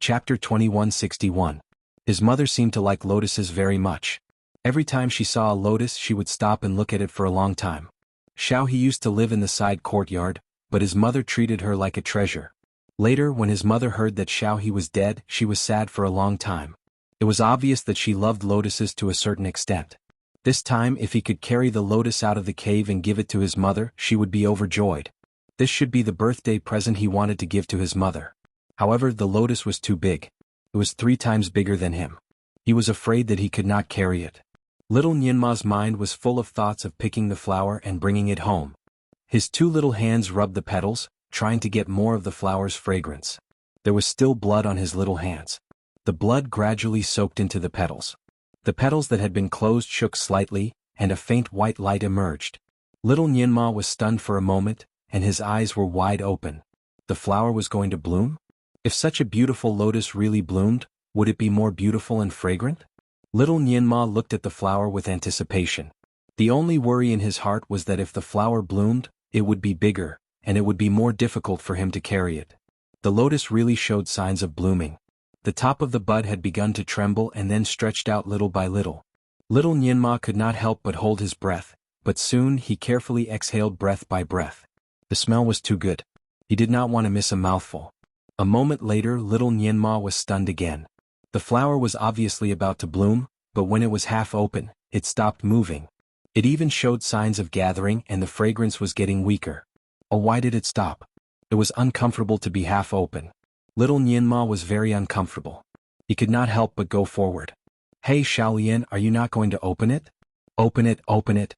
Chapter 2161. His mother seemed to like lotuses very much. Every time she saw a lotus she would stop and look at it for a long time. Xiao He used to live in the side courtyard, but his mother treated her like a treasure. Later, when his mother heard that Xiao He was dead, she was sad for a long time. It was obvious that she loved lotuses to a certain extent. This time, if he could carry the lotus out of the cave and give it to his mother, she would be overjoyed. This should be the birthday present he wanted to give to his mother. However, the lotus was too big. It was 3 times bigger than him. He was afraid that he could not carry it. Little Nianma's mind was full of thoughts of picking the flower and bringing it home. His 2 little hands rubbed the petals, trying to get more of the flower's fragrance. There was still blood on his little hands. The blood gradually soaked into the petals. The petals that had been closed shook slightly, and a faint white light emerged. Little Nianma was stunned for a moment, and his eyes were wide open. The flower was going to bloom? If such a beautiful lotus really bloomed, would it be more beautiful and fragrant? Little Nianma looked at the flower with anticipation. The only worry in his heart was that if the flower bloomed, it would be bigger, and it would be more difficult for him to carry it. The lotus really showed signs of blooming. The top of the bud had begun to tremble and then stretched out little by little. Little Nianma could not help but hold his breath, but soon he carefully exhaled breath by breath. The smell was too good. He did not want to miss a mouthful. A moment later, little Nianma was stunned again. The flower was obviously about to bloom, but when it was half open, it stopped moving. It even showed signs of gathering and the fragrance was getting weaker. Oh, why did it stop? It was uncomfortable to be half open. Little Nianma was very uncomfortable. He could not help but go forward. Hey Xiaolian, are you not going to open it? Open it, open it.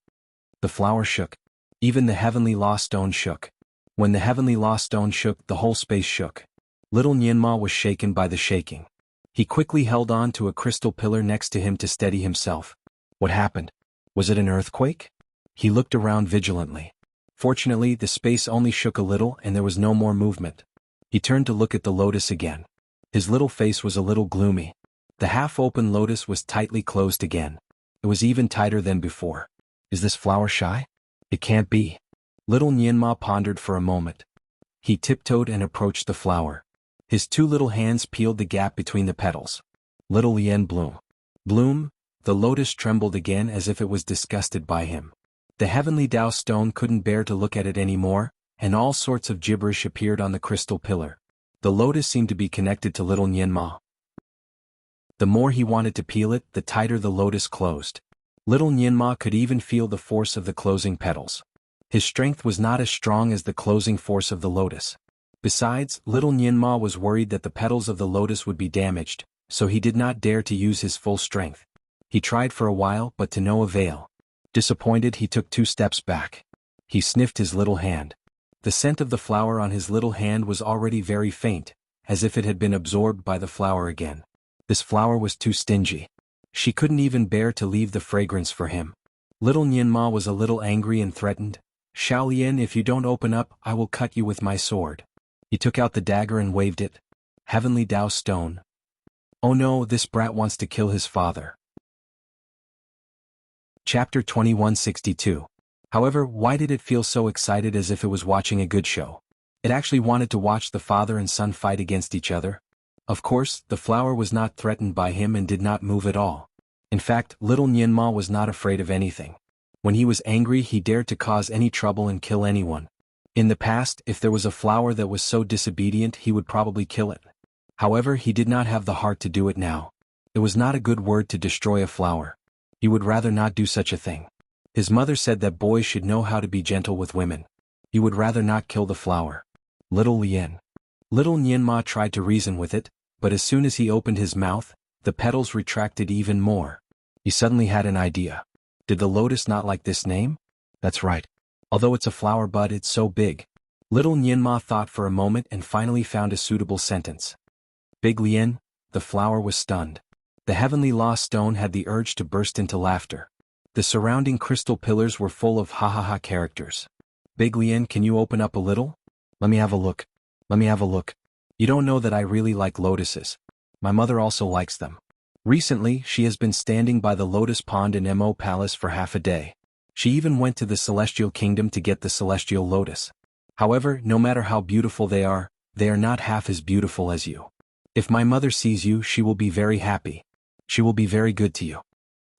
The flower shook. Even the heavenly law stone shook. When the heavenly law stone shook, the whole space shook. Little Nianma was shaken by the shaking. He quickly held on to a crystal pillar next to him to steady himself. What happened? Was it an earthquake? He looked around vigilantly. Fortunately, the space only shook a little and there was no more movement. He turned to look at the lotus again. His little face was a little gloomy. The half-open lotus was tightly closed again. It was even tighter than before. Is this flower shy? It can't be. Little Nianma pondered for a moment. He tiptoed and approached the flower. His 2 little hands peeled the gap between the petals. Little Lien bloom. Bloom? The lotus trembled again as if it was disgusted by him. The heavenly Tao stone couldn't bear to look at it anymore, and all sorts of gibberish appeared on the crystal pillar. The lotus seemed to be connected to little Nianma. The more he wanted to peel it, the tighter the lotus closed. Little Nianma could even feel the force of the closing petals. His strength was not as strong as the closing force of the lotus. Besides, little Nianma was worried that the petals of the lotus would be damaged, so he did not dare to use his full strength. He tried for a while but to no avail. Disappointed, he took 2 steps back. He sniffed his little hand. The scent of the flower on his little hand was already very faint, as if it had been absorbed by the flower again. This flower was too stingy. She couldn't even bear to leave the fragrance for him. Little Nianma was a little angry and threatened. Xiaolian, if you don't open up, I will cut you with my sword. He took out the dagger and waved it. Heavenly Tao stone. Oh no, this brat wants to kill his father. Chapter 2162. However, why did it feel so excited as if it was watching a good show? It actually wanted to watch the father and son fight against each other. Of course, the flower was not threatened by him and did not move at all. In fact, little Nianma was not afraid of anything. When he was angry, he dared to cause any trouble and kill anyone. In the past, if there was a flower that was so disobedient, he would probably kill it. However, he did not have the heart to do it now. It was not a good word to destroy a flower. He would rather not do such a thing. His mother said that boys should know how to be gentle with women. He would rather not kill the flower. Little Lien. Little Nianma tried to reason with it, but as soon as he opened his mouth, the petals retracted even more. He suddenly had an idea. Did the lotus not like this name? That's right. Although it's a flower bud, it's so big. Little Nianma thought for a moment and finally found a suitable sentence. Big Lien. The flower was stunned. The heavenly law stone had the urge to burst into laughter. The surrounding crystal pillars were full of ha-ha-ha characters. Big Lien, can you open up a little? Let me have a look. Let me have a look. You don't know that I really like lotuses. My mother also likes them. Recently, she has been standing by the lotus pond in Mo Palace for half a day. She even went to the celestial kingdom to get the celestial lotus. However, no matter how beautiful they are not half as beautiful as you. If my mother sees you, she will be very happy. She will be very good to you.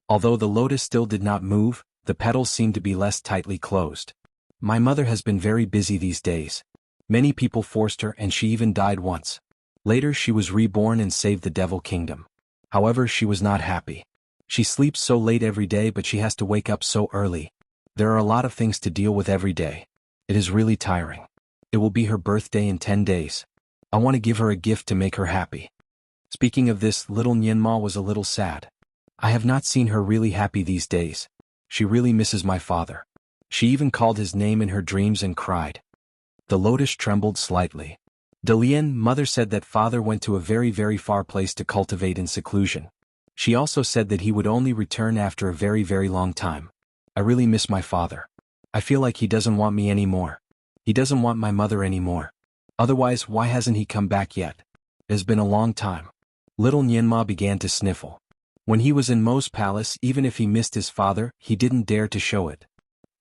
Although the lotus still did not move, the petals seemed to be less tightly closed. My mother has been very busy these days. Many people forced her and she even died once. Later she was reborn and saved the devil kingdom. However, she was not happy. She sleeps so late every day, but she has to wake up so early. There are a lot of things to deal with every day. It is really tiring. It will be her birthday in 10 days. I want to give her a gift to make her happy. Speaking of this, little Nianma was a little sad. I have not seen her really happy these days. She really misses my father. She even called his name in her dreams and cried. The lotus trembled slightly. Dalian, mother said that father went to a very, very far place to cultivate in seclusion. She also said that he would only return after a very, very long time. I really miss my father. I feel like he doesn't want me anymore. He doesn't want my mother anymore. Otherwise, why hasn't he come back yet? It has been a long time. Little Nianma began to sniffle. When he was in Mo's palace, even if he missed his father, he didn't dare to show it.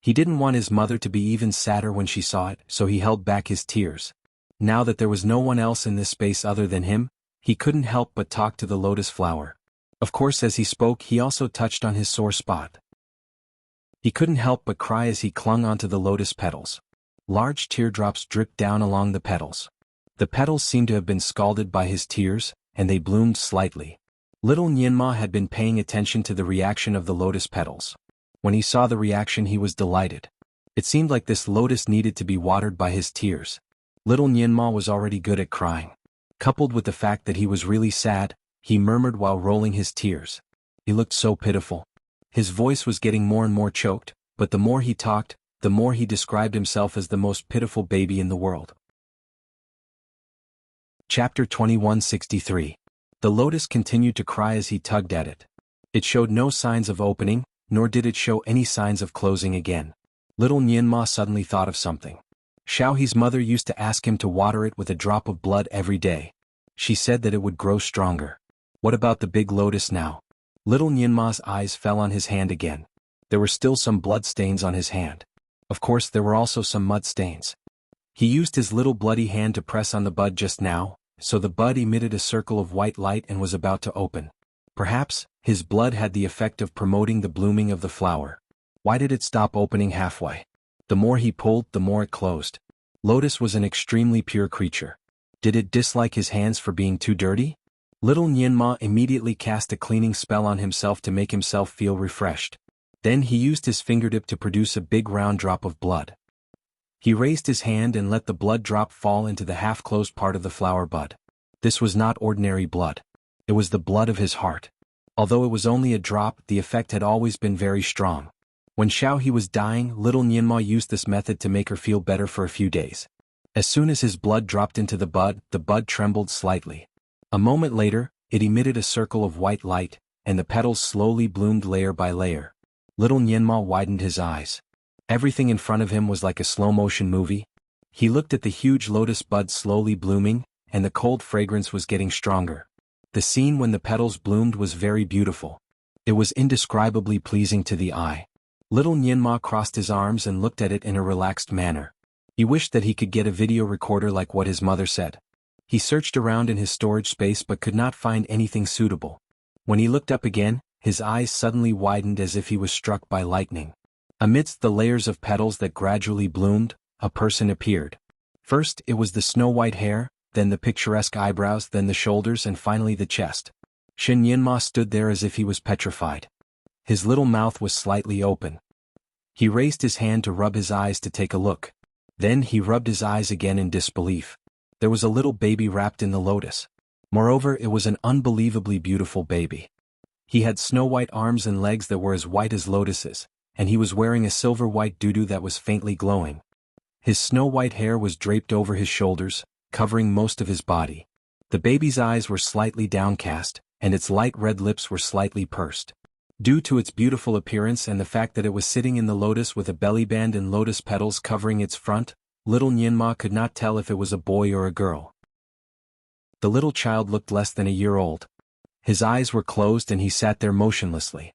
He didn't want his mother to be even sadder when she saw it, so he held back his tears. Now that there was no one else in this space other than him, he couldn't help but talk to the lotus flower. Of course, as he spoke, he also touched on his sore spot. He couldn't help but cry as he clung onto the lotus petals. Large teardrops dripped down along the petals. The petals seemed to have been scalded by his tears, and they bloomed slightly. Little Nianma had been paying attention to the reaction of the lotus petals. When he saw the reaction, he was delighted. It seemed like this lotus needed to be watered by his tears. Little Nianma was already good at crying. Coupled with the fact that he was really sad, he murmured while rolling his tears. He looked so pitiful. His voice was getting more and more choked, but the more he talked, the more he described himself as the most pitiful baby in the world. Chapter 2163. The lotus continued to cry as he tugged at it. It showed no signs of opening, nor did it show any signs of closing again. Little Nianma suddenly thought of something. Xiaohe's mother used to ask him to water it with a drop of blood every day. She said that it would grow stronger. What about the big lotus now? Little Nianma's eyes fell on his hand again. There were still some blood stains on his hand. Of course, there were also some mud stains. He used his little bloody hand to press on the bud just now, so the bud emitted a circle of white light and was about to open. Perhaps, his blood had the effect of promoting the blooming of the flower. Why did it stop opening halfway? The more he pulled, the more it closed. Lotus was an extremely pure creature. Did it dislike his hands for being too dirty? Little Nianma immediately cast a cleaning spell on himself to make himself feel refreshed. Then he used his fingertip to produce a big round drop of blood. He raised his hand and let the blood drop fall into the half-closed part of the flower bud. This was not ordinary blood. It was the blood of his heart. Although it was only a drop, the effect had always been very strong. When Xiaohe was dying, little Nianma used this method to make her feel better for a few days. As soon as his blood dropped into the bud trembled slightly. A moment later, it emitted a circle of white light, and the petals slowly bloomed layer by layer. Little Nianma widened his eyes. Everything in front of him was like a slow-motion movie. He looked at the huge lotus bud slowly blooming, and the cold fragrance was getting stronger. The scene when the petals bloomed was very beautiful. It was indescribably pleasing to the eye. Little Nianma crossed his arms and looked at it in a relaxed manner. He wished that he could get a video recorder like what his mother said. He searched around in his storage space but could not find anything suitable. When he looked up again, his eyes suddenly widened as if he was struck by lightning. Amidst the layers of petals that gradually bloomed, a person appeared. First, it was the snow-white hair, then the picturesque eyebrows, then the shoulders, and finally the chest. Shen Nianma stood there as if he was petrified. His little mouth was slightly open. He raised his hand to rub his eyes to take a look. Then he rubbed his eyes again in disbelief. There was a little baby wrapped in the lotus. Moreover, it was an unbelievably beautiful baby. He had snow-white arms and legs that were as white as lotuses, and he was wearing a silver-white doo-doo that was faintly glowing. His snow-white hair was draped over his shoulders, covering most of his body. The baby's eyes were slightly downcast, and its light red lips were slightly pursed. Due to its beautiful appearance and the fact that it was sitting in the lotus with a belly band and lotus petals covering its front, little Nianma could not tell if it was a boy or a girl. The little child looked less than a year old. His eyes were closed and he sat there motionlessly.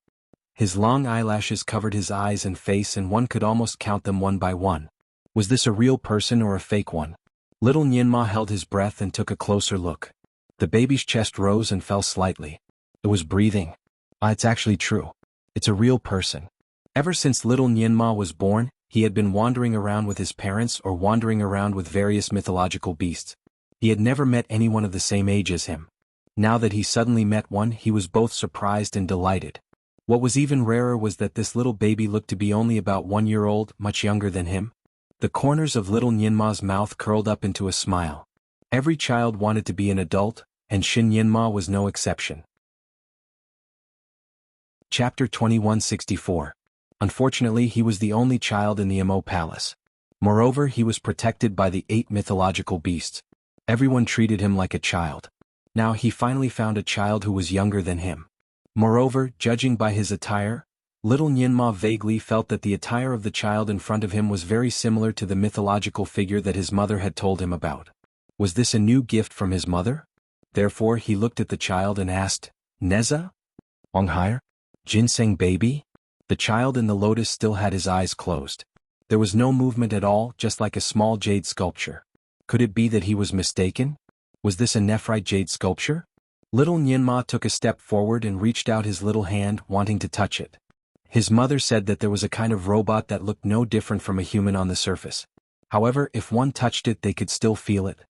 His long eyelashes covered his eyes and face and one could almost count them one by one. Was this a real person or a fake one? Little Nianma held his breath and took a closer look. The baby's chest rose and fell slightly. It was breathing. Ah, it's actually true. It's a real person. Ever since little Nianma was born, he had been wandering around with his parents or wandering around with various mythological beasts. He had never met anyone of the same age as him. Now that he suddenly met one, he was both surprised and delighted. What was even rarer was that this little baby looked to be only about 1 year old, much younger than him. The corners of little Nianma's mouth curled up into a smile. Every child wanted to be an adult, and Xin Nianma was no exception. Chapter 2164. Unfortunately, he was the only child in the Imo Palace. Moreover, he was protected by the 8 mythological beasts. Everyone treated him like a child. Now he finally found a child who was younger than him. Moreover, judging by his attire, little Nianma vaguely felt that the attire of the child in front of him was very similar to the mythological figure that his mother had told him about. Was this a new gift from his mother? Therefore he looked at the child and asked, "Neza? Onghire? Ginseng baby?" The child in the lotus still had his eyes closed. There was no movement at all, just like a small jade sculpture. Could it be that he was mistaken? Was this a nephrite jade sculpture? Little Nianma took a step forward and reached out his little hand, wanting to touch it. His mother said that there was a kind of robot that looked no different from a human on the surface. However, if one touched it, they could still feel it.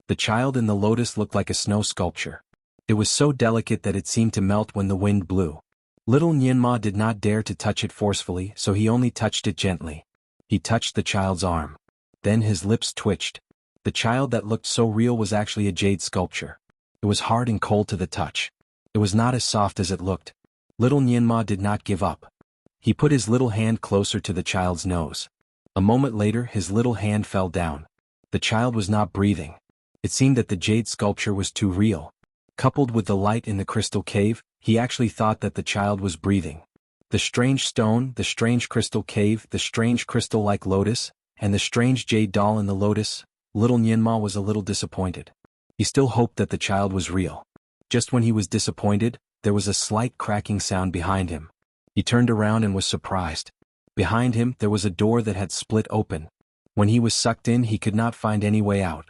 The child in the lotus looked like a snow sculpture. It was so delicate that it seemed to melt when the wind blew. Little Nianma did not dare to touch it forcefully, so he only touched it gently. He touched the child's arm. Then his lips twitched. The child that looked so real was actually a jade sculpture. It was hard and cold to the touch. It was not as soft as it looked. Little Nianma did not give up. He put his little hand closer to the child's nose. A moment later, his little hand fell down. The child was not breathing. It seemed that the jade sculpture was too real. Coupled with the light in the crystal cave, he actually thought that the child was breathing. The strange stone, the strange crystal cave, the strange crystal-like lotus, and the strange jade doll in the lotus, little Nianma was a little disappointed. He still hoped that the child was real. Just when he was disappointed, there was a slight cracking sound behind him. He turned around and was surprised. Behind him, there was a door that had split open. When he was sucked in, he could not find any way out.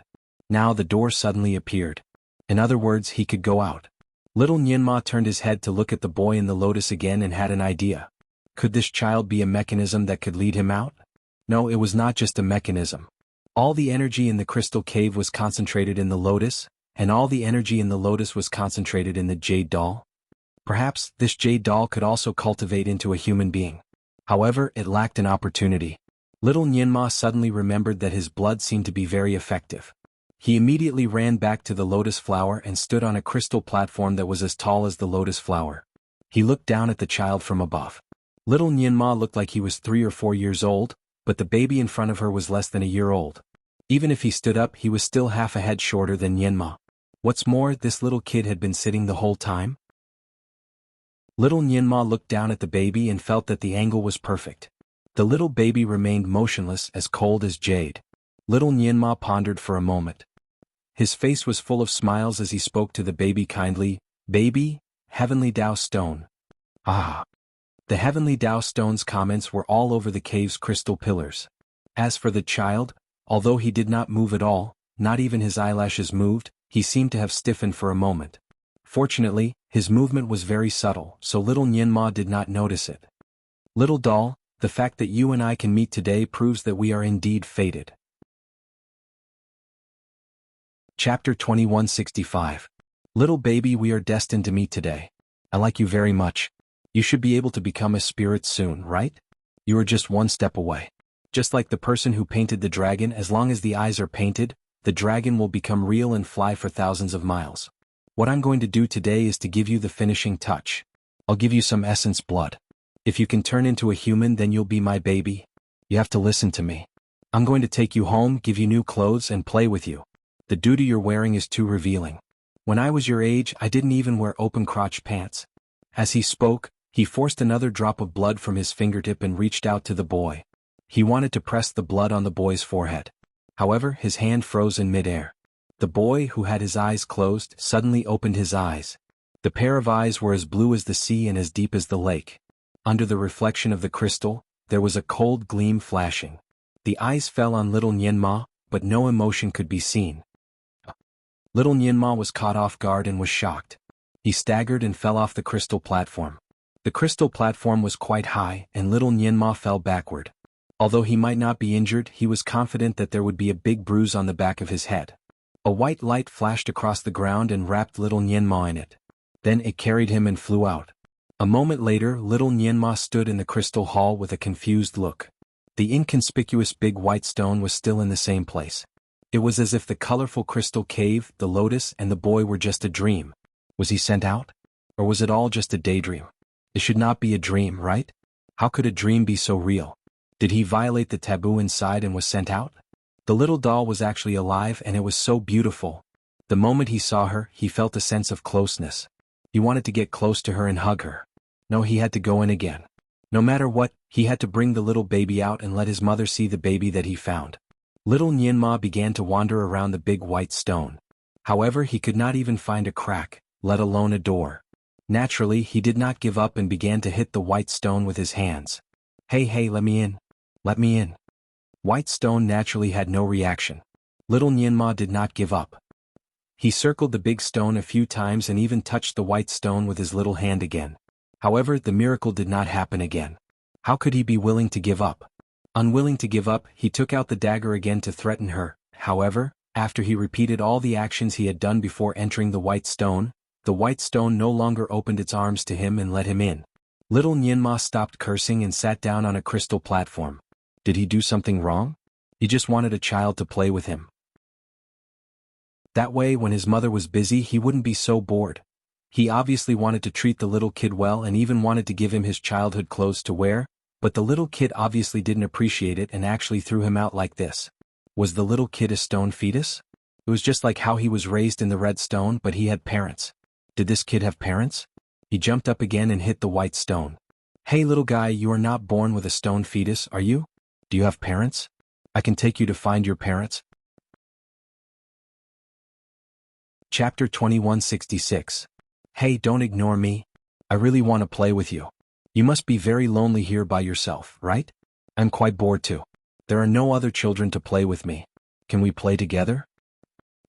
Now the door suddenly appeared. In other words, he could go out. Little Nianma turned his head to look at the boy in the lotus again and had an idea. Could this child be a mechanism that could lead him out? No, it was not just a mechanism. All the energy in the crystal cave was concentrated in the lotus, and all the energy in the lotus was concentrated in the jade doll. Perhaps this jade doll could also cultivate into a human being. However, it lacked an opportunity. Little Nianma suddenly remembered that his blood seemed to be very effective. He immediately ran back to the lotus flower and stood on a crystal platform that was as tall as the lotus flower. He looked down at the child from above. Little Nianma looked like he was 3 or 4 years old, but the baby in front of her was less than a year old. Even if he stood up, he was still half a head shorter than Nianma. What's more, this little kid had been sitting the whole time. Little Nianma looked down at the baby and felt that the angle was perfect. The little baby remained motionless, as cold as jade. Little Nianma pondered for a moment. His face was full of smiles as he spoke to the baby kindly. "Baby, heavenly Tao stone." Ah! The heavenly Tao stone's comments were all over the cave's crystal pillars. As for the child, although he did not move at all, not even his eyelashes moved, he seemed to have stiffened for a moment. Fortunately, his movement was very subtle, so little Nianma did not notice it. "Little doll, the fact that you and I can meet today proves that we are indeed fated." Chapter 2165. Little baby, we are destined to meet today. I like you very much. You should be able to become a spirit soon, right? You are just one step away. Just like the person who painted the dragon, as long as the eyes are painted, the dragon will become real and fly for thousands of miles. What I'm going to do today is to give you the finishing touch. I'll give you some essence blood. If you can turn into a human, then you'll be my baby. You have to listen to me. I'm going to take you home, give you new clothes, and play with you. The duty you're wearing is too revealing. When I was your age, I didn't even wear open-crotch pants. As he spoke, he forced another drop of blood from his fingertip and reached out to the boy. He wanted to press the blood on the boy's forehead. However, his hand froze in midair. The boy, who had his eyes closed, suddenly opened his eyes. The pair of eyes were as blue as the sea and as deep as the lake. Under the reflection of the crystal, there was a cold gleam flashing. The eyes fell on little Nianma, but no emotion could be seen. Little Nianma was caught off guard and was shocked. He staggered and fell off the crystal platform. The crystal platform was quite high, and little Nianma fell backward. Although he might not be injured, he was confident that there would be a big bruise on the back of his head. A white light flashed across the ground and wrapped little Nianma in it. Then it carried him and flew out. A moment later, little Nianma stood in the crystal hall with a confused look. The inconspicuous big white stone was still in the same place. It was as if the colorful crystal cave, the lotus, and the boy were just a dream. Was he sent out? Or was it all just a daydream? It should not be a dream, right? How could a dream be so real? Did he violate the taboo inside and was sent out? The little doll was actually alive, and it was so beautiful. The moment he saw her, he felt a sense of closeness. He wanted to get close to her and hug her. No, he had to go in again. No matter what, he had to bring the little baby out and let his mother see the baby that he found. Little Nianma began to wander around the big white stone. However, he could not even find a crack, let alone a door. Naturally, he did not give up and began to hit the white stone with his hands. Hey, let me in. Let me in. White stone naturally had no reaction. Little Nianma did not give up. He circled the big stone a few times and even touched the white stone with his little hand again. However, the miracle did not happen again. How could he be willing to give up? Unwilling to give up, he took out the dagger again to threaten her. However, after he repeated all the actions he had done before entering the white stone no longer opened its arms to him and let him in. Little Nianma stopped cursing and sat down on a crystal platform. Did he do something wrong? He just wanted a child to play with him. That way, when his mother was busy, he wouldn't be so bored. He obviously wanted to treat the little kid well and even wanted to give him his childhood clothes to wear, but the little kid obviously didn't appreciate it and actually threw him out like this. Was the little kid a stone fetus? It was just like how he was raised in the red stone, but he had parents. Did this kid have parents? He jumped up again and hit the white stone. Hey little guy, you are not born with a stone fetus, are you? Do you have parents? I can take you to find your parents. Chapter 2166. Hey, don't ignore me. I really want to play with you. You must be very lonely here by yourself, right? I'm quite bored too. There are no other children to play with me. Can we play together?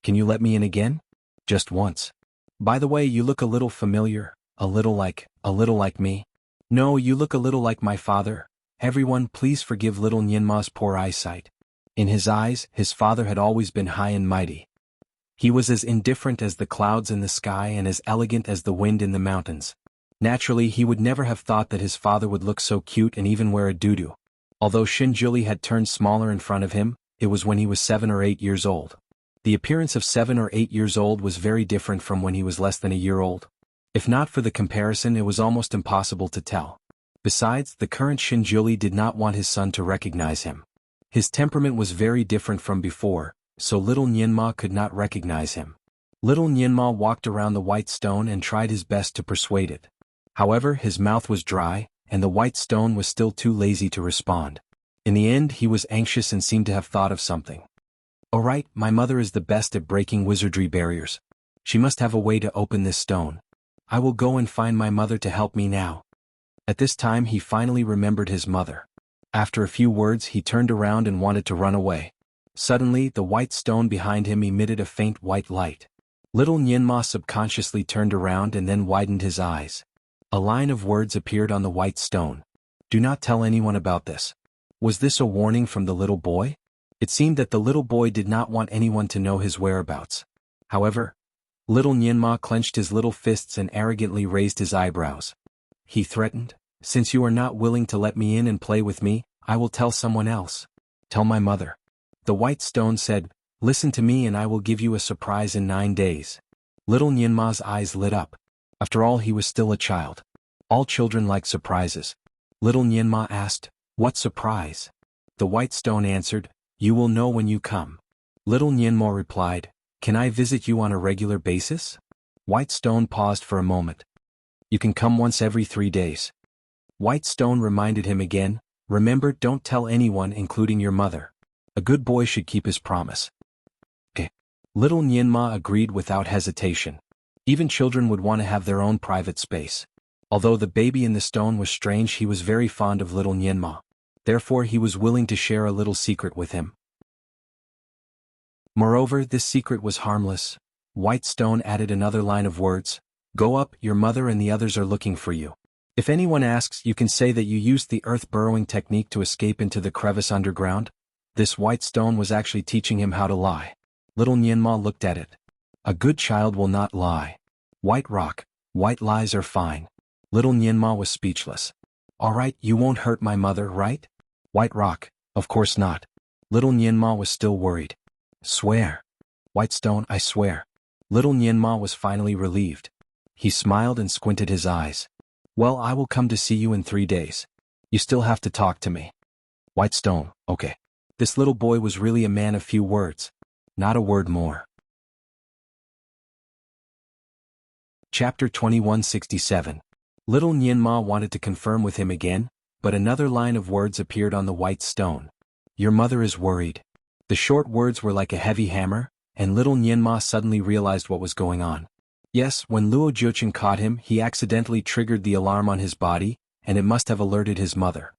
Can you let me in again? Just once. By the way, you look a little familiar, a little like me. No, you look a little like my father. Everyone, please forgive little Nianma's poor eyesight. In his eyes, his father had always been high and mighty. He was as indifferent as the clouds in the sky and as elegant as the wind in the mountains. Naturally, he would never have thought that his father would look so cute and even wear a doo-doo. Although Shinjuli had turned smaller in front of him, it was when he was 7 or 8 years old. The appearance of 7 or 8 years old was very different from when he was less than a year old. If not for the comparison, it was almost impossible to tell. Besides, the current Shinjuli did not want his son to recognize him. His temperament was very different from before, so little Nianma could not recognize him. Little Nianma walked around the white stone and tried his best to persuade it. However, his mouth was dry, and the white stone was still too lazy to respond. In the end, he was anxious and seemed to have thought of something. Alright, my mother is the best at breaking wizardry barriers. She must have a way to open this stone. I will go and find my mother to help me now. At this time, he finally remembered his mother. After a few words, he turned around and wanted to run away. Suddenly, the white stone behind him emitted a faint white light. Little Nianma subconsciously turned around and then widened his eyes. A line of words appeared on the white stone. Do not tell anyone about this. Was this a warning from the little boy? It seemed that the little boy did not want anyone to know his whereabouts. However, little Nianma clenched his little fists and arrogantly raised his eyebrows. He threatened, since you are not willing to let me in and play with me, I will tell someone else. Tell my mother. The white stone said, listen to me and I will give you a surprise in 9 days. Little Nianma's eyes lit up. After all, he was still a child. All children like surprises. Little Nianma asked, what surprise? The white stone answered, you will know when you come. Little Nianma replied, can I visit you on a regular basis? White stone paused for a moment. You can come once every 3 days. White stone reminded him again, remember, don't tell anyone including your mother. A good boy should keep his promise. Okay. Little Nianma agreed without hesitation. Even children would want to have their own private space. Although the baby in the stone was strange, he was very fond of little Nianma. Therefore, he was willing to share a little secret with him. Moreover, this secret was harmless. White Stone added another line of words. Go up, your mother and the others are looking for you. If anyone asks, you can say that you used the earth burrowing technique to escape into the crevice underground. This White Stone was actually teaching him how to lie. Little Nianma looked at it. A good child will not lie. White rock, white lies are fine. Little Nianma was speechless. All right, you won't hurt my mother, right? White rock, of course not. Little Nianma was still worried. Swear. White Stone, I swear. Little Nianma was finally relieved. He smiled and squinted his eyes. Well, I will come to see you in 3 days. You still have to talk to me. White Stone, okay. This little boy was really a man of few words. Not a word more. Chapter 2167. Little Nianma wanted to confirm with him again, but another line of words appeared on the White Stone. Your mother is worried. The short words were like a heavy hammer, and little Nianma suddenly realized what was going on. Yes, when Luo Jiuchen caught him, he accidentally triggered the alarm on his body, and it must have alerted his mother.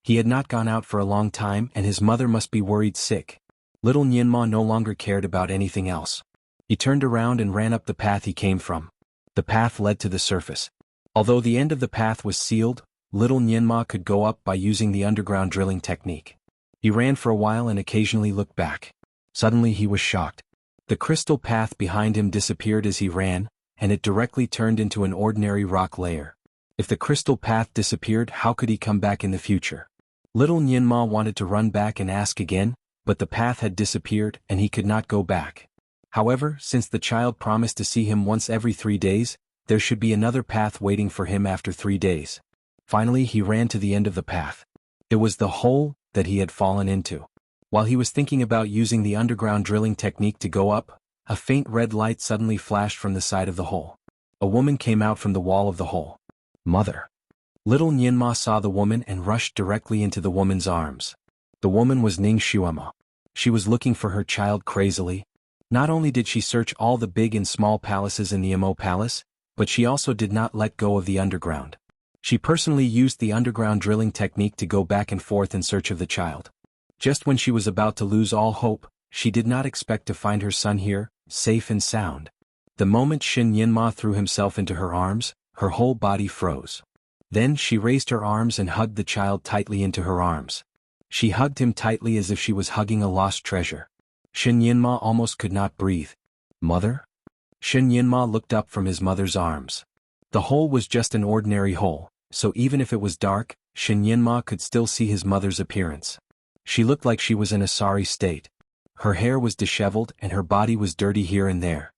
He had not gone out for a long time, and his mother must be worried sick. Little Nianma no longer cared about anything else. He turned around and ran up the path he came from. The path led to the surface. Although the end of the path was sealed, little Nianma could go up by using the underground drilling technique. He ran for a while and occasionally looked back. Suddenly he was shocked. The crystal path behind him disappeared as he ran, and it directly turned into an ordinary rock layer. If the crystal path disappeared, how could he come back in the future? Little Nianma wanted to run back and ask again, but the path had disappeared and he could not go back. However, since the child promised to see him once every 3 days, there should be another path waiting for him after 3 days. Finally, he ran to the end of the path. It was the hole that he had fallen into. While he was thinking about using the underground drilling technique to go up, a faint red light suddenly flashed from the side of the hole. A woman came out from the wall of the hole. Mother. Little Nianma saw the woman and rushed directly into the woman's arms. The woman was Ning Xuema. She was looking for her child crazily. Not only did she search all the big and small palaces in the Imo Palace, but she also did not let go of the underground. She personally used the underground drilling technique to go back and forth in search of the child. Just when she was about to lose all hope, she did not expect to find her son here, safe and sound. The moment Shin Nianma threw himself into her arms, her whole body froze. Then she raised her arms and hugged the child tightly into her arms. She hugged him tightly as if she was hugging a lost treasure. Shin Nianma almost could not breathe. Mother? Shin Nianma looked up from his mother's arms. The hole was just an ordinary hole, so even if it was dark, Shin Nianma could still see his mother's appearance. She looked like she was in a sorry state. Her hair was disheveled and her body was dirty here and there.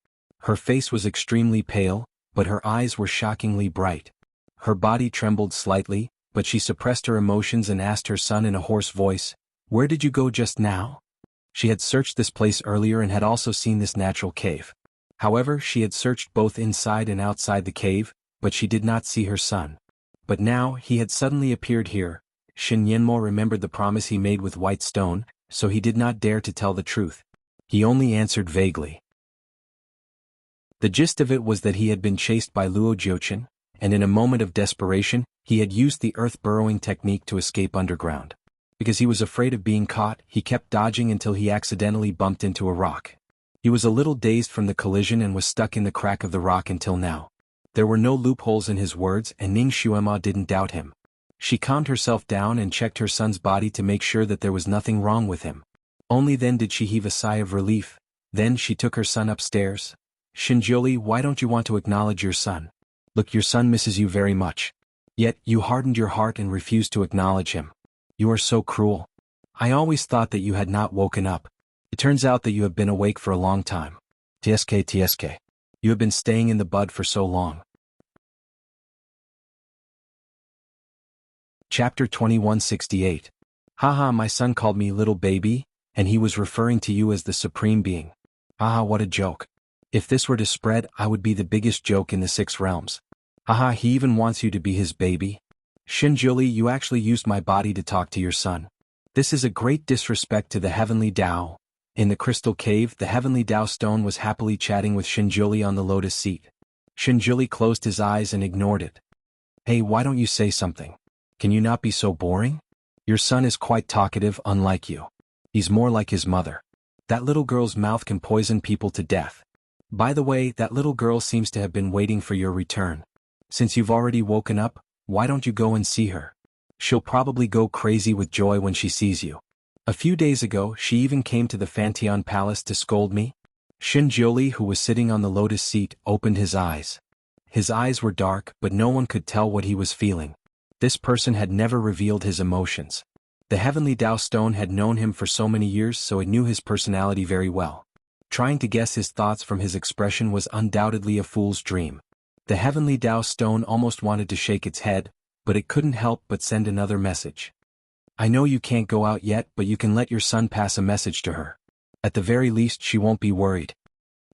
Her face was extremely pale, but her eyes were shockingly bright. Her body trembled slightly, but she suppressed her emotions and asked her son in a hoarse voice, "Where did you go just now?" She had searched this place earlier and had also seen this natural cave. However, she had searched both inside and outside the cave, but she did not see her son. But now, he had suddenly appeared here. Shin Nianma remembered the promise he made with White Stone, so he did not dare to tell the truth. He only answered vaguely. The gist of it was that he had been chased by Luo Jiuchen, and in a moment of desperation, he had used the earth-burrowing technique to escape underground. Because he was afraid of being caught, he kept dodging until he accidentally bumped into a rock. He was a little dazed from the collision and was stuck in the crack of the rock until now. There were no loopholes in his words and Ning Xuema didn't doubt him. She calmed herself down and checked her son's body to make sure that there was nothing wrong with him. Only then did she heave a sigh of relief. Then she took her son upstairs. "Shinjoli, why don't you want to acknowledge your son? Look, your son misses you very much. Yet, you hardened your heart and refused to acknowledge him. You are so cruel. I always thought that you had not woken up. It turns out that you have been awake for a long time. TSK. You have been staying in the bud for so long." Chapter 2168. Haha, my son called me little baby, and he was referring to you as the supreme being. Haha, what a joke. If this were to spread, I would be the biggest joke in the 6 realms. Haha, he even wants you to be his baby. Shinjuli, you actually used my body to talk to your son. This is a great disrespect to the heavenly Tao. In the crystal cave, the heavenly Tao stone was happily chatting with Shinjuli on the lotus seat. Shinjuli closed his eyes and ignored it. Hey, why don't you say something? Can you not be so boring? Your son is quite talkative, unlike you. He's more like his mother. That little girl's mouth can poison people to death. By the way, that little girl seems to have been waiting for your return. Since you've already woken up, why don't you go and see her? She'll probably go crazy with joy when she sees you. A few days ago, she even came to the Fanteon Palace to scold me." Shinjioli, who was sitting on the lotus seat, opened his eyes. His eyes were dark, but no one could tell what he was feeling. This person had never revealed his emotions. The heavenly Tao stone had known him for so many years, so it knew his personality very well. Trying to guess his thoughts from his expression was undoubtedly a fool's dream. The heavenly Tao stone almost wanted to shake its head, but it couldn't help but send another message. "I know you can't go out yet, but you can let your son pass a message to her. At the very least she won't be worried."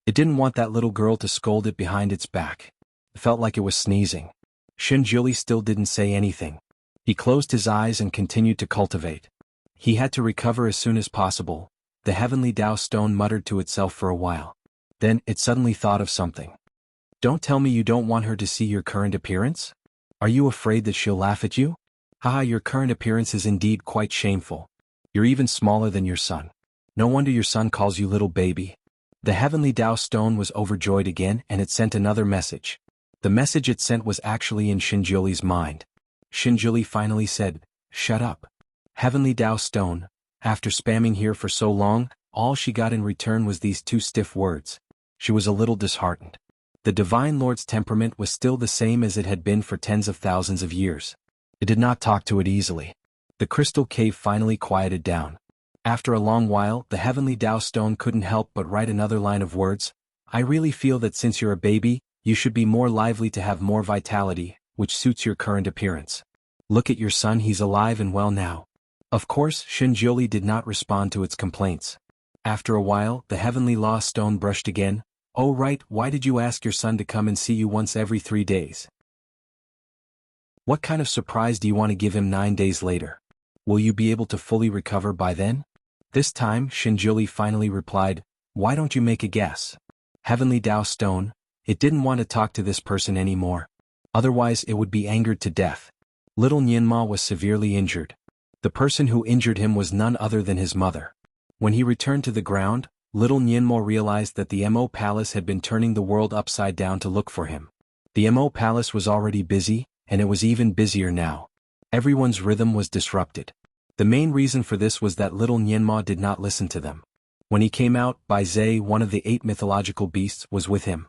It didn't want that little girl to scold it behind its back. It felt like it was sneezing. Shinjioli still didn't say anything. He closed his eyes and continued to cultivate. He had to recover as soon as possible. The heavenly Tao stone muttered to itself for a while. Then, it suddenly thought of something. "Don't tell me you don't want her to see your current appearance? Are you afraid that she'll laugh at you? Haha, your current appearance is indeed quite shameful. You're even smaller than your son. No wonder your son calls you little baby." The heavenly Tao stone was overjoyed again, and it sent another message. The message it sent was actually in Shinjioli's mind. Shinjioli finally said, "Shut up." Heavenly Tao stone, after spamming here for so long, all she got in return was these two stiff words. She was a little disheartened. The Divine Lord's temperament was still the same as it had been for tens of thousands of years. It did not talk to it easily. The crystal cave finally quieted down. After a long while, the heavenly Tao stone couldn't help but write another line of words. "I really feel that since you're a baby, you should be more lively to have more vitality, which suits your current appearance. Look at your son, he's alive and well now." Of course, Shinjioli did not respond to its complaints. After a while, the heavenly law stone brushed again. "Oh right, why did you ask your son to come and see you once every 3 days? What kind of surprise do you want to give him 9 days later? Will you be able to fully recover by then?" This time, Shinjioli finally replied, "Why don't you make a guess?" Heavenly Tao stone, it didn't want to talk to this person anymore. Otherwise it would be angered to death. Little Nianma was severely injured. The person who injured him was none other than his mother. When he returned to the ground, little Nianma realized that the Mo Palace had been turning the world upside down to look for him. The Mo Palace was already busy, and it was even busier now. Everyone's rhythm was disrupted. The main reason for this was that little Nianma did not listen to them. When he came out, Bai Zhe, one of the 8 mythological beasts, was with him.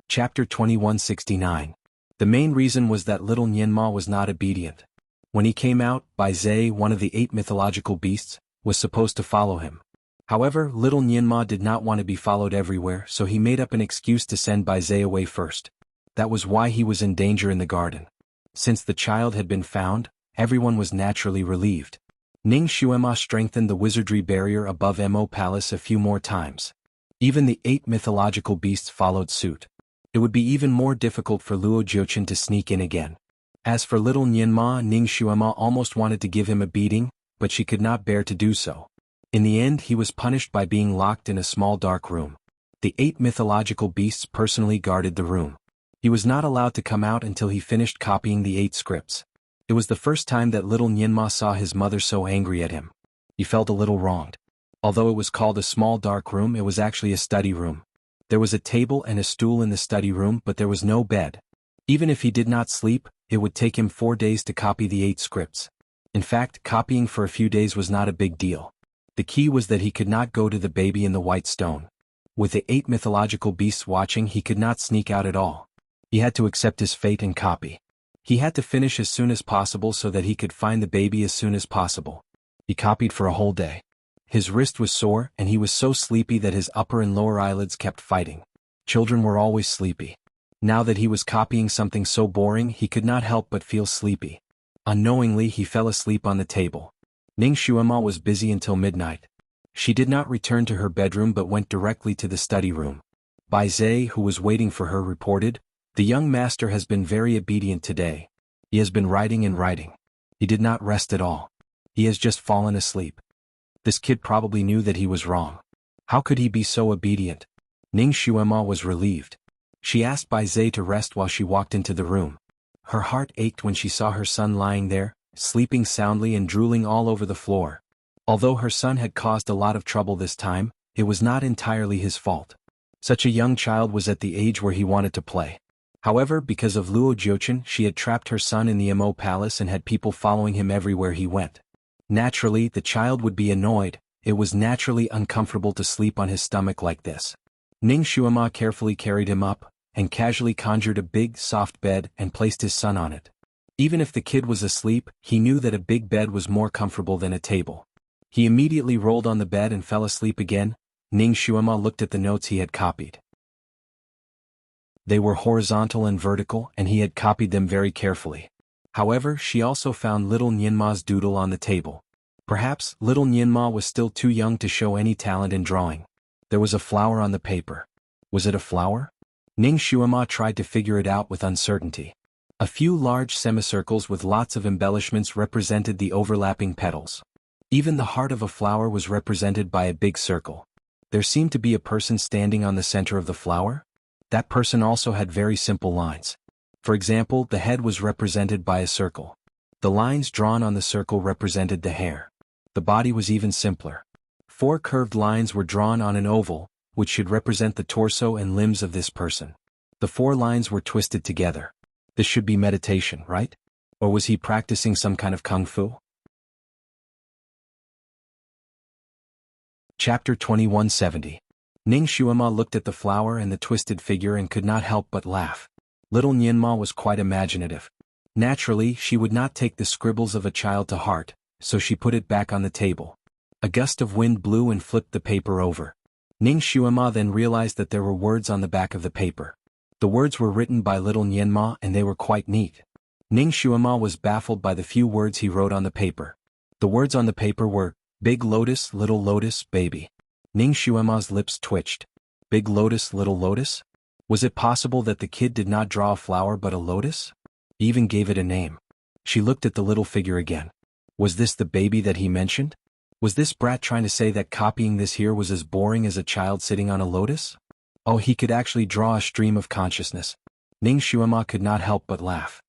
Chapter 2169. The main reason was that little Nianma was not obedient. When he came out, Bai Zhe, one of the 8 mythological beasts, was supposed to follow him. However, little Nianma did not want to be followed everywhere, so he made up an excuse to send Bai Zhe away first. That was why he was in danger in the garden. Since the child had been found, everyone was naturally relieved. Ning Xuema strengthened the wizardry barrier above Mo Palace a few more times. Even the 8 mythological beasts followed suit. It would be even more difficult for Luo Jiuchen to sneak in again. As for little Nianma, Ning Xuema almost wanted to give him a beating, but she could not bear to do so. In the end, he was punished by being locked in a small dark room. The 8 mythological beasts personally guarded the room. He was not allowed to come out until he finished copying the 8 scripts. It was the first time that little Nianma saw his mother so angry at him. He felt a little wronged. Although it was called a small dark room, it was actually a study room. There was a table and a stool in the study room, but there was no bed. Even if he did not sleep, it would take him 4 days to copy the 8 scripts. In fact, copying for a few days was not a big deal. The key was that he could not go to the baby in the white stone. With the 8 mythological beasts watching, he could not sneak out at all. He had to accept his fate and copy. He had to finish as soon as possible so that he could find the baby as soon as possible. He copied for a whole day. His wrist was sore, and he was so sleepy that his upper and lower eyelids kept fighting. Children were always sleepy. Now that he was copying something so boring, he could not help but feel sleepy. Unknowingly, he fell asleep on the table. Ning Xuema was busy until midnight. She did not return to her bedroom but went directly to the study room. Bai Zhe, who was waiting for her, reported, "The young master has been very obedient today. He has been writing and writing. He did not rest at all. He has just fallen asleep." This kid probably knew that he was wrong. How could he be so obedient? Ning Xuema was relieved. She asked Bai Zhe to rest while she walked into the room. Her heart ached when she saw her son lying there, sleeping soundly and drooling all over the floor. Although her son had caused a lot of trouble this time, it was not entirely his fault. Such a young child was at the age where he wanted to play. However, because of Luo Jiuchen, she had trapped her son in the Mo Palace and had people following him everywhere he went. Naturally, the child would be annoyed. It was naturally uncomfortable to sleep on his stomach like this. Ning Xuema carefully carried him up, and casually conjured a big, soft bed and placed his son on it. Even if the kid was asleep, he knew that a big bed was more comfortable than a table. He immediately rolled on the bed and fell asleep again. Ning Xuema looked at the notes he had copied. They were horizontal and vertical, and he had copied them very carefully. However, she also found little Nianma's doodle on the table. Perhaps, little Nianma was still too young to show any talent in drawing. There was a flower on the paper. Was it a flower? Ning Xuema tried to figure it out with uncertainty. A few large semicircles with lots of embellishments represented the overlapping petals. Even the heart of a flower was represented by a big circle. There seemed to be a person standing on the center of the flower. That person also had very simple lines. For example, the head was represented by a circle. The lines drawn on the circle represented the hair. The body was even simpler. 4 curved lines were drawn on an oval, which should represent the torso and limbs of this person. The 4 lines were twisted together. This should be meditation, right? Or was he practicing some kind of kung fu? Chapter 2170. Ning Xuema looked at the flower and the twisted figure and could not help but laugh. Little Nianma was quite imaginative. Naturally, she would not take the scribbles of a child to heart, so she put it back on the table. A gust of wind blew and flipped the paper over. Ning Xuema then realized that there were words on the back of the paper. The words were written by little Nianma and they were quite neat. Ning Xuema was baffled by the few words he wrote on the paper. The words on the paper were, Big Lotus, Little Lotus, Baby. Ning Xuema's lips twitched. Big Lotus, Little Lotus? Was it possible that the kid did not draw a flower but a lotus? He even gave it a name. She looked at the little figure again. Was this the baby that he mentioned? Was this brat trying to say that copying this here was as boring as a child sitting on a lotus? Oh, he could actually draw a stream of consciousness. Ning Xuema could not help but laugh.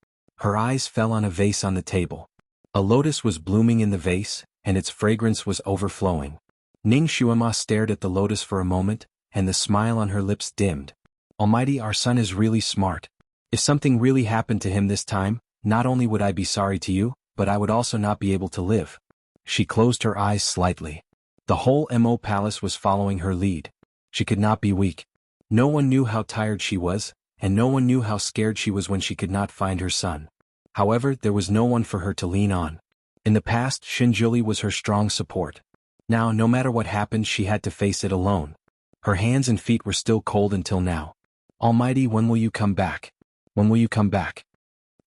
Her eyes fell on a vase on the table. A lotus was blooming in the vase, and its fragrance was overflowing. Ning Xuema stared at the lotus for a moment, and the smile on her lips dimmed. Almighty, our son is really smart. If something really happened to him this time, not only would I be sorry to you, but I would also not be able to live. She closed her eyes slightly. The whole Mo Palace was following her lead. She could not be weak. No one knew how tired she was, and no one knew how scared she was when she could not find her son. However, there was no one for her to lean on. In the past, Shinjuli was her strong support. Now, no matter what happened, she had to face it alone. Her hands and feet were still cold until now. Almighty, when will you come back? When will you come back?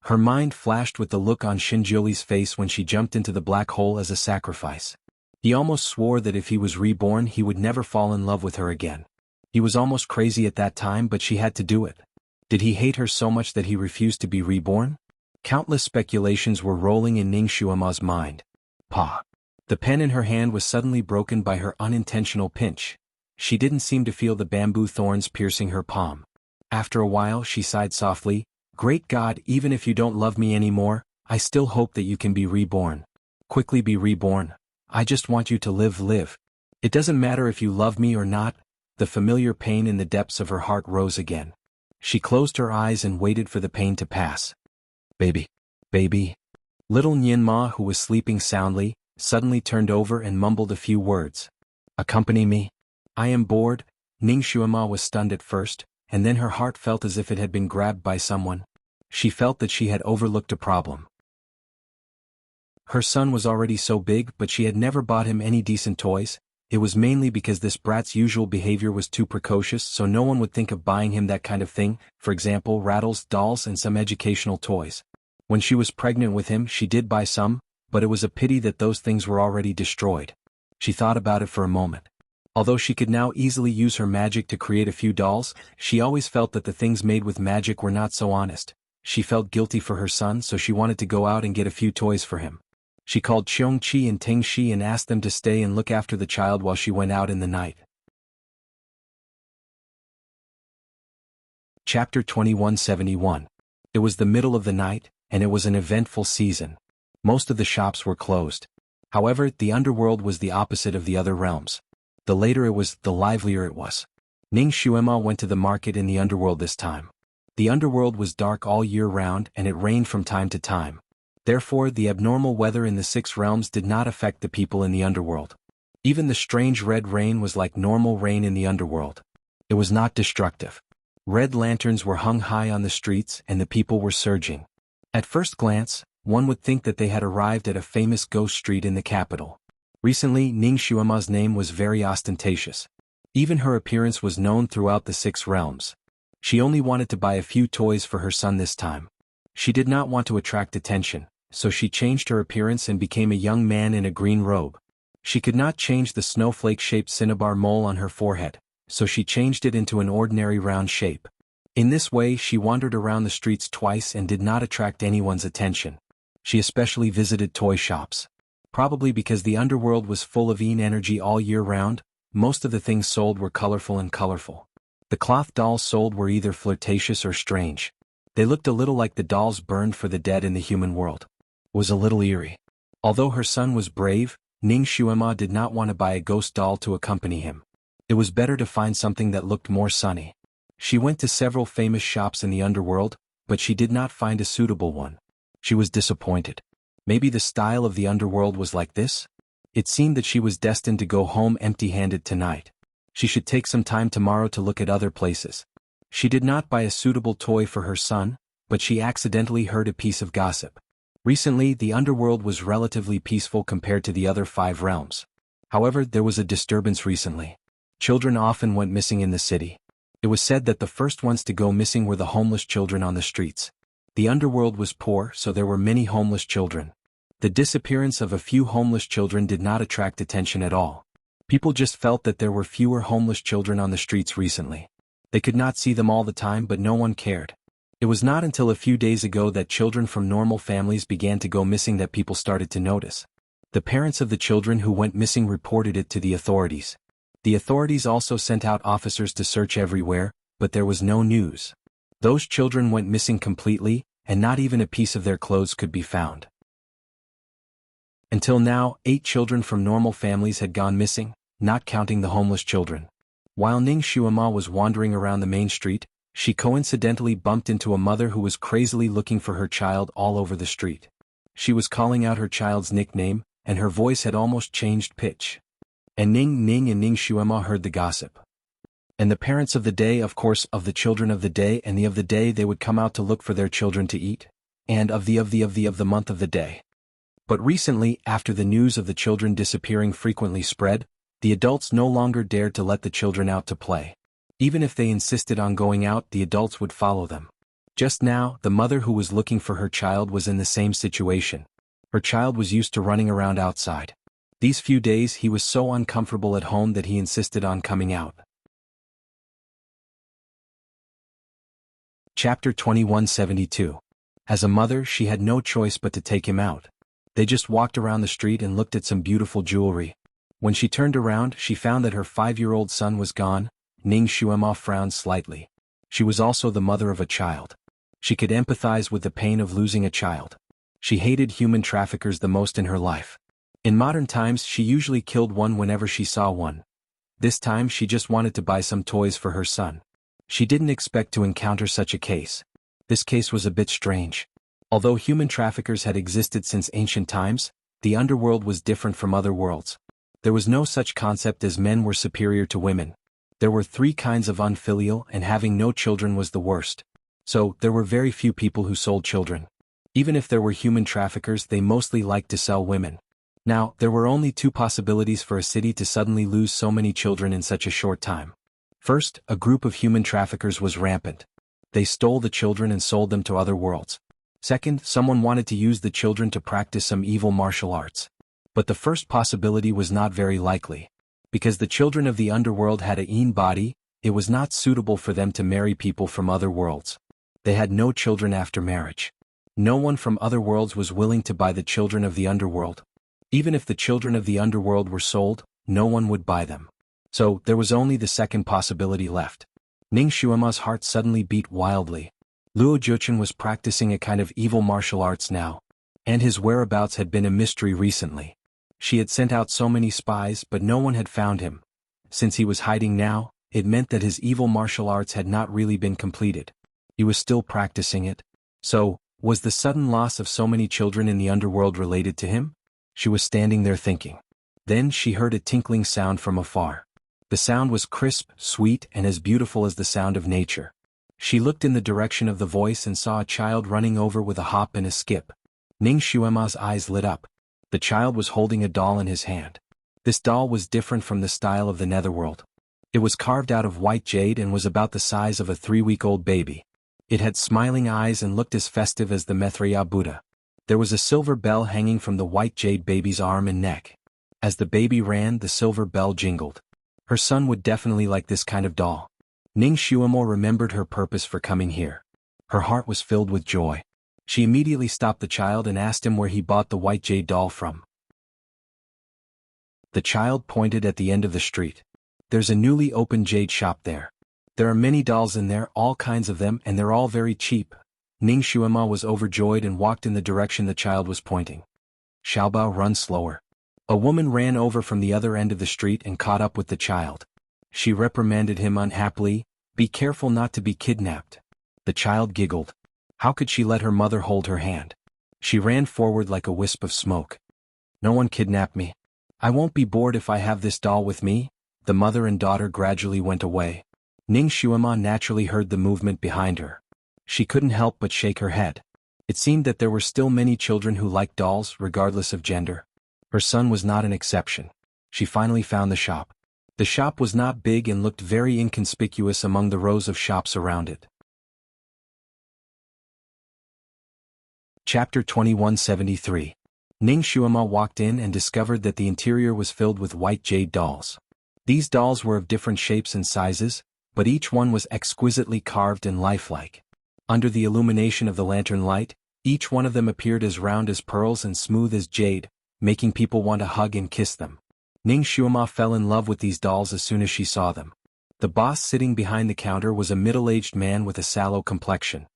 Her mind flashed with the look on Shinjuli's face when she jumped into the black hole as a sacrifice. He almost swore that if he was reborn he would never fall in love with her again. He was almost crazy at that time, but she had to do it. Did he hate her so much that he refused to be reborn? Countless speculations were rolling in Ning Xuema's mind. Pa. The pen in her hand was suddenly broken by her unintentional pinch. She didn't seem to feel the bamboo thorns piercing her palm. After a while she sighed softly, Great God, even if you don't love me anymore, I still hope that you can be reborn. Quickly be reborn. I just want you to live. It doesn't matter if you love me or not. The familiar pain in the depths of her heart rose again. She closed her eyes and waited for the pain to pass. Baby. Little Nianma, who was sleeping soundly, suddenly turned over and mumbled a few words. Accompany me. I am bored. Ning Xuema was stunned at first, and then her heart felt as if it had been grabbed by someone. She felt that she had overlooked a problem. Her son was already so big, but she had never bought him any decent toys. It was mainly because this brat's usual behavior was too precocious, so no one would think of buying him that kind of thing, for example rattles, dolls and some educational toys. When she was pregnant with him she did buy some, but it was a pity that those things were already destroyed. She thought about it for a moment. Although she could now easily use her magic to create a few dolls, she always felt that the things made with magic were not so honest. She felt guilty for her son, so she wanted to go out and get a few toys for him. She called Xiong Qi and Ting Shi and asked them to stay and look after the child while she went out in the night. Chapter 2171. It was the middle of the night, and it was an eventful season. Most of the shops were closed. However, the underworld was the opposite of the other realms. The later it was, the livelier it was. Ning Xuema went to the market in the underworld this time. The underworld was dark all year round and it rained from time to time. Therefore, the abnormal weather in the 6 realms did not affect the people in the underworld. Even the strange red rain was like normal rain in the underworld. It was not destructive. Red lanterns were hung high on the streets and the people were surging. At first glance, one would think that they had arrived at a famous ghost street in the capital. Recently, Ning Xuema's name was very ostentatious. Even her appearance was known throughout the 6 realms. She only wanted to buy a few toys for her son this time. She did not want to attract attention, so she changed her appearance and became a young man in a green robe. She could not change the snowflake-shaped cinnabar mole on her forehead, so she changed it into an ordinary round shape. In this way she wandered around the streets twice and did not attract anyone's attention. She especially visited toy shops. Probably because the underworld was full of yin energy all year round, most of the things sold were colorful. The cloth dolls sold were either flirtatious or strange. They looked a little like the dolls burned for the dead in the human world. It was a little eerie. Although her son was brave, Ning Xuema did not want to buy a ghost doll to accompany him. It was better to find something that looked more sunny. She went to several famous shops in the underworld, but she did not find a suitable one. She was disappointed. Maybe the style of the underworld was like this? It seemed that she was destined to go home empty-handed tonight. She should take some time tomorrow to look at other places. She did not buy a suitable toy for her son, but she accidentally heard a piece of gossip. Recently, the underworld was relatively peaceful compared to the other 5 realms. However, there was a disturbance recently. Children often went missing in the city. It was said that the first ones to go missing were the homeless children on the streets. The underworld was poor, so there were many homeless children. The disappearance of a few homeless children did not attract attention at all. People just felt that there were fewer homeless children on the streets recently. They could not see them all the time, but no one cared. It was not until a few days ago that children from normal families began to go missing that people started to notice. The parents of the children who went missing reported it to the authorities. The authorities also sent out officers to search everywhere, but there was no news. Those children went missing completely, and not even a piece of their clothes could be found. Until now, 8 children from normal families had gone missing, not counting the homeless children. While Ning Xuema was wandering around the main street, she coincidentally bumped into a mother who was crazily looking for her child all over the street. She was calling out her child's nickname, and her voice had almost changed pitch. And Ning Xuema heard the gossip. And the parents of the day, of course, of the children of the day and the of the day, they would come out to look for their children to eat, and of the month of the day. But recently, after the news of the children disappearing frequently spread, the adults no longer dared to let the children out to play. Even if they insisted on going out, the adults would follow them. Just now, the mother who was looking for her child was in the same situation. Her child was used to running around outside. These few days he was so uncomfortable at home that he insisted on coming out. Chapter 2172. As a mother, she had no choice but to take him out. They just walked around the street and looked at some beautiful jewelry. When she turned around, she found that her 5-year-old son was gone. Ning Xuema frowned slightly. She was also the mother of a child. She could empathize with the pain of losing a child. She hated human traffickers the most in her life. In modern times, she usually killed one whenever she saw one. This time she just wanted to buy some toys for her son. She didn't expect to encounter such a case. This case was a bit strange. Although human traffickers had existed since ancient times, the underworld was different from other worlds. There was no such concept as men were superior to women. There were 3 kinds of unfilial, and having no children was the worst. So, there were very few people who sold children. Even if there were human traffickers, they mostly liked to sell women. Now, there were only 2 possibilities for a city to suddenly lose so many children in such a short time. First, a group of human traffickers was rampant. They stole the children and sold them to other worlds. Second, someone wanted to use the children to practice some evil martial arts. But the first possibility was not very likely. Because the children of the underworld had a yin body, it was not suitable for them to marry people from other worlds. They had no children after marriage. No one from other worlds was willing to buy the children of the underworld. Even if the children of the underworld were sold, no one would buy them. So, there was only the second possibility left. Ning Xuema's heart suddenly beat wildly. Luo Juchen was practicing a kind of evil martial arts now. And his whereabouts had been a mystery recently. She had sent out so many spies but no one had found him. Since he was hiding now, it meant that his evil martial arts had not really been completed. He was still practicing it. So, was the sudden loss of so many children in the underworld related to him? She was standing there thinking. Then she heard a tinkling sound from afar. The sound was crisp, sweet, and as beautiful as the sound of nature. She looked in the direction of the voice and saw a child running over with a hop and a skip. Ning Xuema's eyes lit up. The child was holding a doll in his hand. This doll was different from the style of the netherworld. It was carved out of white jade and was about the size of a 3-week-old baby. It had smiling eyes and looked as festive as the Maitreya Buddha. There was a silver bell hanging from the white jade baby's arm and neck. As the baby ran, the silver bell jingled. Her son would definitely like this kind of doll. Ning Xuemo remembered her purpose for coming here. Her heart was filled with joy. She immediately stopped the child and asked him where he bought the white jade doll from. The child pointed at the end of the street. There's a newly opened jade shop there. There are many dolls in there, all kinds of them, and they're all very cheap. Ning Xuema was overjoyed and walked in the direction the child was pointing. Xiaobao, run slower. A woman ran over from the other end of the street and caught up with the child. She reprimanded him unhappily, "Be careful not to be kidnapped." The child giggled. How could she let her mother hold her hand? She ran forward like a wisp of smoke. "No one kidnapped me. I won't be bored if I have this doll with me." The mother and daughter gradually went away. Ning Xuema naturally heard the movement behind her. She couldn't help but shake her head. It seemed that there were still many children who liked dolls, regardless of gender. Her son was not an exception. She finally found the shop. The shop was not big and looked very inconspicuous among the rows of shops around it. Chapter 2173. Ning Xuema walked in and discovered that the interior was filled with white jade dolls. These dolls were of different shapes and sizes, but each one was exquisitely carved and lifelike. Under the illumination of the lantern light, each one of them appeared as round as pearls and smooth as jade, making people want to hug and kiss them. Ning Xuema fell in love with these dolls as soon as she saw them. The boss sitting behind the counter was a middle-aged man with a sallow complexion.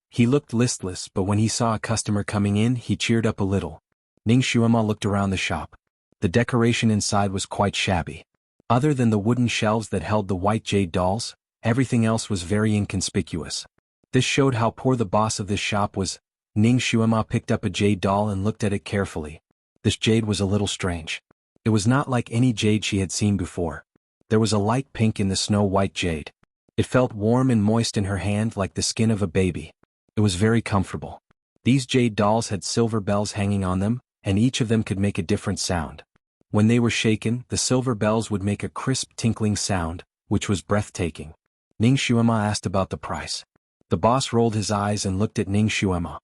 He looked listless, but when he saw a customer coming in, he cheered up a little. Ning Xuema looked around the shop. The decoration inside was quite shabby. Other than the wooden shelves that held the white jade dolls, everything else was very inconspicuous. This showed how poor the boss of this shop was. Ning Xuema picked up a jade doll and looked at it carefully. This jade was a little strange. It was not like any jade she had seen before. There was a light pink in the snow-white jade. It felt warm and moist in her hand like the skin of a baby. It was very comfortable. These jade dolls had silver bells hanging on them, and each of them could make a different sound. When they were shaken, the silver bells would make a crisp tinkling sound, which was breathtaking. Ning Xuema asked about the price. The boss rolled his eyes and looked at Ning Xuema.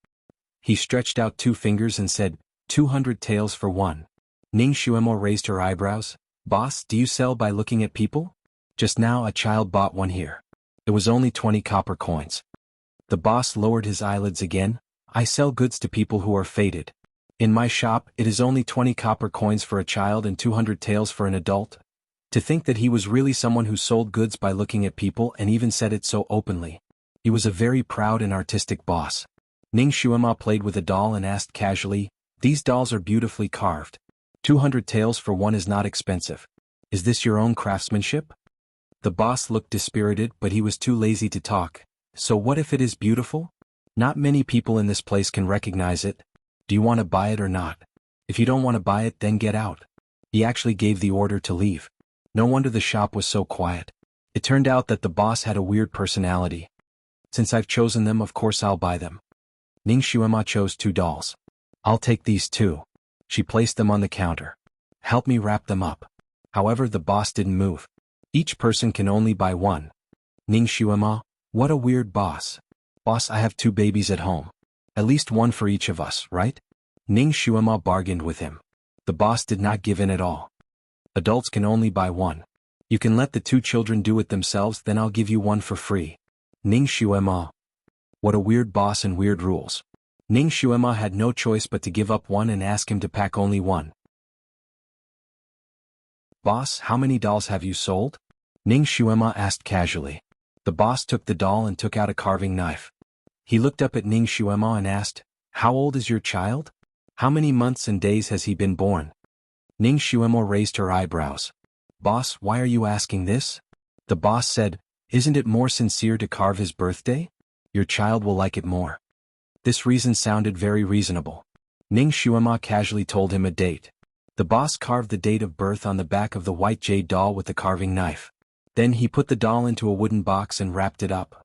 He stretched out 2 fingers and said, 200 taels for one. Ning Xuema raised her eyebrows. "Boss, do you sell by looking at people? Just now a child bought one here. It was only 20 copper coins." The boss lowered his eyelids again. "I sell goods to people who are fated. In my shop, it is only 20 copper coins for a child and 200 taels for an adult." To think that he was really someone who sold goods by looking at people and even said it so openly. He was a very proud and artistic boss. Ning Xuema played with a doll and asked casually, "These dolls are beautifully carved. 200 taels for one is not expensive. Is this your own craftsmanship?" The boss looked dispirited, but he was too lazy to talk. "So what if it is beautiful? Not many people in this place can recognize it. Do you want to buy it or not? If you don't want to buy it, then get out." He actually gave the order to leave. No wonder the shop was so quiet. It turned out that the boss had a weird personality. "Since I've chosen them, of course I'll buy them." Ning Xuema chose 2 dolls. "I'll take these 2. She placed them on the counter. "Help me wrap them up." However, the boss didn't move. "Each person can only buy 1. Ning Xuema, what a weird boss. "Boss, I have 2 babies at home. At least 1 for each of us, right?" Ning Xuema bargained with him. The boss did not give in at all. "Adults can only buy 1. You can let the 2 children do it themselves, then I'll give you 1 for free." Ning Xuema. What a weird boss and weird rules. Ning Xuema had no choice but to give up 1 and ask him to pack only 1. "Boss, how many dolls have you sold?" Ning Xuema asked casually. The boss took the doll and took out a carving knife. He looked up at Ning Xuema and asked, "How old is your child? How many months and days has he been born?" Ning Xuemo raised her eyebrows. Boss, why are you asking this? The boss said, isn't it more sincere to carve his birthday? Your child will like it more. This reason sounded very reasonable. Ning Xuema casually told him a date. The boss carved the date of birth on the back of the white jade doll with the carving knife. Then he put the doll into a wooden box and wrapped it up.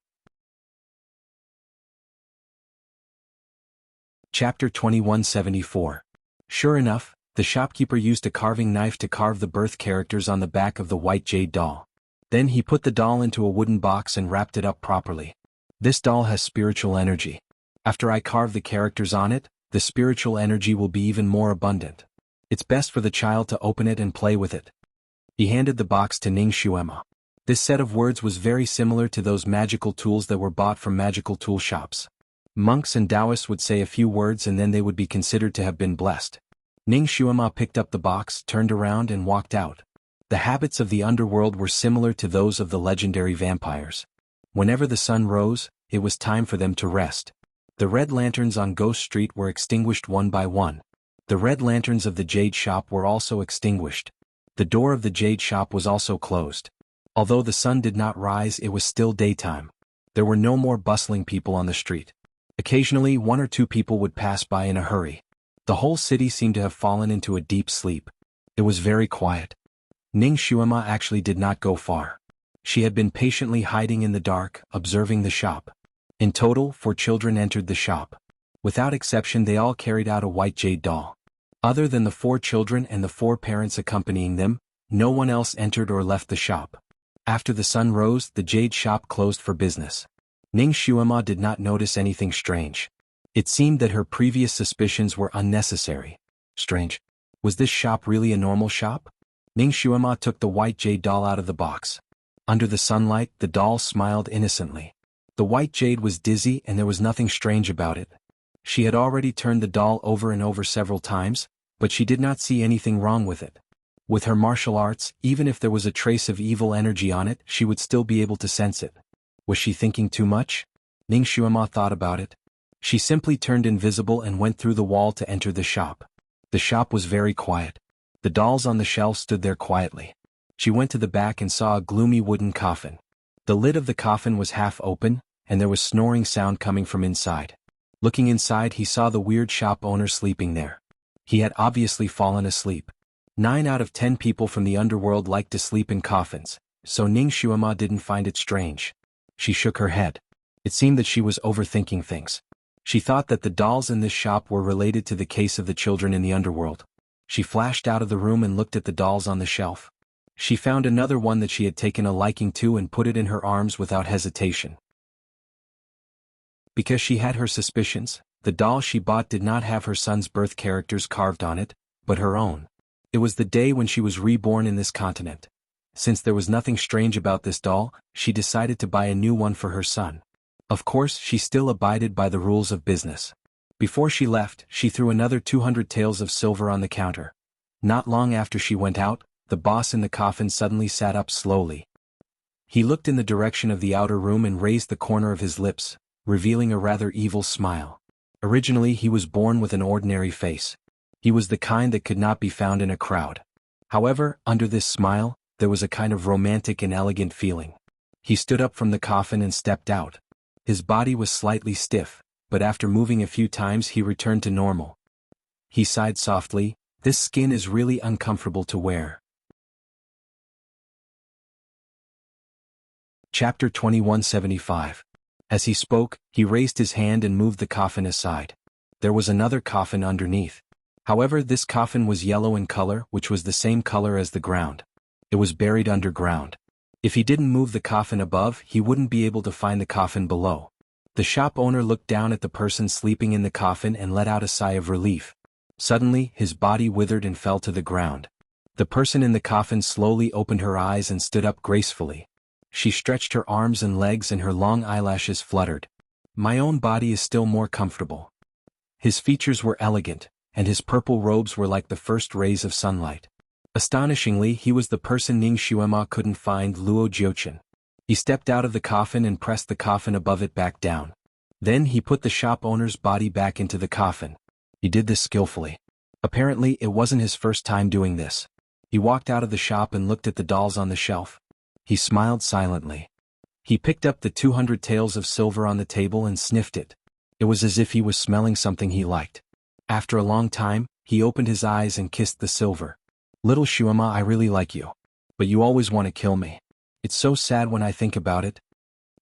Chapter 2174. Sure enough, the shopkeeper used a carving knife to carve the birth characters on the back of the white jade doll. Then he put the doll into a wooden box and wrapped it up properly. This doll has spiritual energy. After I carve the characters on it, the spiritual energy will be even more abundant. It's best for the child to open it and play with it. He handed the box to Ning Xuema. This set of words was very similar to those magical tools that were bought from magical tool shops. Monks and Taoists would say a few words and then they would be considered to have been blessed. Ning Xuema picked up the box, turned around and walked out. The habits of the underworld were similar to those of the legendary vampires. Whenever the sun rose, it was time for them to rest. The red lanterns on Ghost Street were extinguished one by one. The red lanterns of the jade shop were also extinguished. The door of the jade shop was also closed. Although the sun did not rise, it was still daytime. There were no more bustling people on the street. Occasionally, one or two people would pass by in a hurry. The whole city seemed to have fallen into a deep sleep. It was very quiet. Ning Xuema actually did not go far. She had been patiently hiding in the dark, observing the shop. In total, 4 children entered the shop. Without exception, they all carried out a white jade doll. Other than the 4 children and the 4 parents accompanying them, no one else entered or left the shop. After the sun rose, the jade shop closed for business. Ning Xuema did not notice anything strange. It seemed that her previous suspicions were unnecessary. Strange. Was this shop really a normal shop? Ning Xuema took the white jade doll out of the box. Under the sunlight, the doll smiled innocently. The white jade was dizzy and there was nothing strange about it. She had already turned the doll over and over several times, but she did not see anything wrong with it. With her martial arts, even if there was a trace of evil energy on it, she would still be able to sense it. Was she thinking too much? Ning Xuema thought about it. She simply turned invisible and went through the wall to enter the shop. The shop was very quiet. The dolls on the shelf stood there quietly. She went to the back and saw a gloomy wooden coffin. The lid of the coffin was half open, and there was snoring sound coming from inside. Looking inside, he saw the weird shop owner sleeping there. He had obviously fallen asleep. 9 out of 10 people from the underworld liked to sleep in coffins, so Ning Xuema didn't find it strange. She shook her head. It seemed that she was overthinking things. She thought that the dolls in this shop were related to the case of the children in the underworld. She flashed out of the room and looked at the dolls on the shelf. She found another one that she had taken a liking to and put it in her arms without hesitation. Because she had her suspicions, the doll she bought did not have her son's birth characters carved on it, but her own. It was the day when she was reborn in this continent. Since there was nothing strange about this doll, she decided to buy a new one for her son. Of course, she still abided by the rules of business. Before she left, she threw another 200 taels of silver on the counter. Not long after she went out, the boss in the coffin suddenly sat up slowly. He looked in the direction of the outer room and raised the corner of his lips, revealing a rather evil smile. Originally, he was born with an ordinary face. He was the kind that could not be found in a crowd. However, under this smile, there was a kind of romantic and elegant feeling. He stood up from the coffin and stepped out. His body was slightly stiff, but after moving a few times he returned to normal. He sighed softly, "This skin is really uncomfortable to wear." Chapter 2175. As he spoke, he raised his hand and moved the coffin aside. There was another coffin underneath. However, this coffin was yellow in color, which was the same color as the ground. It was buried underground. If he didn't move the coffin above, he wouldn't be able to find the coffin below. The shop owner looked down at the person sleeping in the coffin and let out a sigh of relief. Suddenly, his body withered and fell to the ground. The person in the coffin slowly opened her eyes and stood up gracefully. She stretched her arms and legs and her long eyelashes fluttered. "My own body is still more comfortable." His features were elegant, and his purple robes were like the first rays of sunlight. Astonishingly, he was the person Ning Xuema couldn't find, Luo Jiuchen. He stepped out of the coffin and pressed the coffin above it back down. Then he put the shop owner's body back into the coffin. He did this skillfully. Apparently, it wasn't his first time doing this. He walked out of the shop and looked at the dolls on the shelf. He smiled silently. He picked up the 200 taels of silver on the table and sniffed it. It was as if he was smelling something he liked. After a long time, he opened his eyes and kissed the silver. Little Shuema, I really like you. But you always want to kill me. It's so sad when I think about it.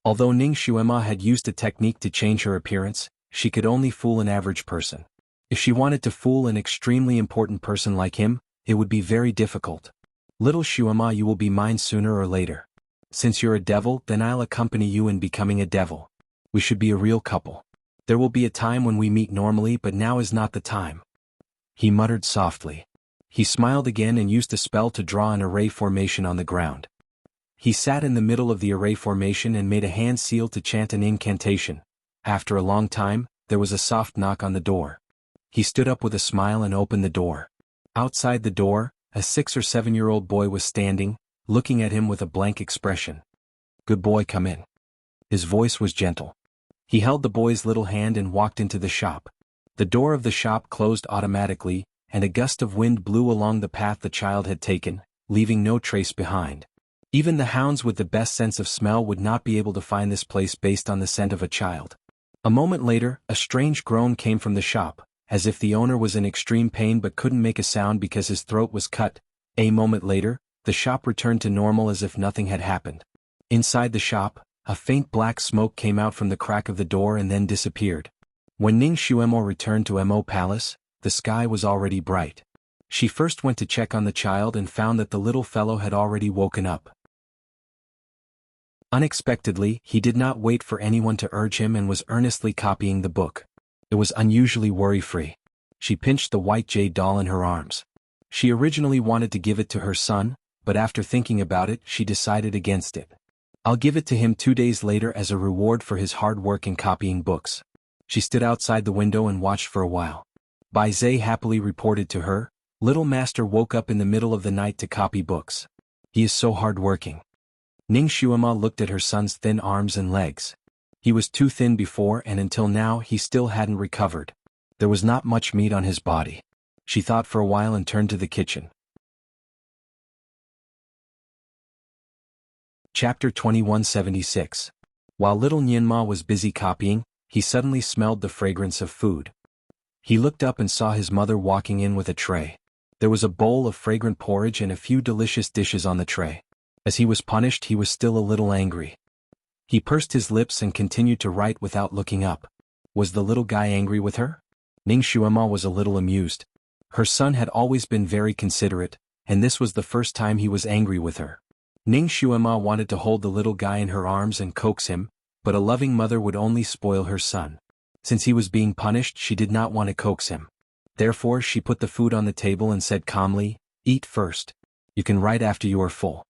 Although Ning Shuema had used a technique to change her appearance, she could only fool an average person. If she wanted to fool an extremely important person like him, it would be very difficult. Little Shuema, you will be mine sooner or later. Since you're a devil, then I'll accompany you in becoming a devil. We should be a real couple. There will be a time when we meet normally, but now is not the time. He muttered softly. He smiled again and used a spell to draw an array formation on the ground. He sat in the middle of the array formation and made a hand seal to chant an incantation. After a long time, there was a soft knock on the door. He stood up with a smile and opened the door. Outside the door, a 6 or 7-year-old boy was standing, looking at him with a blank expression. Good boy, come in. His voice was gentle. He held the boy's little hand and walked into the shop. The door of the shop closed automatically, and a gust of wind blew along the path the child had taken, leaving no trace behind. Even the hounds with the best sense of smell would not be able to find this place based on the scent of a child. A moment later, a strange groan came from the shop, as if the owner was in extreme pain but couldn't make a sound because his throat was cut. A moment later, the shop returned to normal as if nothing had happened. Inside the shop, a faint black smoke came out from the crack of the door and then disappeared. When Ning Shuemo returned to Mo Palace, the sky was already bright. She first went to check on the child and found that the little fellow had already woken up. Unexpectedly, he did not wait for anyone to urge him and was earnestly copying the book. It was unusually worry-free. She pinched the white jade doll in her arms. She originally wanted to give it to her son, but after thinking about it, she decided against it. I'll give it to him 2 days later as a reward for his hard work in copying books. She stood outside the window and watched for a while. Bai Zhe happily reported to her, Little Master woke up in the middle of the night to copy books. He is so hard-working. Ning Shuema looked at her son's thin arms and legs. He was too thin before and until now he still hadn't recovered. There was not much meat on his body. She thought for a while and turned to the kitchen. Chapter 2176. While little Nianma was busy copying, he suddenly smelled the fragrance of food. He looked up and saw his mother walking in with a tray. There was a bowl of fragrant porridge and a few delicious dishes on the tray. As he was punished, he was still a little angry. He pursed his lips and continued to write without looking up. Was the little guy angry with her? Ning Shuema was a little amused. Her son had always been very considerate, and this was the first time he was angry with her. Ning Shuema wanted to hold the little guy in her arms and coax him, but a loving mother would only spoil her son. Since he was being punished, she did not want to coax him. Therefore, she put the food on the table and said calmly, "Eat first. You can write after you are full."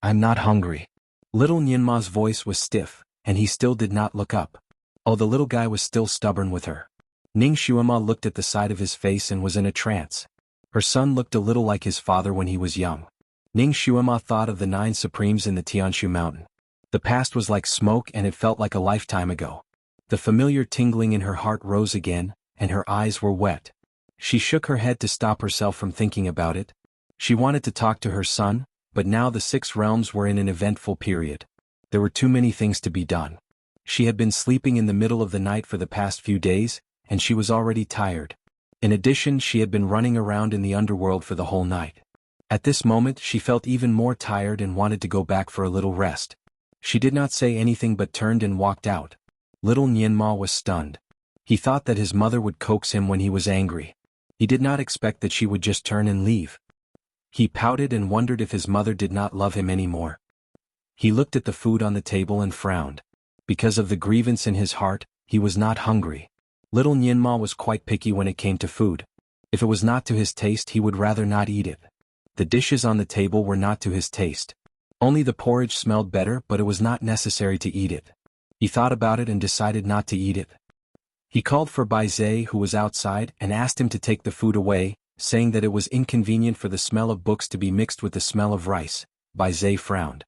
"I'm not hungry." Little Nianma's voice was stiff, and he still did not look up. Oh, the little guy was still stubborn with her. Ning Shuema looked at the side of his face and was in a trance. Her son looked a little like his father when he was young. Ning Shuema thought of the 9 Supremes in the Tianshu mountain. The past was like smoke and it felt like a lifetime ago. The familiar tingling in her heart rose again, and her eyes were wet. She shook her head to stop herself from thinking about it. She wanted to talk to her son, but now the 6 realms were in an eventful period. There were too many things to be done. She had been sleeping in the middle of the night for the past few days, and she was already tired. In addition, she had been running around in the underworld for the whole night. At this moment, she felt even more tired and wanted to go back for a little rest. She did not say anything but turned and walked out. Little Nianma was stunned. He thought that his mother would coax him when he was angry. He did not expect that she would just turn and leave. He pouted and wondered if his mother did not love him anymore. He looked at the food on the table and frowned. Because of the grievance in his heart, he was not hungry. Little Nianma was quite picky when it came to food. If it was not to his taste, he would rather not eat it. The dishes on the table were not to his taste. Only the porridge smelled better, but it was not necessary to eat it. He thought about it and decided not to eat it. He called for Bai Zhe, who was outside, and asked him to take the food away, saying that it was inconvenient for the smell of books to be mixed with the smell of rice. Bai Zhe frowned.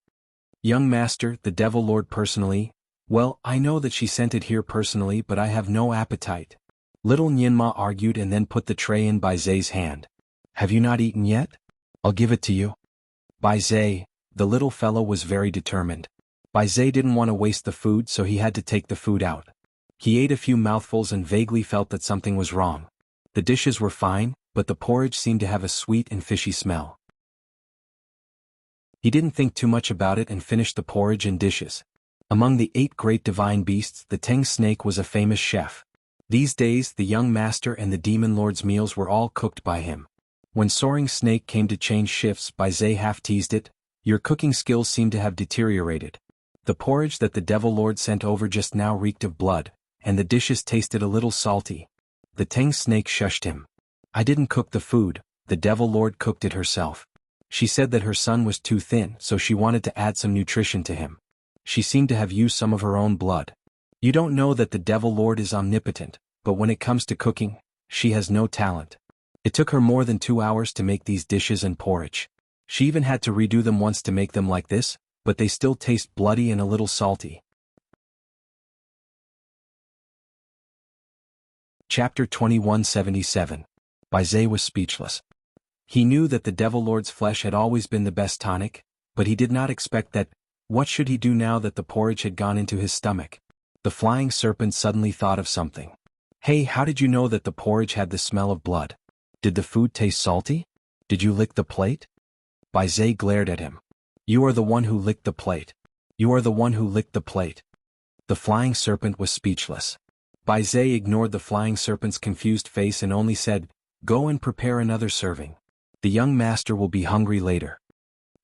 "Young master, the Devil Lord personally? Well, I know that she sent it here personally, but I have no appetite." Little Nianma argued and then put the tray in Bai Zai's hand. Have you not eaten yet? I'll give it to you. Bai Zai, the little fellow was very determined. Bai Zai didn't want to waste the food, so he had to take the food out. He ate a few mouthfuls and vaguely felt that something was wrong. The dishes were fine, but the porridge seemed to have a sweet and fishy smell. He didn't think too much about it and finished the porridge and dishes. Among the 8 great divine beasts, the Teng snake was a famous chef. These days, the young master and the demon lord's meals were all cooked by him. When Soaring Snake came to change shifts, Bai Zai half teased it, "Your cooking skills seem to have deteriorated." The porridge that the devil lord sent over just now reeked of blood, and the dishes tasted a little salty. The Teng snake shushed him. "I didn't cook the food, the devil lord cooked it herself. She said that her son was too thin, so she wanted to add some nutrition to him. She seemed to have used some of her own blood. You don't know that the devil lord is omnipotent, but when it comes to cooking, she has no talent. It took her more than 2 hours to make these dishes and porridge. She even had to redo them once to make them like this, but they still taste bloody and a little salty." Chapter 2177. Bai Zai was speechless. He knew that the devil lord's flesh had always been the best tonic, but he did not expect that. What should he do now that the porridge had gone into his stomach? The flying serpent suddenly thought of something. "Hey, how did you know that the porridge had the smell of blood? Did the food taste salty? Did you lick the plate?" Bai Zai glared at him. "You are the one who licked the plate. You are the one who licked the plate." The flying serpent was speechless. Bai Zai ignored the flying serpent's confused face and only said, "Go and prepare another serving. The young master will be hungry later."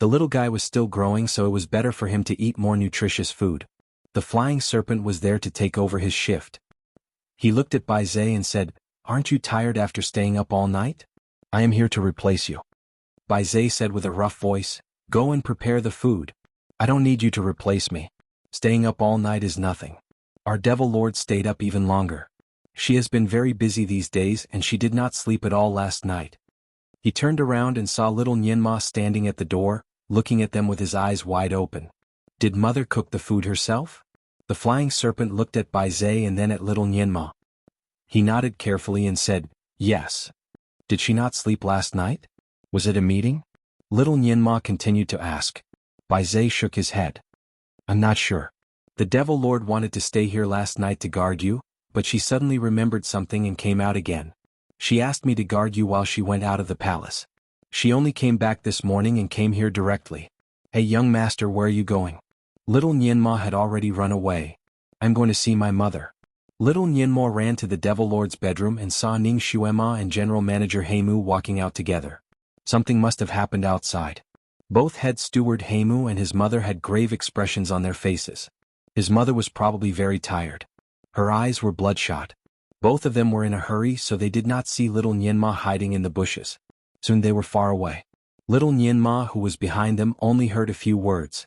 The little guy was still growing, so it was better for him to eat more nutritious food. The flying serpent was there to take over his shift. He looked at Bai Zai and said, "Aren't you tired after staying up all night? I am here to replace you." Bai Zai said with a rough voice, "Go and prepare the food. I don't need you to replace me. Staying up all night is nothing. Our devil lord stayed up even longer. She has been very busy these days and she did not sleep at all last night." He turned around and saw little Nianma standing at the door, looking at them with his eyes wide open. "Did mother cook the food herself?" The flying serpent looked at Bai Zai and then at little Nianma. He nodded carefully and said, "Yes." "Did she not sleep last night? Was it a meeting?" Little Nianma continued to ask. Bai Zai shook his head. "I'm not sure. The devil lord wanted to stay here last night to guard you, but she suddenly remembered something and came out again. She asked me to guard you while she went out of the palace. She only came back this morning and came here directly." "Hey young master, where are you going?" Little Nianma had already run away. "I'm going to see my mother." Little Nianma ran to the devil lord's bedroom and saw Ning Xuema and General Manager Heimu walking out together. Something must have happened outside. Both head steward Heimu and his mother had grave expressions on their faces. His mother was probably very tired. Her eyes were bloodshot. Both of them were in a hurry, so they did not see little Nianma hiding in the bushes. Soon they were far away. Little Nianma, who was behind them, only heard a few words.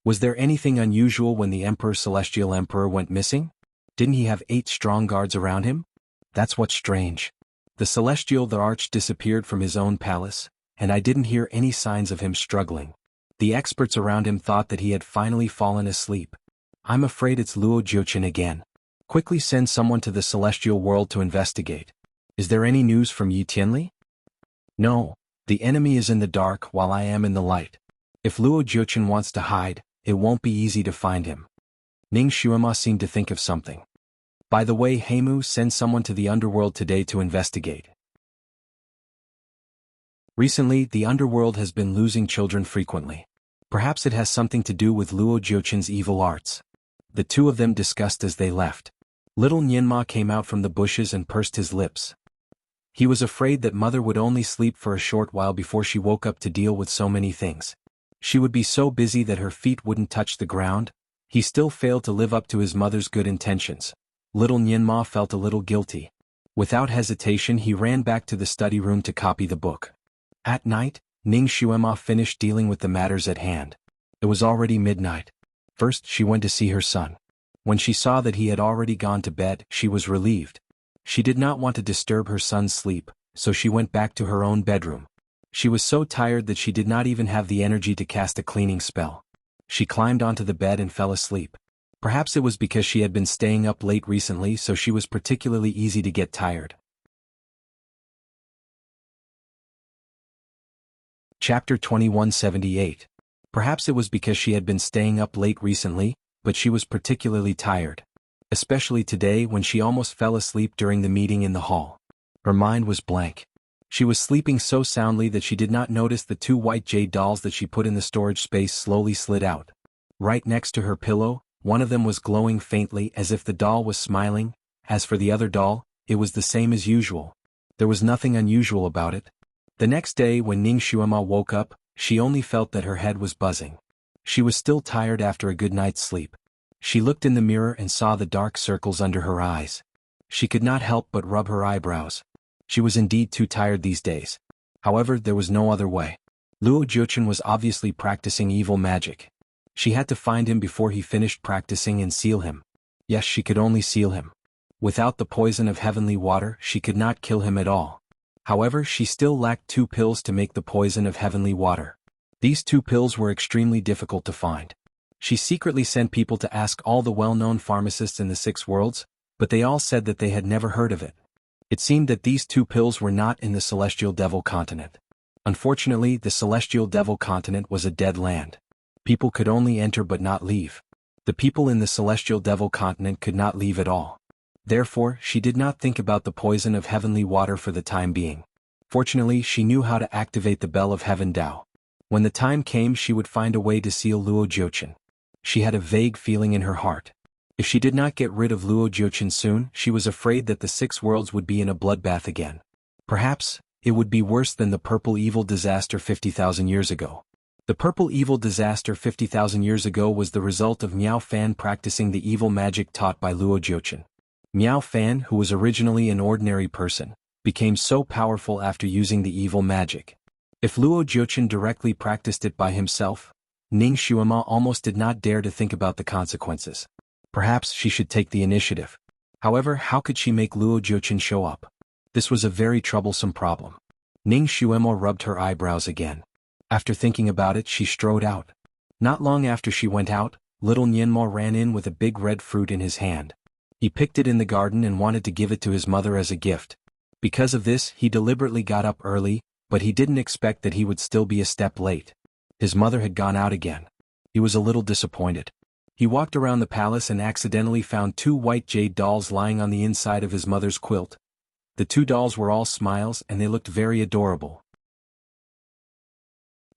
Was there anything unusual when the Celestial Emperor went missing? Didn't he have 8 strong guards around him? That's what's strange. The Arch disappeared from his own palace, and I didn't hear any signs of him struggling. The experts around him thought that he had finally fallen asleep. I'm afraid it's Luo Jiuqin again. Quickly send someone to the celestial world to investigate. Is there any news from Yi Tianli? No, the enemy is in the dark while I am in the light. If Luo Jiuqin wants to hide, it won't be easy to find him. Ning Xuema seemed to think of something. By the way, Heimu, send someone to the underworld today to investigate. Recently, the underworld has been losing children frequently. Perhaps it has something to do with Luo Jiuqin's evil arts. The two of them discussed as they left. Little Nianma came out from the bushes and pursed his lips. He was afraid that mother would only sleep for a short while before she woke up to deal with so many things. She would be so busy that her feet wouldn't touch the ground. He still failed to live up to his mother's good intentions. Little Nianma felt a little guilty. Without hesitation, he ran back to the study room to copy the book. At night, Ning Xuema finished dealing with the matters at hand. It was already midnight. First, she went to see her son. When she saw that he had already gone to bed, she was relieved. She did not want to disturb her son's sleep, so she went back to her own bedroom. She was so tired that she did not even have the energy to cast a cleaning spell. She climbed onto the bed and fell asleep. Perhaps it was because she had been staying up late recently, so she was particularly easy to get tired. Chapter 2178. Perhaps it was because she had been staying up late recently, but she was particularly tired. Especially today when she almost fell asleep during the meeting in the hall. Her mind was blank. She was sleeping so soundly that she did not notice the two white jade dolls that she put in the storage space slowly slid out. Right next to her pillow, one of them was glowing faintly as if the doll was smiling. As for the other doll, it was the same as usual. There was nothing unusual about it. The next day when Ning Xuema woke up, she only felt that her head was buzzing. She was still tired after a good night's sleep. She looked in the mirror and saw the dark circles under her eyes. She could not help but rub her eyebrows. She was indeed too tired these days. However, there was no other way. Luo Jiuchen was obviously practicing evil magic. She had to find him before he finished practicing and seal him. Yes, she could only seal him. Without the poison of heavenly water, she could not kill him at all. However, she still lacked 2 pills to make the poison of heavenly water. These 2 pills were extremely difficult to find. She secretly sent people to ask all the well-known pharmacists in the 6 worlds, but they all said that they had never heard of it. It seemed that these 2 pills were not in the Celestial Devil Continent. Unfortunately, the Celestial Devil Continent was a dead land. People could only enter but not leave. The people in the Celestial Devil Continent could not leave at all. Therefore, she did not think about the poison of heavenly water for the time being. Fortunately, she knew how to activate the Bell of Heaven Dao. When the time came, she would find a way to seal Luo Jiuchen. She had a vague feeling in her heart. If she did not get rid of Luo Jiuchen soon, she was afraid that the 6 worlds would be in a bloodbath again. Perhaps, it would be worse than the Purple Evil Disaster 50,000 years ago. The Purple Evil Disaster 50,000 years ago was the result of Miao Fan practicing the evil magic taught by Luo Jiuchen. Miao Fan, who was originally an ordinary person, became so powerful after using the evil magic. If Luo Jiuchen directly practiced it by himself, Ning Xuema almost did not dare to think about the consequences. Perhaps she should take the initiative. However, how could she make Luo Jiuchen show up? This was a very troublesome problem. Ning Xuema rubbed her eyebrows again. After thinking about it, she strode out. Not long after she went out, little Nianmo ran in with a big red fruit in his hand. He picked it in the garden and wanted to give it to his mother as a gift. Because of this, he deliberately got up early, but he didn't expect that he would still be a step late. His mother had gone out again. He was a little disappointed. He walked around the palace and accidentally found 2 white jade dolls lying on the inside of his mother's quilt. The 2 dolls were all smiles and they looked very adorable.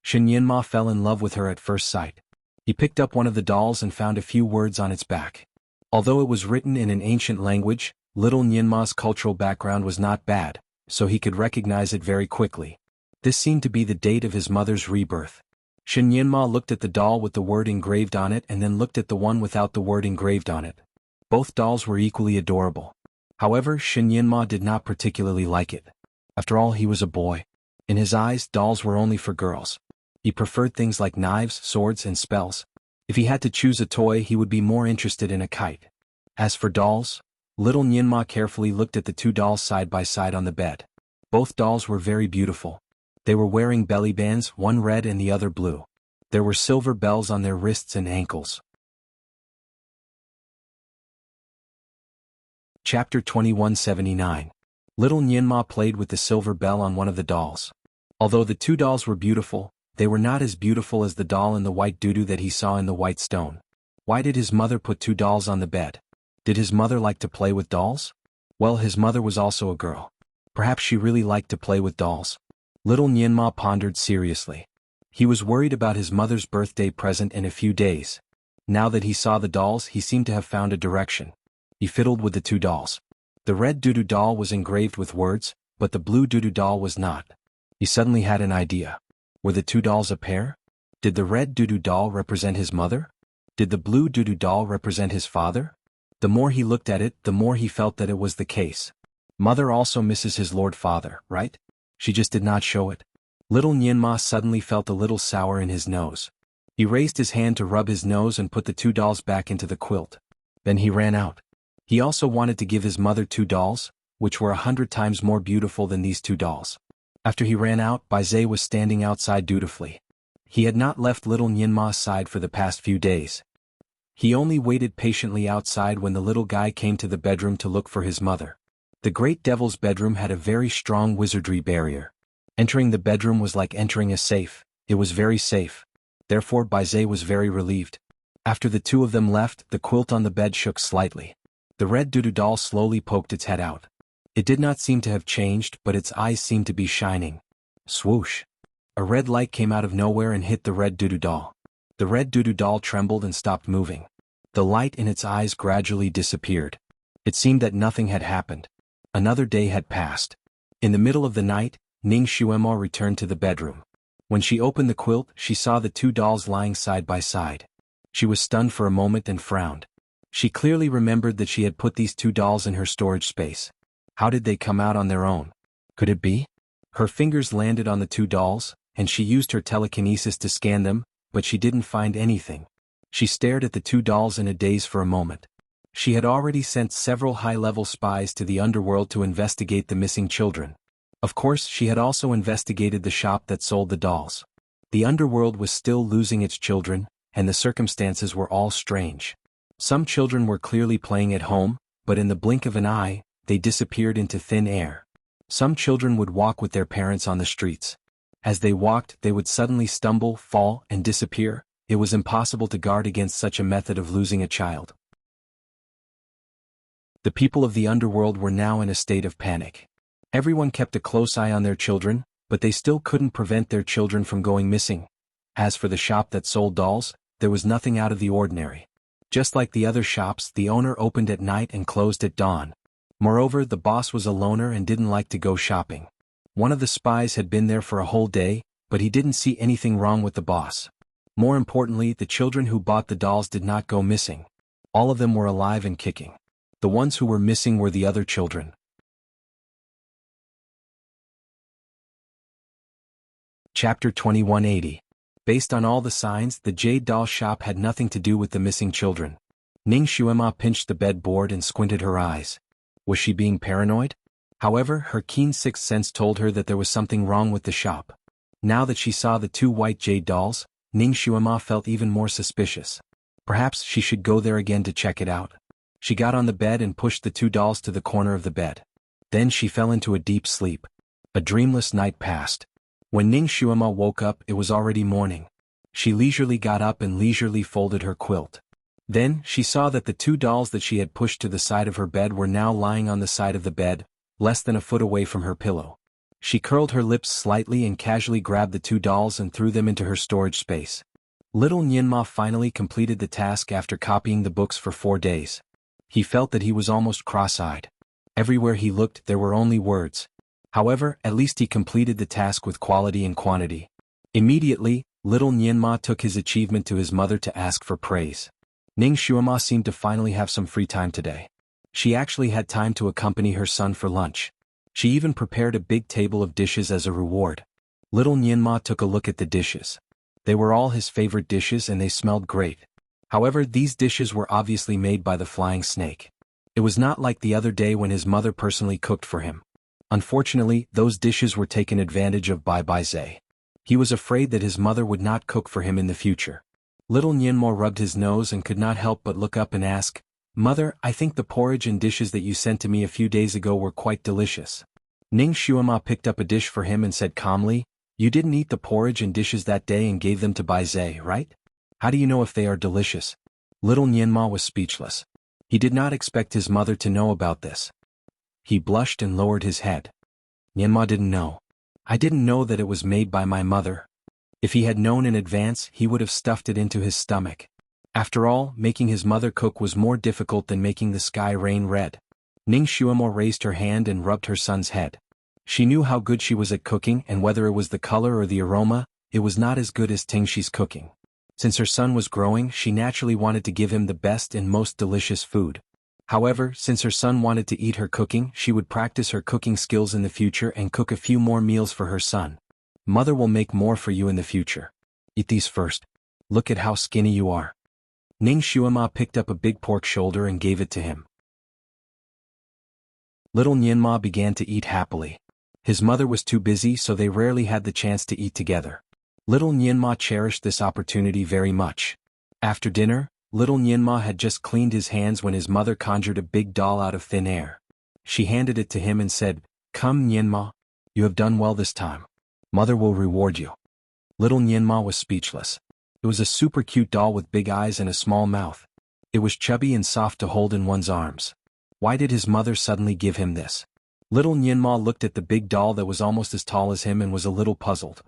Shen Yinma fell in love with her at first sight. He picked up one of the dolls and found a few words on its back. Although it was written in an ancient language, little Nianma's cultural background was not bad, so he could recognize it very quickly. This seemed to be the date of his mother's rebirth. Shen Yinma looked at the doll with the word engraved on it and then looked at the one without the word engraved on it. Both dolls were equally adorable. However, Shen Yinma did not particularly like it. After all, he was a boy. In his eyes, dolls were only for girls. He preferred things like knives, swords, and spells. If he had to choose a toy, he would be more interested in a kite. As for dolls, little Nianma carefully looked at the 2 dolls side by side on the bed. Both dolls were very beautiful. They were wearing belly bands, one red and the other blue. There were silver bells on their wrists and ankles. Chapter 2179. Little Nianma played with the silver bell on one of the dolls. Although the 2 dolls were beautiful, they were not as beautiful as the doll in the white doo-doo that he saw in the white stone. Why did his mother put 2 dolls on the bed? Did his mother like to play with dolls? Well, his mother was also a girl. Perhaps she really liked to play with dolls. Little Nianma pondered seriously. He was worried about his mother's birthday present in a few days. Now that he saw the dolls, he seemed to have found a direction. He fiddled with the 2 dolls. The red doo-doo doll was engraved with words, but the blue doo-doo doll was not. He suddenly had an idea. Were the 2 dolls a pair? Did the red doo-doo doll represent his mother? Did the blue doo-doo doll represent his father? The more he looked at it, the more he felt that it was the case. Mother also misses his Lord Father, right? She just did not show it. Little Nianma suddenly felt a little sour in his nose. He raised his hand to rub his nose and put the 2 dolls back into the quilt. Then he ran out. He also wanted to give his mother 2 dolls, which were 100 times more beautiful than these 2 dolls. After he ran out, Baizhe was standing outside dutifully. He had not left little Nianma's side for the past few days. He only waited patiently outside when the little guy came to the bedroom to look for his mother. The great devil's bedroom had a very strong wizardry barrier. Entering the bedroom was like entering a safe. It was very safe. Therefore Baize was very relieved. After the two of them left, the quilt on the bed shook slightly. The red doodoo doll slowly poked its head out. It did not seem to have changed, but its eyes seemed to be shining. Swoosh! A red light came out of nowhere and hit the red doodoo doll. The red doodoo doll trembled and stopped moving. The light in its eyes gradually disappeared. It seemed that nothing had happened. Another day had passed. In the middle of the night, Ning Xuemo returned to the bedroom. When she opened the quilt, she saw the two dolls lying side by side. She was stunned for a moment and frowned. She clearly remembered that she had put these two dolls in her storage space. How did they come out on their own? Could it be? Her fingers landed on the two dolls, and she used her telekinesis to scan them, but she didn't find anything. She stared at the two dolls in a daze for a moment. She had already sent several high-level spies to the underworld to investigate the missing children. Of course, she had also investigated the shop that sold the dolls. The underworld was still losing its children, and the circumstances were all strange. Some children were clearly playing at home, but in the blink of an eye, they disappeared into thin air. Some children would walk with their parents on the streets. As they walked, they would suddenly stumble, fall, and disappear. It was impossible to guard against such a method of losing a child. The people of the underworld were now in a state of panic. Everyone kept a close eye on their children, but they still couldn't prevent their children from going missing. As for the shop that sold dolls, there was nothing out of the ordinary. Just like the other shops, the owner opened at night and closed at dawn. Moreover, the boss was a loner and didn't like to go shopping. One of the spies had been there for a whole day, but he didn't see anything wrong with the boss. More importantly, the children who bought the dolls did not go missing. All of them were alive and kicking. The ones who were missing were the other children. Chapter 2180. Based on all the signs, the Jade Doll shop had nothing to do with the missing children. Ning Xuema pinched the bed board and squinted her eyes. Was she being paranoid? However, her keen sixth sense told her that there was something wrong with the shop. Now that she saw the two white jade dolls, Ning Xuema felt even more suspicious. Perhaps she should go there again to check it out. She got on the bed and pushed the two dolls to the corner of the bed. Then she fell into a deep sleep. A dreamless night passed. When Ning Xuema woke up, it was already morning. She leisurely got up and leisurely folded her quilt. Then, she saw that the two dolls that she had pushed to the side of her bed were now lying on the side of the bed, less than a foot away from her pillow. She curled her lips slightly and casually grabbed the two dolls and threw them into her storage space. Little Nianma finally completed the task after copying the books for 4 days. He felt that he was almost cross-eyed. Everywhere he looked, there were only words. However, at least he completed the task with quality and quantity. Immediately, little Nianma took his achievement to his mother to ask for praise. Ning Xuema seemed to finally have some free time today. She actually had time to accompany her son for lunch. She even prepared a big table of dishes as a reward. Little Nianma took a look at the dishes. They were all his favorite dishes and they smelled great. However, these dishes were obviously made by the flying snake. It was not like the other day when his mother personally cooked for him. Unfortunately, those dishes were taken advantage of by Baize. He was afraid that his mother would not cook for him in the future. Little Nianmo rubbed his nose and could not help but look up and ask, "Mother, I think the porridge and dishes that you sent to me a few days ago were quite delicious." Ning Xuema picked up a dish for him and said calmly, "You didn't eat the porridge and dishes that day and gave them to Baize, right? How do you know if they are delicious?" Little Nianma was speechless. He did not expect his mother to know about this. He blushed and lowered his head. Nianma didn't know. "I didn't know that it was made by my mother." If he had known in advance, he would have stuffed it into his stomach. After all, making his mother cook was more difficult than making the sky rain red. Ning Xuemo raised her hand and rubbed her son's head. She knew how good she was at cooking, and whether it was the color or the aroma, it was not as good as Tingxi's cooking. Since her son was growing, she naturally wanted to give him the best and most delicious food. However, since her son wanted to eat her cooking, she would practice her cooking skills in the future and cook a few more meals for her son. "Mother will make more for you in the future. Eat these first. Look at how skinny you are." Ning Xuema picked up a big pork shoulder and gave it to him. Little Nianma began to eat happily. His mother was too busy, so they rarely had the chance to eat together. Little Nianma cherished this opportunity very much. After dinner, Little Nianma had just cleaned his hands when his mother conjured a big doll out of thin air. She handed it to him and said, "Come, Nianma. You have done well this time. Mother will reward you." Little Nianma was speechless. It was a super cute doll with big eyes and a small mouth. It was chubby and soft to hold in one's arms. Why did his mother suddenly give him this? Little Nianma looked at the big doll that was almost as tall as him and was a little puzzled.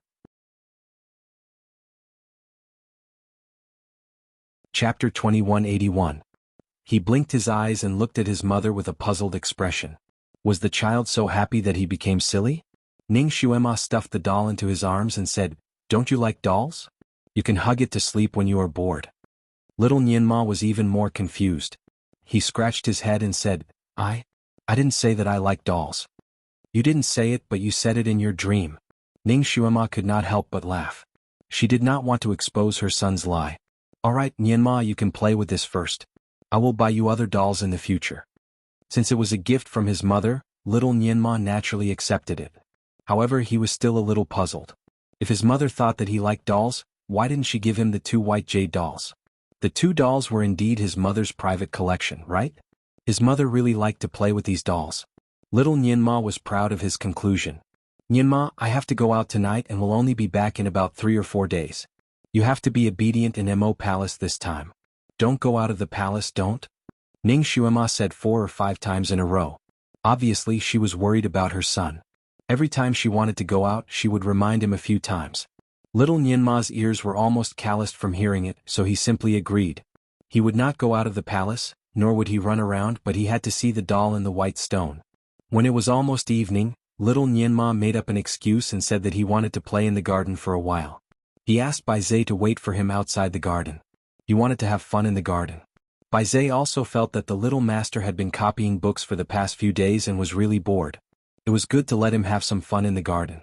Chapter 2181. He blinked his eyes and looked at his mother with a puzzled expression. Was the child so happy that he became silly? Ning Xuema stuffed the doll into his arms and said, "Don't you like dolls? You can hug it to sleep when you are bored." Little Nianma was even more confused. He scratched his head and said, I didn't say that I like dolls." "You didn't say it, but you said it in your dream." Ning Xuema could not help but laugh. She did not want to expose her son's lie. "Alright, Nianma, you can play with this first. I will buy you other dolls in the future." Since it was a gift from his mother, little Nianma naturally accepted it. However, he was still a little puzzled. If his mother thought that he liked dolls, why didn't she give him the 2 white jade dolls? The 2 dolls were indeed his mother's private collection, right? His mother really liked to play with these dolls. Little Nianma was proud of his conclusion. "Nianma, I have to go out tonight and will only be back in about 3 or 4 days. You have to be obedient in Mo Palace this time. Don't go out of the palace, don't?" Ning Xuema said 4 or 5 times in a row. Obviously, she was worried about her son. Every time she wanted to go out, she would remind him a few times. Little Nianma's ears were almost calloused from hearing it, so he simply agreed. He would not go out of the palace, nor would he run around, but he had to see the doll in the white stone. When it was almost evening, little Nianma made up an excuse and said that he wanted to play in the garden for a while. He asked Bai Zhe to wait for him outside the garden. He wanted to have fun in the garden. Bai Zhe also felt that the little master had been copying books for the past few days and was really bored. It was good to let him have some fun in the garden.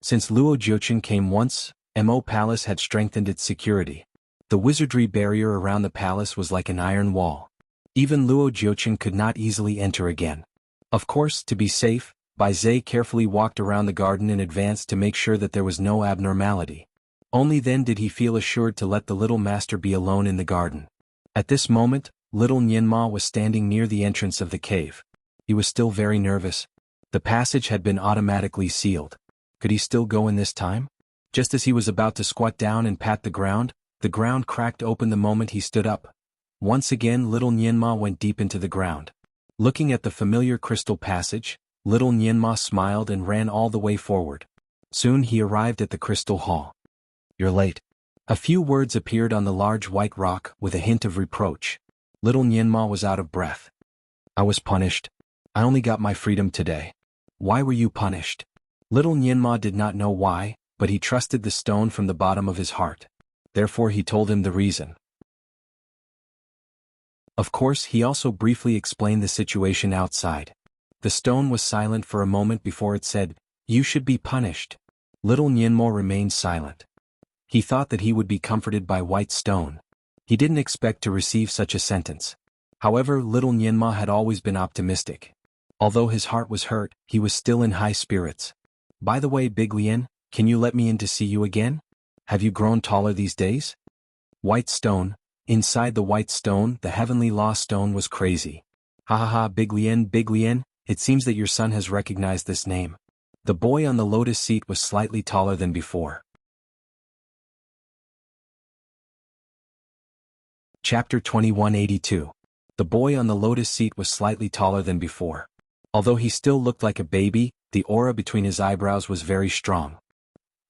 Since Luo Jiuqin came once, Mo Palace had strengthened its security. The wizardry barrier around the palace was like an iron wall. Even Luo Jiuqin could not easily enter again. Of course, to be safe, Bai Zhe carefully walked around the garden in advance to make sure that there was no abnormality. Only then did he feel assured to let the little master be alone in the garden. At this moment, little Nianma was standing near the entrance of the cave. He was still very nervous. The passage had been automatically sealed. Could he still go in this time? Just as he was about to squat down and pat the ground cracked open the moment he stood up. Once again, little Nianma went deep into the ground. Looking at the familiar crystal passage, little Nianma smiled and ran all the way forward. Soon he arrived at the crystal hall. "You're late." A few words appeared on the large white rock with a hint of reproach. Little Nianma was out of breath. "I was punished. I only got my freedom today." "Why were you punished?" Little Nianma did not know why, but he trusted the stone from the bottom of his heart. Therefore he told him the reason. Of course, he also briefly explained the situation outside. The stone was silent for a moment before it said, "You should be punished." Little Nianma remained silent. He thought that he would be comforted by white stone. He didn't expect to receive such a sentence. However, little Nianma had always been optimistic. Although his heart was hurt, he was still in high spirits. "By the way, Big Lian, can you let me in to see you again? Have you grown taller these days?" White stone. Inside the white stone, the heavenly law stone was crazy. "Ha ha ha, Big Lian, it seems that your son has recognized this name." The boy on the lotus seat was slightly taller than before. Chapter 2182. The boy on the lotus seat was slightly taller than before. Although he still looked like a baby, the aura between his eyebrows was very strong.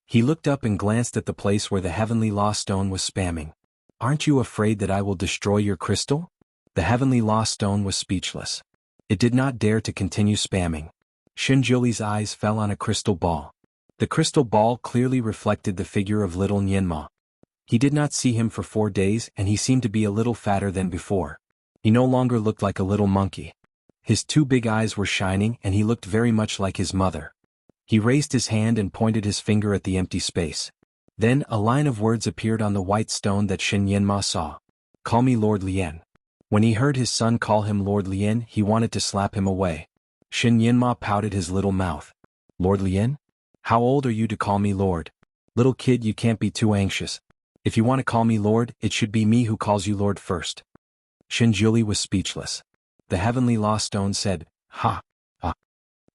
He looked up and glanced at the place where the heavenly law stone was spamming. "Aren't you afraid that I will destroy your crystal?" The heavenly law stone was speechless. It did not dare to continue spamming. Shinjuli's eyes fell on a crystal ball. The crystal ball clearly reflected the figure of little Nianma. He did not see him for 4 days and he seemed to be a little fatter than before. He no longer looked like a little monkey. His 2 big eyes were shining and he looked very much like his mother. He raised his hand and pointed his finger at the empty space. Then a line of words appeared on the white stone that Shin Nianma saw. "Call me Lord Lian." When he heard his son call him Lord Lian, he wanted to slap him away. Shin Nianma pouted his little mouth. "Lord Lian? How old are you to call me Lord? Little kid, you can't be too anxious. If you want to call me Lord, it should be me who calls you Lord first. Shinjuli was speechless. The heavenly law stone said, Ha! Ah!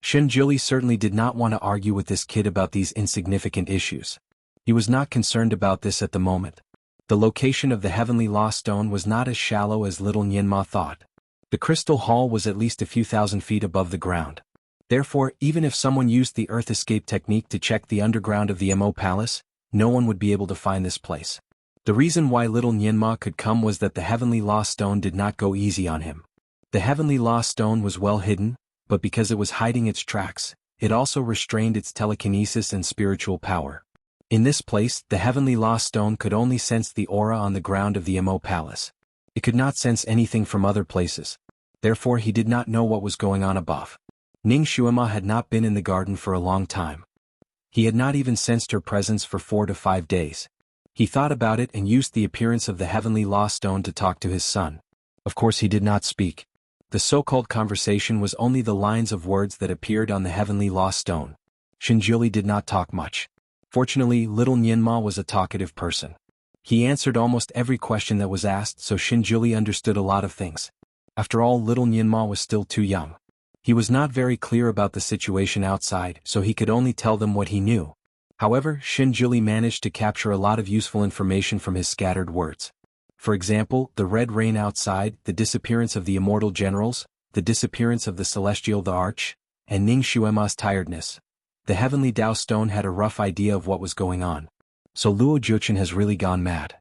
Shinjuli certainly did not want to argue with this kid about these insignificant issues. He was not concerned about this at the moment. The location of the heavenly law stone was not as shallow as little Nianma thought. The crystal hall was at least a few thousand feet above the ground. Therefore, even if someone used the earth escape technique to check the underground of the Mo Palace, no one would be able to find this place. The reason why little Nianma could come was that the heavenly law stone did not go easy on him. The heavenly law stone was well hidden, but because it was hiding its tracks, it also restrained its telekinesis and spiritual power. In this place, the heavenly law stone could only sense the aura on the ground of the Mo Palace. It could not sense anything from other places. Therefore he did not know what was going on above. Ning Xuema had not been in the garden for a long time. He had not even sensed her presence for 4 to 5 days. He thought about it and used the appearance of the heavenly law stone to talk to his son. Of course he did not speak. The so-called conversation was only the lines of words that appeared on the heavenly law stone. Shinjuli did not talk much. Fortunately, little Nianma was a talkative person. He answered almost every question that was asked, so Shinjuli understood a lot of things. After all, little Nianma was still too young. He was not very clear about the situation outside, so he could only tell them what he knew. However, Shinjuli managed to capture a lot of useful information from his scattered words. For example, the red rain outside, the disappearance of the immortal generals, the disappearance of the celestial the arch, and Ning Xuema's tiredness. The heavenly Dao stone had a rough idea of what was going on. So Luo Juchen has really gone mad.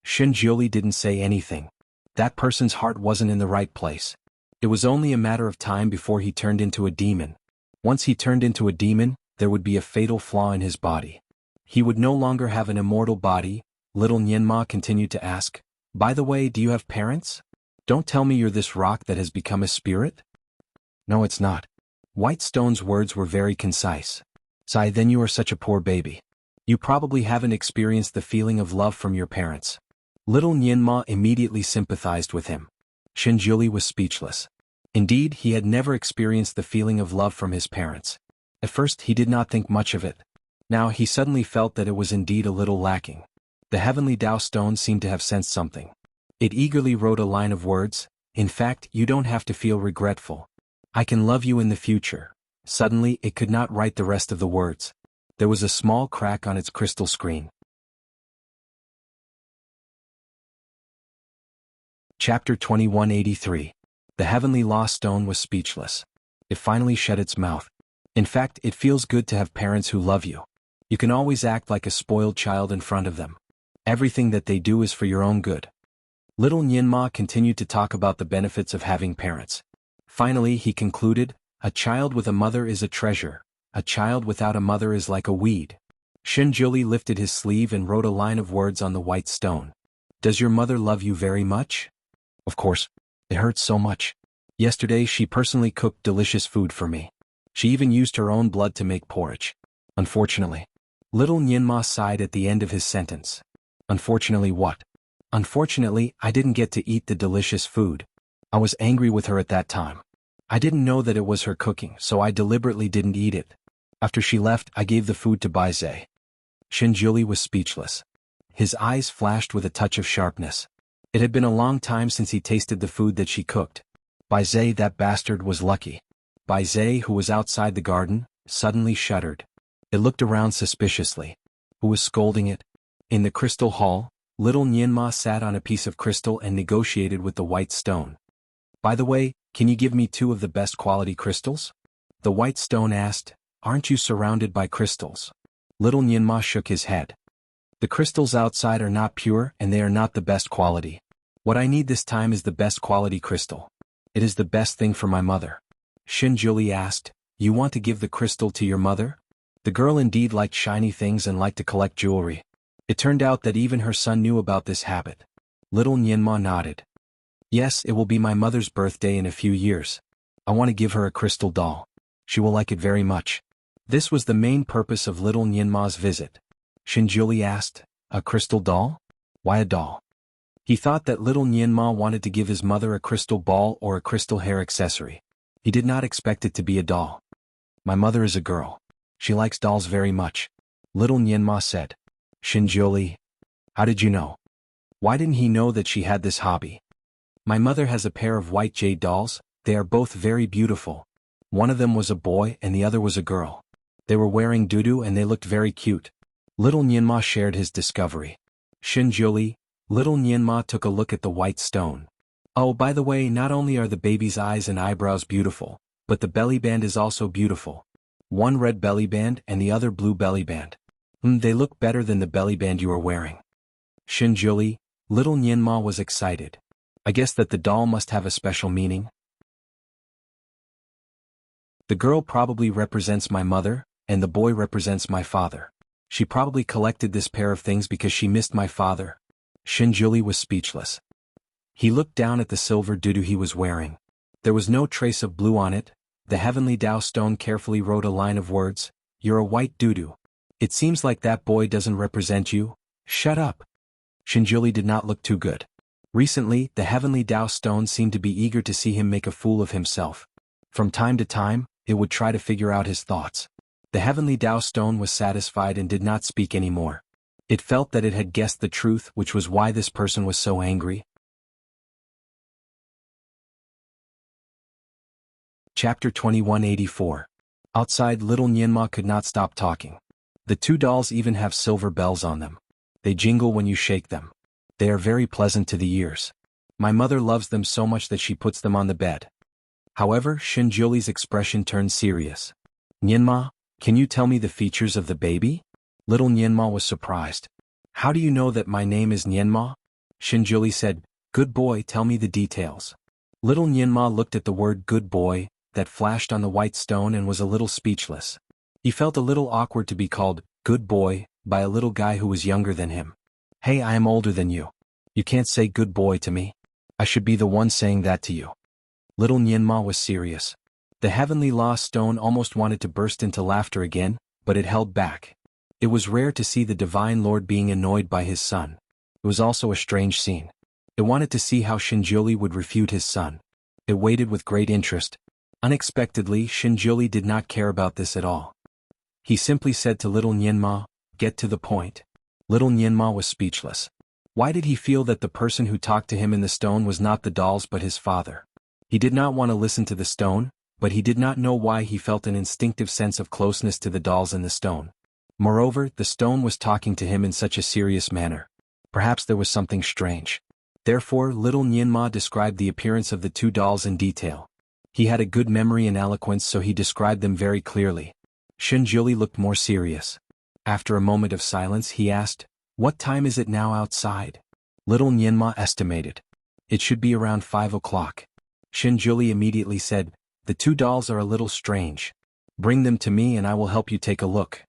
Shinjuli didn't say anything. That person's heart wasn't in the right place. It was only a matter of time before he turned into a demon. Once he turned into a demon, there would be a fatal flaw in his body. He would no longer have an immortal body. Little Nianma continued to ask, By the way, do you have parents? Don't tell me you're this rock that has become a spirit? No, it's not. White Stone's words were very concise. Sai, then you are such a poor baby. You probably haven't experienced the feeling of love from your parents. Little Nianma immediately sympathized with him. Shinjuli was speechless. Indeed, he had never experienced the feeling of love from his parents. At first he did not think much of it. Now he suddenly felt that it was indeed a little lacking. The heavenly Dao stone seemed to have sensed something. It eagerly wrote a line of words, In fact, you don't have to feel regretful. I can love you in the future. Suddenly, it could not write the rest of the words. There was a small crack on its crystal screen. Chapter 2183. The heavenly law stone was speechless. It finally shut its mouth. In fact, it feels good to have parents who love you. You can always act like a spoiled child in front of them. Everything that they do is for your own good. Little Nianma continued to talk about the benefits of having parents. Finally, he concluded, A child with a mother is a treasure. A child without a mother is like a weed. Shinjuli lifted his sleeve and wrote a line of words on the white stone. Does your mother love you very much? Of course. It hurts so much. Yesterday she personally cooked delicious food for me. She even used her own blood to make porridge. Unfortunately. Little Nianma sighed at the end of his sentence. Unfortunately what? Unfortunately, I didn't get to eat the delicious food. I was angry with her at that time. I didn't know that it was her cooking, so I deliberately didn't eat it. After she left, I gave the food to Baizhe. Shinjuli was speechless. His eyes flashed with a touch of sharpness. It had been a long time since he tasted the food that she cooked. Baizhe, that bastard, was lucky. Baizhe, who was outside the garden, suddenly shuddered. It looked around suspiciously. Who was scolding it? In the crystal hall, little Nianma sat on a piece of crystal and negotiated with the white stone. By the way, can you give me 2 of the best quality crystals? The white stone asked. Aren't you surrounded by crystals? Little Nianma shook his head. The crystals outside are not pure and they are not the best quality. What I need this time is the best quality crystal. It is the best thing for my mother. Shinjuli asked, You want to give the crystal to your mother? The girl indeed liked shiny things and liked to collect jewelry. It turned out that even her son knew about this habit. Little Nianma nodded. Yes, it will be my mother's birthday in a few years. I want to give her a crystal doll. She will like it very much. This was the main purpose of little Nianma's visit. Shinjuli asked, A crystal doll? Why a doll? He thought that little Nianma wanted to give his mother a crystal ball or a crystal hair accessory. He did not expect it to be a doll. My mother is a girl. She likes dolls very much. Little Nianma said. Shinjuli. How did you know? Why didn't he know that she had this hobby? My mother has a pair of white jade dolls. They are both very beautiful. One of them was a boy and the other was a girl. They were wearing doo-doo and they looked very cute. Little Nyenma shared his discovery. Shinjuli. Little Nyenma took a look at the white stone. Oh, by the way, not only are the baby's eyes and eyebrows beautiful, but the belly band is also beautiful. One red belly band and the other blue belly band. They look better than the belly band you are wearing. Shinjuli. Little Nyenma was excited. I guess that the doll must have a special meaning. The girl probably represents my mother, and the boy represents my father. She probably collected this pair of things because she missed my father. Shinjuli was speechless. He looked down at the silver doo-doo he was wearing. There was no trace of blue on it. The heavenly Tao stone carefully wrote a line of words. You're a white doo-doo. It seems like that boy doesn't represent you. Shut up. Shinjuli did not look too good. Recently, the heavenly Tao stone seemed to be eager to see him make a fool of himself. From time to time, it would try to figure out his thoughts. The heavenly Tao stone was satisfied and did not speak anymore. It felt that it had guessed the truth, which was why this person was so angry. Chapter 2184. Outside, little Nyenma could not stop talking. The two dolls even have silver bells on them. They jingle when you shake them. They are very pleasant to the ears. My mother loves them so much that she puts them on the bed. However, Shinjuli's expression turned serious. Nyenma, can you tell me the features of the baby? Little Nyenma was surprised. How do you know that my name is Nyenma? Shinjuli said, Good boy, tell me the details. Little Nyenma looked at the word good boy that flashed on the white stone and was a little speechless. He felt a little awkward to be called good boy by a little guy who was younger than him. Hey, I am older than you. You can't say good boy to me. I should be the one saying that to you. Little Nyenma was serious. The heavenly law stone almost wanted to burst into laughter again, but it held back. It was rare to see the Divine Lord being annoyed by his son. It was also a strange scene. It wanted to see how Shinjuli would refute his son. It waited with great interest. Unexpectedly, Shinjuli did not care about this at all. He simply said to little Nyenma, Get to the point. Little Nyenma was speechless. Why did he feel that the person who talked to him in the stone was not the dolls but his father? He did not want to listen to the stone, but he did not know why he felt an instinctive sense of closeness to the dolls in the stone. Moreover, the stone was talking to him in such a serious manner. Perhaps there was something strange. Therefore, little Nyenma described the appearance of the two dolls in detail. He had a good memory and eloquence, so he described them very clearly. Shinjuli looked more serious. After a moment of silence, he asked, What time is it now outside? Little Nyenma estimated. It should be around 5 o'clock. Shinjuli immediately said, The two dolls are a little strange. Bring them to me and I will help you take a look.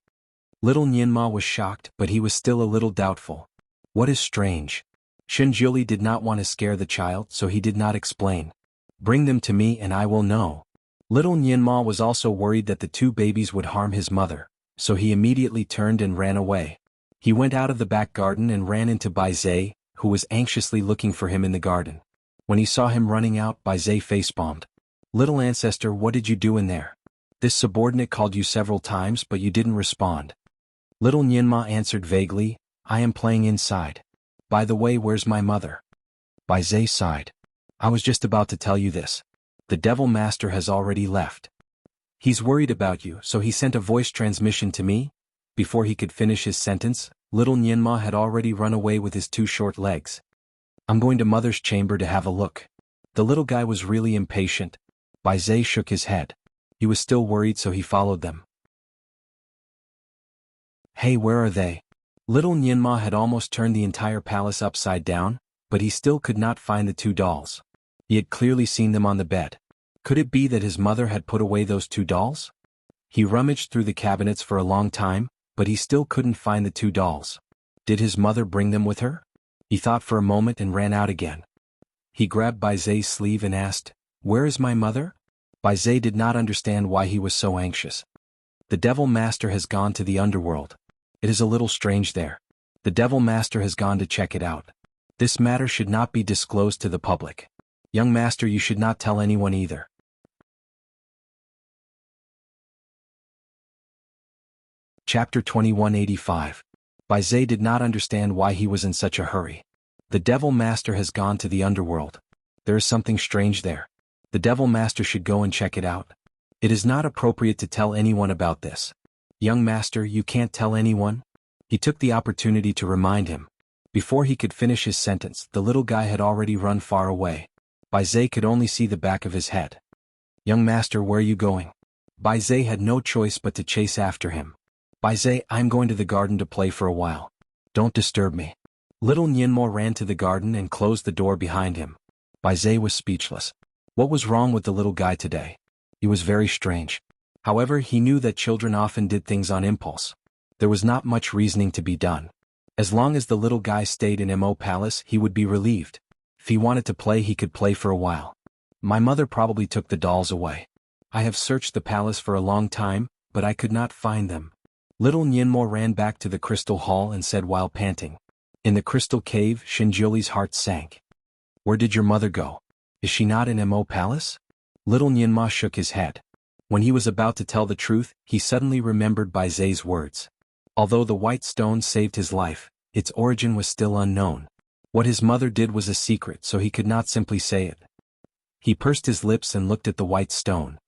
Little Nyenma was shocked, but he was still a little doubtful. What is strange? Shinjuli did not want to scare the child, so he did not explain. Bring them to me and I will know. Little Nyenma was also worried that the two babies would harm his mother, so he immediately turned and ran away. He went out of the back garden and ran into Baizhe, who was anxiously looking for him in the garden. When he saw him running out, Baizhe face-bombed. Little ancestor, what did you do in there? This subordinate called you several times but you didn't respond. Little Nyenma answered vaguely, I am playing inside. By the way, where's my mother? Baizhe sighed. I was just about to tell you this. The Devil Master has already left. He's worried about you, so he sent a voice transmission to me. Before he could finish his sentence, little Nyenma had already run away with his two short legs. I'm going to Mother's chamber to have a look. The little guy was really impatient. Baizhe shook his head. He was still worried, so he followed them. Hey, where are they? Little Nyenma had almost turned the entire palace upside down, but he still could not find the two dolls. He had clearly seen them on the bed. Could it be that his mother had put away those two dolls? He rummaged through the cabinets for a long time, but he still couldn't find the two dolls. Did his mother bring them with her? He thought for a moment and ran out again. He grabbed Baizhe's sleeve and asked, Where is my mother? Baizhe did not understand why he was so anxious. The Devil Master has gone to the underworld. It is a little strange there. The Devil Master has gone to check it out. This matter should not be disclosed to the public. Young Master, you should not tell anyone either. Chapter 2185. Bai Zhe did not understand why he was in such a hurry. The Devil Master has gone to the underworld. There is something strange there. The Devil Master should go and check it out. It is not appropriate to tell anyone about this. Young Master, you can't tell anyone? He took the opportunity to remind him. Before he could finish his sentence, the little guy had already run far away. Bai Zhe could only see the back of his head. Young Master, where are you going? Bai Zhe had no choice but to chase after him. Bai Zhe, I'm going to the garden to play for a while. Don't disturb me. Little Nianmo ran to the garden and closed the door behind him. Bai Zhe was speechless. What was wrong with the little guy today? He was very strange. However, he knew that children often did things on impulse. There was not much reasoning to be done. As long as the little guy stayed in Mo Palace, he would be relieved. If he wanted to play, he could play for a while. My mother probably took the dolls away. I have searched the palace for a long time, but I could not find them. Little Nianmo ran back to the crystal hall and said while panting. In the crystal cave, Shinjuli's heart sank. Where did your mother go? Is she not in Mo Palace? Little Nianmo shook his head. When he was about to tell the truth, he suddenly remembered Bai Zhe's words. Although the white stone saved his life, its origin was still unknown. What his mother did was a secret, so he could not simply say it. He pursed his lips and looked at the white stone.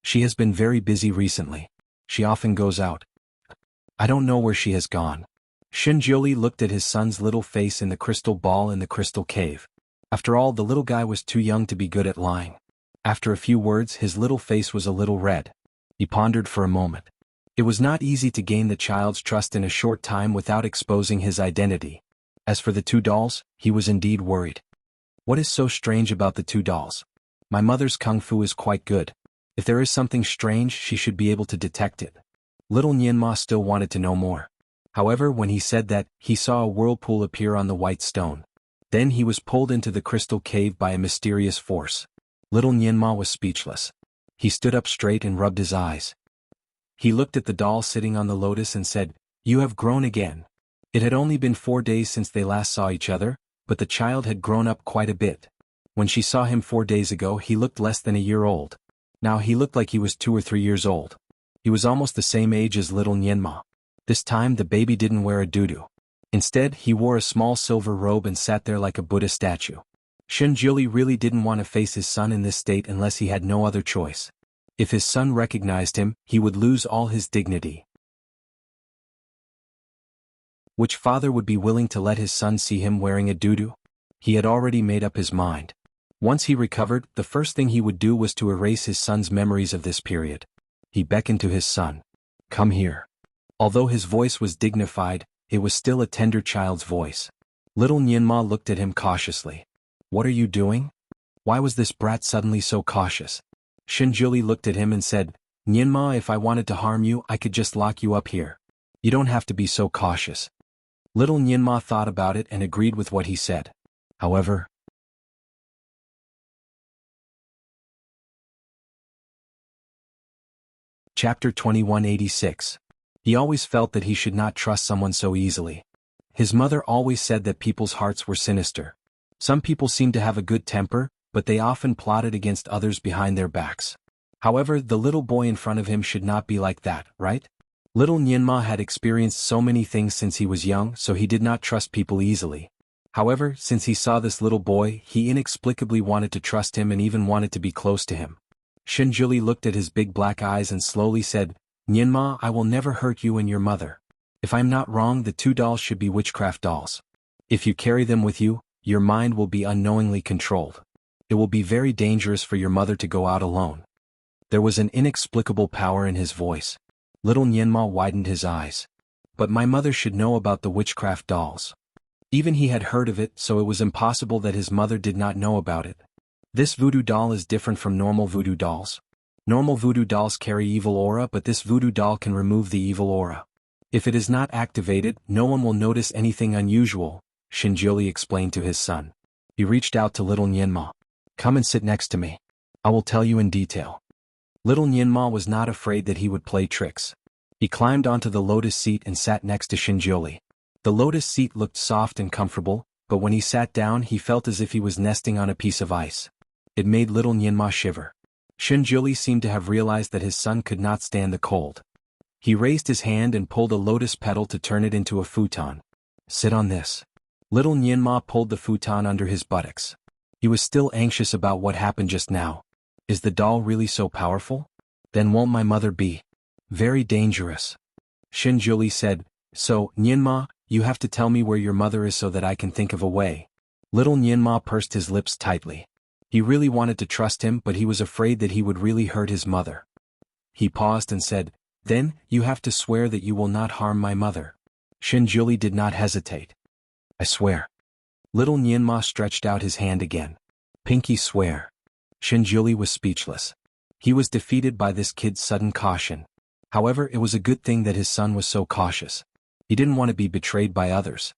She has been very busy recently. She often goes out. I don't know where she has gone. Shinjuli looked at his son's little face in the crystal ball in the crystal cave. After all, the little guy was too young to be good at lying. After a few words, his little face was a little red. He pondered for a moment. It was not easy to gain the child's trust in a short time without exposing his identity. As for the two dolls, he was indeed worried. What is so strange about the two dolls? My mother's kung fu is quite good. If there is something strange, she should be able to detect it. Little Nianmo still wanted to know more. However, when he said that, he saw a whirlpool appear on the white stone. Then he was pulled into the crystal cave by a mysterious force. Little Nianmo was speechless. He stood up straight and rubbed his eyes. He looked at the doll sitting on the lotus and said, "You have grown again." It had only been 4 days since they last saw each other, but the child had grown up quite a bit. When she saw him 4 days ago, he looked less than a year old. Now he looked like he was 2 or 3 years old. He was almost the same age as little Nianmo. This time the baby didn't wear a tutu. Instead, he wore a small silver robe and sat there like a Buddha statue. Shinjuli really didn't want to face his son in this state unless he had no other choice. If his son recognized him, he would lose all his dignity. Which father would be willing to let his son see him wearing a tutu? He had already made up his mind. Once he recovered, the first thing he would do was to erase his son's memories of this period. He beckoned to his son. Come here. Although his voice was dignified, it was still a tender child's voice. Little Nianmo looked at him cautiously. What are you doing? Why was this brat suddenly so cautious? Shinjuli looked at him and said, Nianmo, if I wanted to harm you, I could just lock you up here. You don't have to be so cautious. Little Nianmo thought about it and agreed with what he said. However, Chapter 2186. He always felt that he should not trust someone so easily. His mother always said that people's hearts were sinister. Some people seemed to have a good temper, but they often plotted against others behind their backs. However, the little boy in front of him should not be like that, right? Little Nianmo had experienced so many things since he was young, so he did not trust people easily. However, since he saw this little boy, he inexplicably wanted to trust him and even wanted to be close to him. Shinjuli looked at his big black eyes and slowly said, Nianmo, I will never hurt you and your mother. If I'm not wrong, the two dolls should be witchcraft dolls. If you carry them with you, your mind will be unknowingly controlled. It will be very dangerous for your mother to go out alone. There was an inexplicable power in his voice. Little Nianmo widened his eyes. But my mother should know about the witchcraft dolls. Even he had heard of it, so it was impossible that his mother did not know about it. This voodoo doll is different from normal voodoo dolls. Normal voodoo dolls carry evil aura, but this voodoo doll can remove the evil aura. If it is not activated, no one will notice anything unusual, Shinjuli explained to his son. He reached out to little Nianmo. Come and sit next to me. I will tell you in detail. Little Nianmo was not afraid that he would play tricks. He climbed onto the lotus seat and sat next to Shinjuli. The lotus seat looked soft and comfortable, but when he sat down he felt as if he was nesting on a piece of ice. It made little Nianmo shiver. Shinjuli seemed to have realized that his son could not stand the cold. He raised his hand and pulled a lotus petal to turn it into a futon. Sit on this. Little Nianma pulled the futon under his buttocks. He was still anxious about what happened just now. Is the doll really so powerful? Then won't my mother be very dangerous? Xinjiuli said, so, Nianma, you have to tell me where your mother is so that I can think of a way. Little Nianma pursed his lips tightly. He really wanted to trust him, but he was afraid that he would really hurt his mother. He paused and said, then, you have to swear that you will not harm my mother. Xinjiuli did not hesitate. I swear. Little Nianma stretched out his hand again. Pinky swear. Xinjiuli was speechless. He was defeated by this kid's sudden caution. However, it was a good thing that his son was so cautious. He didn't want to be betrayed by others.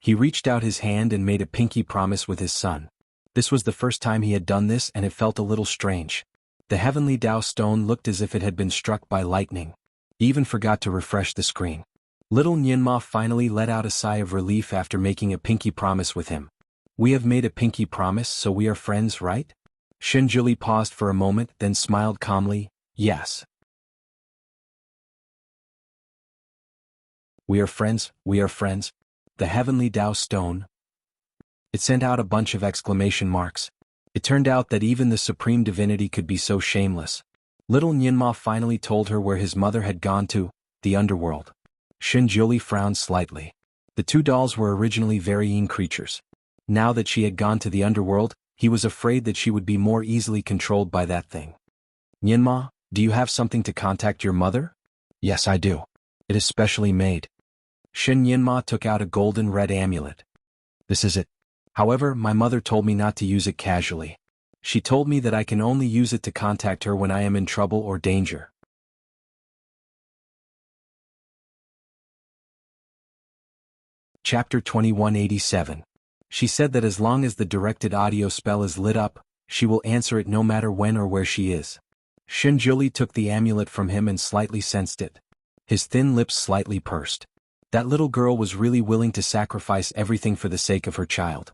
He reached out his hand and made a pinky promise with his son. This was the first time he had done this, and it felt a little strange. The heavenly Dao stone looked as if it had been struck by lightning. He even forgot to refresh the screen. Little Nianma finally let out a sigh of relief after making a pinky promise with him. We have made a pinky promise, so we are friends, right? Xinjiuli paused for a moment, then smiled calmly, yes. We are friends, we are friends. The heavenly Dao stone. It sent out a bunch of exclamation marks. It turned out that even the supreme divinity could be so shameless. Little Nianma finally told her where his mother had gone to, the underworld. Xinjiuli frowned slightly. The two dolls were originally varying creatures. Now that she had gone to the underworld, he was afraid that she would be more easily controlled by that thing. Nianma, do you have something to contact your mother? Yes, I do. It is specially made. Shen Nianma took out a golden red amulet. This is it. However, my mother told me not to use it casually. She told me that I can only use it to contact her when I am in trouble or danger. Chapter 2187. She said that as long as the directed audio spell is lit up, she will answer it no matter when or where she is. Xinjiuli took the amulet from him and slightly sensed it. His thin lips slightly pursed. That little girl was really willing to sacrifice everything for the sake of her child.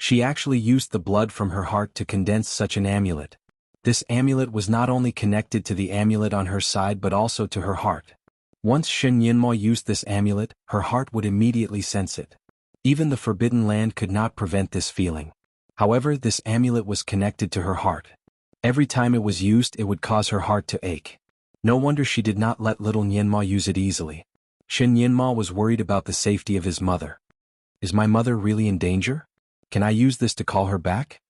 She actually used the blood from her heart to condense such an amulet. This amulet was not only connected to the amulet on her side but also to her heart. Once Shen Yinmo used this amulet, her heart would immediately sense it. Even the Forbidden Land could not prevent this feeling. However, this amulet was connected to her heart. Every time it was used, it would cause her heart to ache. No wonder she did not let little Nianma use it easily. Shen Nianma was worried about the safety of his mother. Is my mother really in danger? Can I use this to call her back?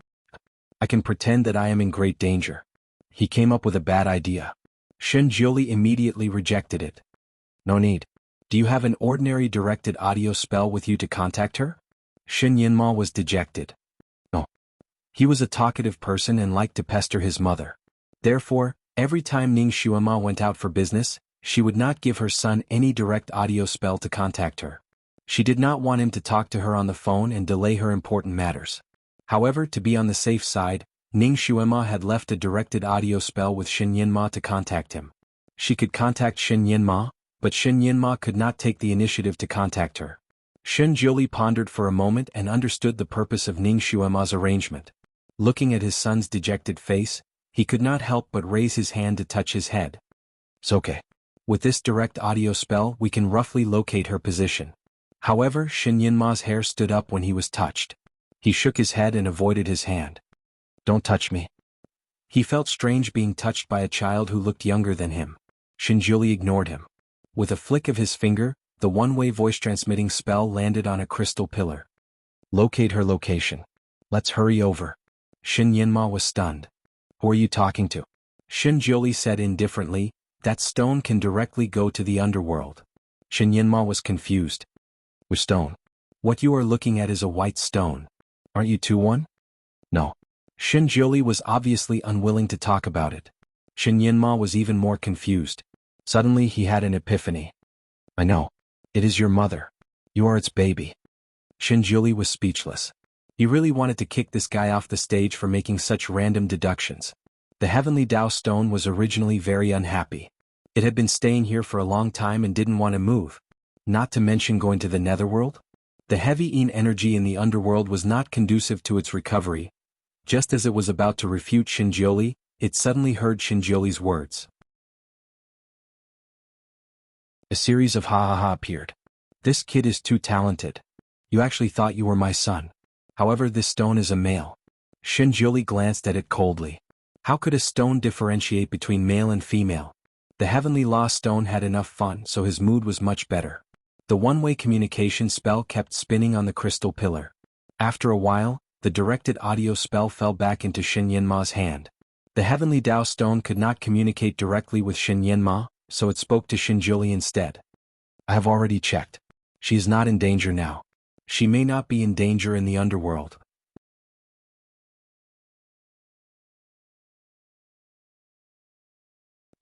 I can pretend that I am in great danger. He came up with a bad idea. Shen Jiuli immediately rejected it. No need. Do you have an ordinary directed audio spell with you to contact her? Shen Yinma was dejected. No. He was a talkative person and liked to pester his mother. Therefore, every time Ning Xuema went out for business, she would not give her son any direct audio spell to contact her. She did not want him to talk to her on the phone and delay her important matters. However, to be on the safe side, Ning Xuema had left a directed audio spell with Shen Yinma to contact him. She could contact Shen Yinma, but Shen Yinma could not take the initiative to contact her. Shen Jiuli pondered for a moment and understood the purpose of Ning Xuema's arrangement. Looking at his son's dejected face, he could not help but raise his hand to touch his head. It's okay. With this direct audio spell, we can roughly locate her position. However, Shen Yinma's hair stood up when he was touched. He shook his head and avoided his hand. Don't touch me. He felt strange being touched by a child who looked younger than him. Shen Jiuli ignored him. With a flick of his finger, the one-way voice-transmitting spell landed on a crystal pillar. Locate her location. Let's hurry over. Shen Yinma was stunned. Who are you talking to? Shen Jiuli said indifferently, that stone can directly go to the underworld. Shen Yinma was confused. Which stone? What you are looking at is a white stone. Aren't you too one? No. Shen Jiuli was obviously unwilling to talk about it. Shen Yinma was even more confused. Suddenly he had an epiphany. I know. It is your mother. You are its baby. Shen Jiuli was speechless. He really wanted to kick this guy off the stage for making such random deductions. The heavenly Dao stone was originally very unhappy. It had been staying here for a long time and didn't want to move. Not to mention going to the netherworld? The heavy Yin energy in the underworld was not conducive to its recovery. Just as it was about to refute Shen Jiuli, it suddenly heard Shen Jiuli's words. A series of ha appeared. This kid is too talented. You actually thought you were my son. However, this stone is a male. Shinjuli glanced at it coldly. How could a stone differentiate between male and female? The Heavenly Law Stone had enough fun, so his mood was much better. The one-way communication spell kept spinning on the crystal pillar. After a while, the directed audio spell fell back into Shin Yinma's hand. The Heavenly Dao Stone could not communicate directly with Shin Yinma, so it spoke to Shinjuli instead. I have already checked. She is not in danger now. She may not be in danger in the underworld.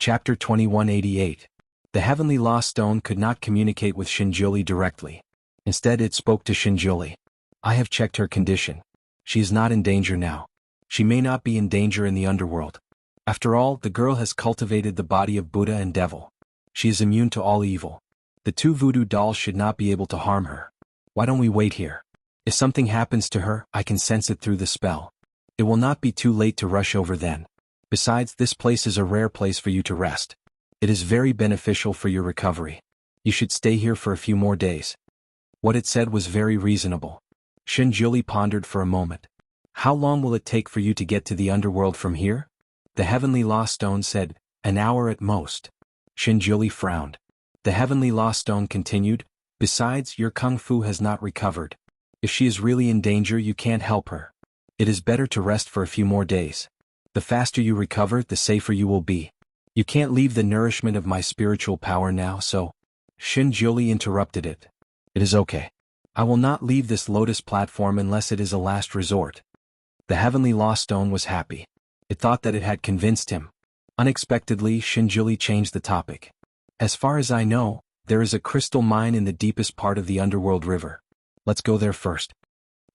Chapter 2188. The Heavenly Law Stone could not communicate with Shinjuli directly. Instead, it spoke to Shinjuli. I have checked her condition. She is not in danger now. She may not be in danger in the underworld. After all, the girl has cultivated the body of Buddha and devil. She is immune to all evil. The two voodoo dolls should not be able to harm her. Why don't we wait here? If something happens to her, I can sense it through the spell. It will not be too late to rush over then. Besides, this place is a rare place for you to rest. It is very beneficial for your recovery. You should stay here for a few more days. What it said was very reasonable. Shinjuli pondered for a moment. How long will it take for you to get to the underworld from here? The Heavenly Law Stone said, an hour at most. Shinjuli frowned. The Heavenly Law Stone continued, besides, your kung fu has not recovered. If she is really in danger, you can't help her. It is better to rest for a few more days. The faster you recover, the safer you will be. You can't leave the nourishment of my spiritual power now, so... Shinjuli interrupted it. It is okay. I will not leave this lotus platform unless it is a last resort. The Heavenly Law Stone was happy. It thought that it had convinced him. Unexpectedly, Shinjuli changed the topic. As far as I know, there is a crystal mine in the deepest part of the underworld river. Let's go there first.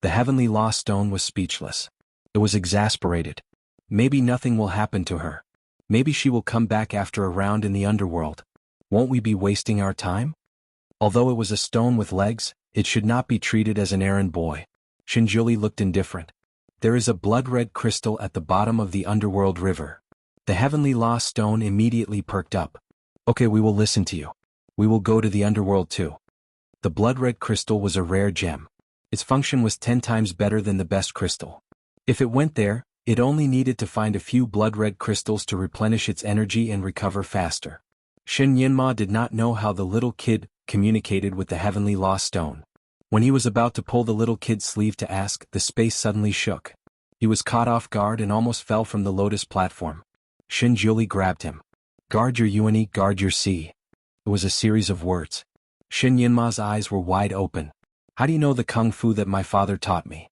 The Heavenly Law Stone was speechless. It was exasperated. Maybe nothing will happen to her. Maybe she will come back after a round in the underworld. Won't we be wasting our time? Although it was a stone with legs, it should not be treated as an errand boy. Shinjuli looked indifferent. There is a blood-red crystal at the bottom of the underworld river. The Heavenly Law Stone immediately perked up. Okay, we will listen to you. We will go to the underworld too. The blood-red crystal was a rare gem. Its function was 10 times better than the best crystal. If it went there, it only needed to find a few blood-red crystals to replenish its energy and recover faster. Shin Yinma did not know how the little kid communicated with the Heavenly Law Stone. When he was about to pull the little kid's sleeve to ask, the space suddenly shook. He was caught off guard and almost fell from the lotus platform. Shinjuli grabbed him. Guard your Yuan, guard your sea. It was a series of words. Shin Yinma's eyes were wide open. How do you know the kung fu that my father taught me?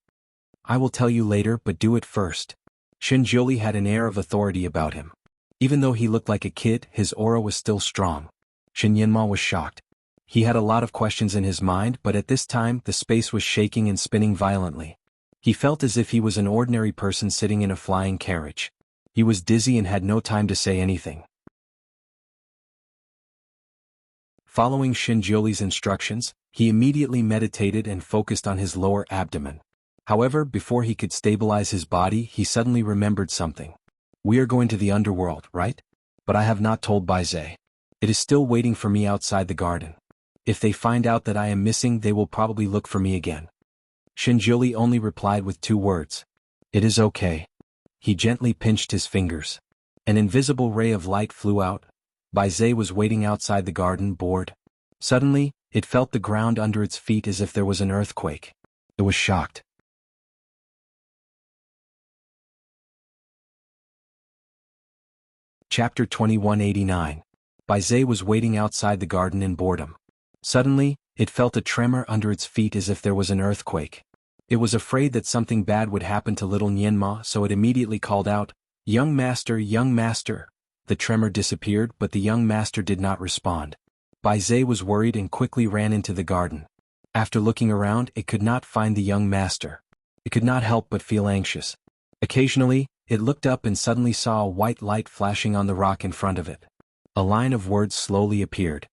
I will tell you later, but do it first. Shinjuli had an air of authority about him. Even though he looked like a kid, his aura was still strong. Shin Yinma was shocked. He had a lot of questions in his mind, but at this time the space was shaking and spinning violently. He felt as if he was an ordinary person sitting in a flying carriage. He was dizzy and had no time to say anything. Following Shinjuli's instructions, he immediately meditated and focused on his lower abdomen. However, before he could stabilize his body, he suddenly remembered something. We are going to the underworld, right? But I have not told Baizhe. It is still waiting for me outside the garden. If they find out that I am missing, they will probably look for me again. Shinjuli only replied with 2 words. It is okay. He gently pinched his fingers. An invisible ray of light flew out. Baizhe was waiting outside the garden, bored. Suddenly, it felt the ground under its feet as if there was an earthquake. It was shocked. Chapter 2189. Baizhe was waiting outside the garden in boredom. Suddenly, it felt a tremor under its feet as if there was an earthquake. It was afraid that something bad would happen to little Nianma, so it immediately called out, young master, young master. The tremor disappeared, but the young master did not respond. Baizhe was worried and quickly ran into the garden. After looking around, it could not find the young master. It could not help but feel anxious. Occasionally, it looked up and suddenly saw a white light flashing on the rock in front of it. A line of words slowly appeared.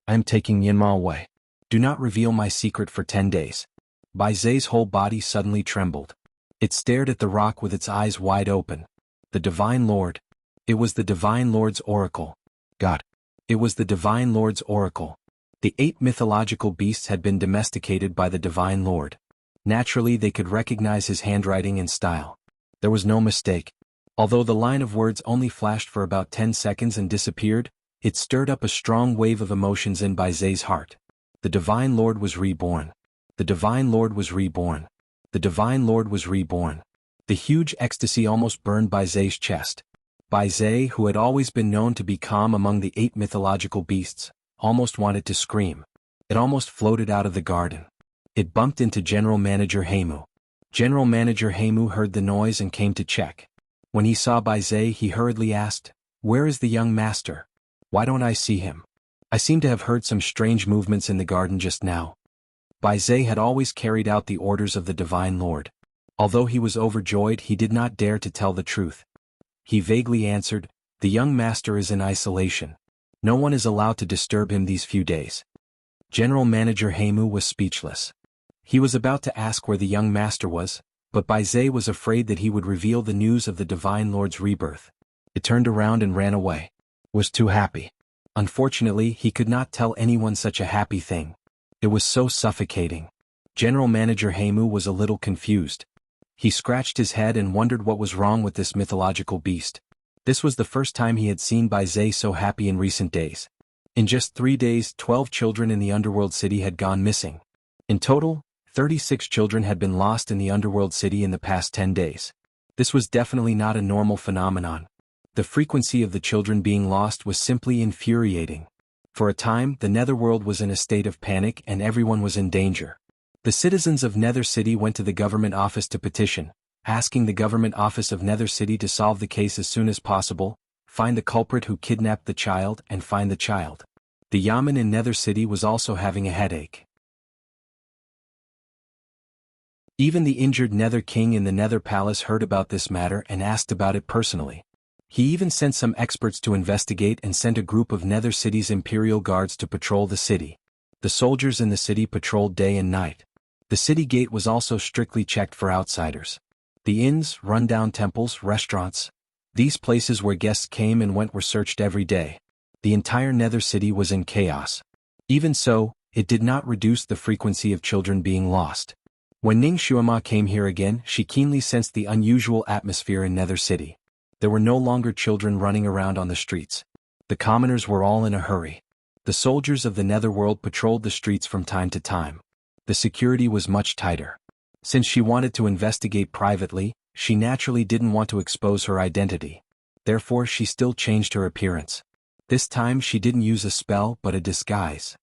I am taking Nianma away. Do not reveal my secret for 10 days. Baizhe's whole body suddenly trembled. It stared at the rock with its eyes wide open. The Divine Lord. It was the Divine Lord's oracle. God. It was the Divine Lord's oracle. The 8 mythological beasts had been domesticated by the Divine Lord. Naturally, they could recognize his handwriting and style. There was no mistake. Although the line of words only flashed for about 10 seconds and disappeared, it stirred up a strong wave of emotions in Bai Zai's heart. The Divine Lord was reborn. The Divine Lord was reborn. The Divine Lord was reborn. The huge ecstasy almost burned Bai Zai's chest. Bai Zai, who had always been known to be calm among the 8 mythological beasts, almost wanted to scream. It almost floated out of the garden. It bumped into General Manager Heimu. General Manager Heimu heard the noise and came to check. When he saw Bai Zai, he hurriedly asked, "Where is the young master? Why don't I see him? I seem to have heard some strange movements in the garden just now." Bai Zai had always carried out the orders of the Divine Lord. Although he was overjoyed, he did not dare to tell the truth. He vaguely answered, "The young master is in isolation. No one is allowed to disturb him these few days." General Manager Heimu was speechless. He was about to ask where the young master was, but Bai Zai was afraid that he would reveal the news of the Divine Lord's rebirth. It turned around and ran away. Was too happy. Unfortunately, he could not tell anyone such a happy thing. It was so suffocating. General Manager Heimu was a little confused. He scratched his head and wondered what was wrong with this mythological beast. This was the first time he had seen Bai Zai so happy in recent days. In just 3 days, 12 children in the underworld city had gone missing. In total, 36 children had been lost in the underworld city in the past 10 days. This was definitely not a normal phenomenon. The frequency of the children being lost was simply infuriating. For a time, the Netherworld was in a state of panic and everyone was in danger. The citizens of Nether City went to the government office to petition, asking the government office of Nether City to solve the case as soon as possible, find the culprit who kidnapped the child, and find the child. The Yamen in Nether City was also having a headache. Even the injured Nether King in the Nether Palace heard about this matter and asked about it personally. He even sent some experts to investigate and sent a group of Nether City's Imperial Guards to patrol the city. The soldiers in the city patrolled day and night. The city gate was also strictly checked for outsiders. The inns, rundown temples, restaurants, these places where guests came and went were searched every day. The entire Nether City was in chaos. Even so, it did not reduce the frequency of children being lost. When Ning Xuema came here again, she keenly sensed the unusual atmosphere in Nether City. There were no longer children running around on the streets. The commoners were all in a hurry. The soldiers of the Netherworld patrolled the streets from time to time. The security was much tighter. Since she wanted to investigate privately, she naturally didn't want to expose her identity. Therefore, she still changed her appearance. This time she didn't use a spell but a disguise.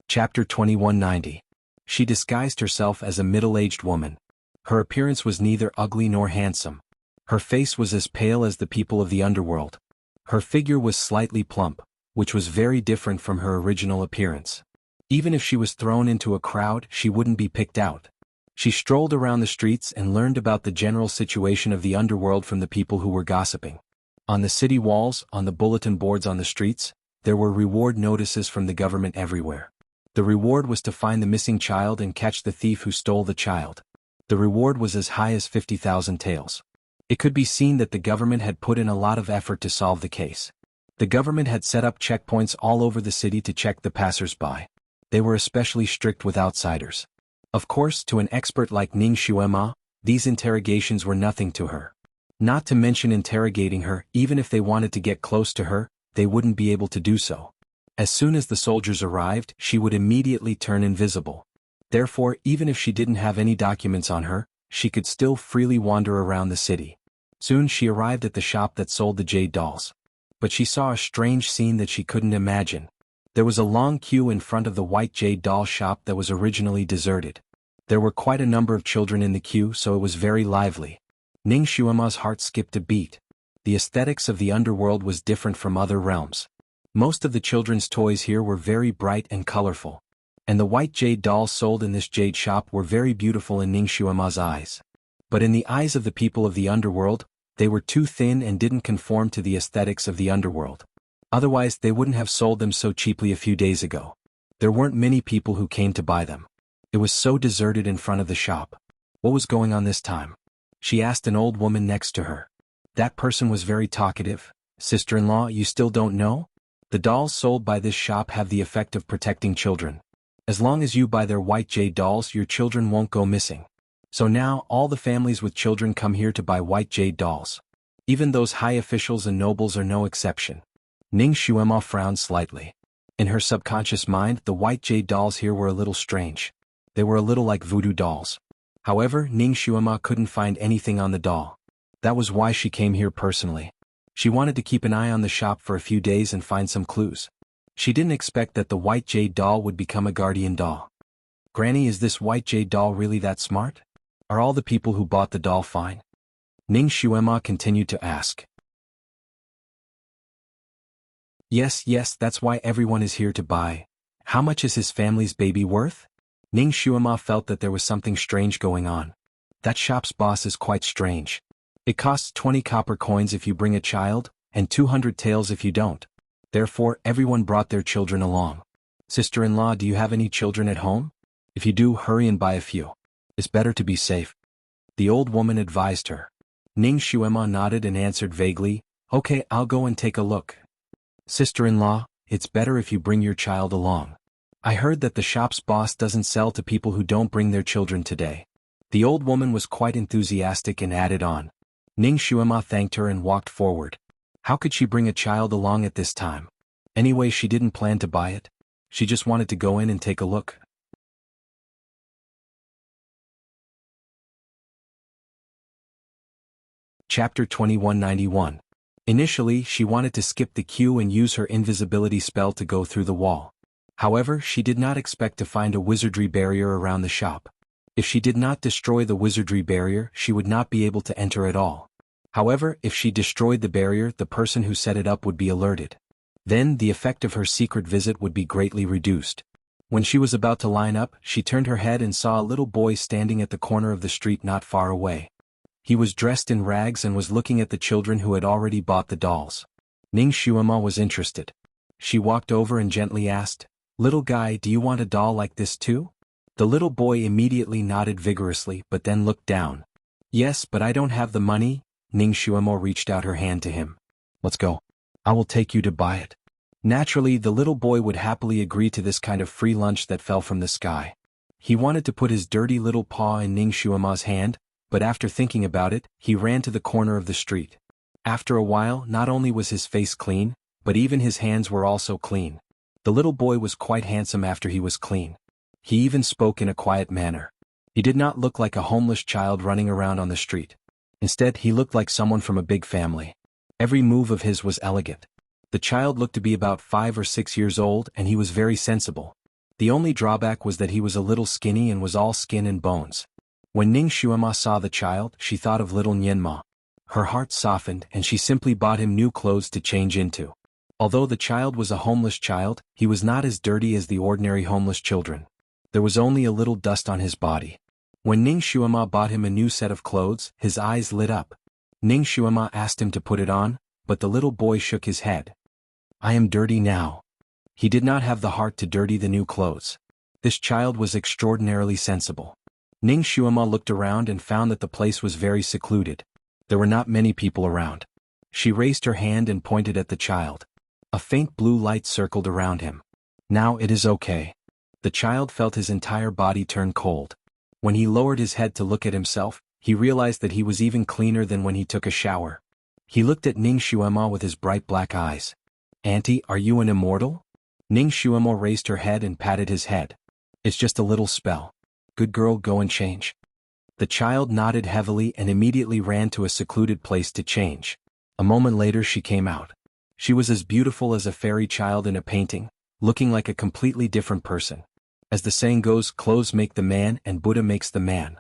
Chapter 2190. She disguised herself as a middle-aged woman. Her appearance was neither ugly nor handsome. Her face was as pale as the people of the underworld. Her figure was slightly plump, which was very different from her original appearance. Even if she was thrown into a crowd, she wouldn't be picked out. She strolled around the streets and learned about the general situation of the underworld from the people who were gossiping. On the city walls, on the bulletin boards on the streets, there were reward notices from the government everywhere. The reward was to find the missing child and catch the thief who stole the child. The reward was as high as 50,000 taels. It could be seen that the government had put in a lot of effort to solve the case. The government had set up checkpoints all over the city to check the passers-by. They were especially strict with outsiders. Of course, to an expert like Ning Xuema, these interrogations were nothing to her. Not to mention interrogating her, even if they wanted to get close to her, they wouldn't be able to do so. As soon as the soldiers arrived, she would immediately turn invisible. Therefore, even if she didn't have any documents on her, she could still freely wander around the city. Soon she arrived at the shop that sold the jade dolls. But she saw a strange scene that she couldn't imagine. There was a long queue in front of the white jade doll shop that was originally deserted. There were quite a number of children in the queue, so it was very lively. Ning Xuema's heart skipped a beat. The aesthetics of the underworld was different from other realms. Most of the children's toys here were very bright and colorful. And the white jade dolls sold in this jade shop were very beautiful in Ning Xuema's eyes. But in the eyes of the people of the underworld, they were too thin and didn't conform to the aesthetics of the underworld. Otherwise, they wouldn't have sold them so cheaply a few days ago. There weren't many people who came to buy them. It was so deserted in front of the shop. What was going on this time? She asked an old woman next to her. That person was very talkative. Sister-in-law, you still don't know? The dolls sold by this shop have the effect of protecting children. As long as you buy their white jade dolls, your children won't go missing. So now all the families with children come here to buy white jade dolls. Even those high officials and nobles are no exception. Ning Xuema frowned slightly. In her subconscious mind, the white jade dolls here were a little strange. They were a little like voodoo dolls. However, Ning Xuema couldn't find anything on the doll. That was why she came here personally. She wanted to keep an eye on the shop for a few days and find some clues. She didn't expect that the white jade doll would become a guardian doll. Granny, is this white jade doll really that smart? Are all the people who bought the doll fine? Ning Xuema continued to ask. Yes, that's why everyone is here to buy. How much is his family's baby worth? Ning Xuema felt that there was something strange going on. That shop's boss is quite strange. It costs 20 copper coins if you bring a child, and 200 taels if you don't. Therefore, everyone brought their children along. Sister-in-law, do you have any children at home? If you do, hurry and buy a few. It's better to be safe. The old woman advised her. Ning Xuema nodded and answered vaguely, Okay, I'll go and take a look. Sister-in-law, it's better if you bring your child along. I heard that the shop's boss doesn't sell to people who don't bring their children today. The old woman was quite enthusiastic and added on. Ning Xuema thanked her and walked forward. How could she bring a child along at this time? Anyway, she didn't plan to buy it. She just wanted to go in and take a look. Chapter 2191. Initially, she wanted to skip the queue and use her invisibility spell to go through the wall. However, she did not expect to find a wizardry barrier around the shop. If she did not destroy the wizardry barrier, she would not be able to enter at all. However, if she destroyed the barrier, the person who set it up would be alerted. Then, the effect of her secret visit would be greatly reduced. When she was about to line up, she turned her head and saw a little boy standing at the corner of the street not far away. He was dressed in rags and was looking at the children who had already bought the dolls. Ning Xuema was interested. She walked over and gently asked, Little guy, do you want a doll like this too? The little boy immediately nodded vigorously but then looked down. Yes, but I don't have the money. Ning Xuema reached out her hand to him. Let's go. I will take you to buy it. Naturally, the little boy would happily agree to this kind of free lunch that fell from the sky. He wanted to put his dirty little paw in Ning Xuema's hand, but after thinking about it, he ran to the corner of the street. After a while, not only was his face clean, but even his hands were also clean. The little boy was quite handsome after he was clean. He even spoke in a quiet manner. He did not look like a homeless child running around on the street. Instead, he looked like someone from a big family. Every move of his was elegant. The child looked to be about 5 or 6 years old and he was very sensible. The only drawback was that he was a little skinny and was all skin and bones. When Ning Xuema saw the child, she thought of little Nianma. Her heart softened and she simply bought him new clothes to change into. Although the child was a homeless child, he was not as dirty as the ordinary homeless children. There was only a little dust on his body. When Ning Xuema bought him a new set of clothes, his eyes lit up. Ning Xuema asked him to put it on, but the little boy shook his head. I am dirty now. He did not have the heart to dirty the new clothes. This child was extraordinarily sensible. Ning Xuema looked around and found that the place was very secluded. There were not many people around. She raised her hand and pointed at the child. A faint blue light circled around him. Now it is okay. The child felt his entire body turn cold. When he lowered his head to look at himself, he realized that he was even cleaner than when he took a shower. He looked at Ning Xuema with his bright black eyes. Auntie, are you an immortal? Ning Xuema raised her head and patted his head. It's just a little spell. Good girl, go and change. The child nodded heavily and immediately ran to a secluded place to change. A moment later she came out. She was as beautiful as a fairy child in a painting, looking like a completely different person. As the saying goes, clothes make the man and Buddha makes the man.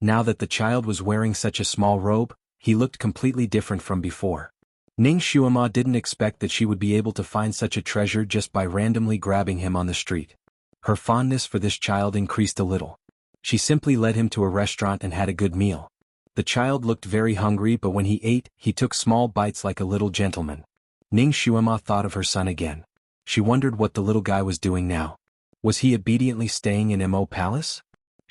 Now that the child was wearing such a small robe, he looked completely different from before. Ning Xuema didn't expect that she would be able to find such a treasure just by randomly grabbing him on the street. Her fondness for this child increased a little. She simply led him to a restaurant and had a good meal. The child looked very hungry, but when he ate, he took small bites like a little gentleman. Ning Xuema thought of her son again. She wondered what the little guy was doing now. Was he obediently staying in Mo Palace?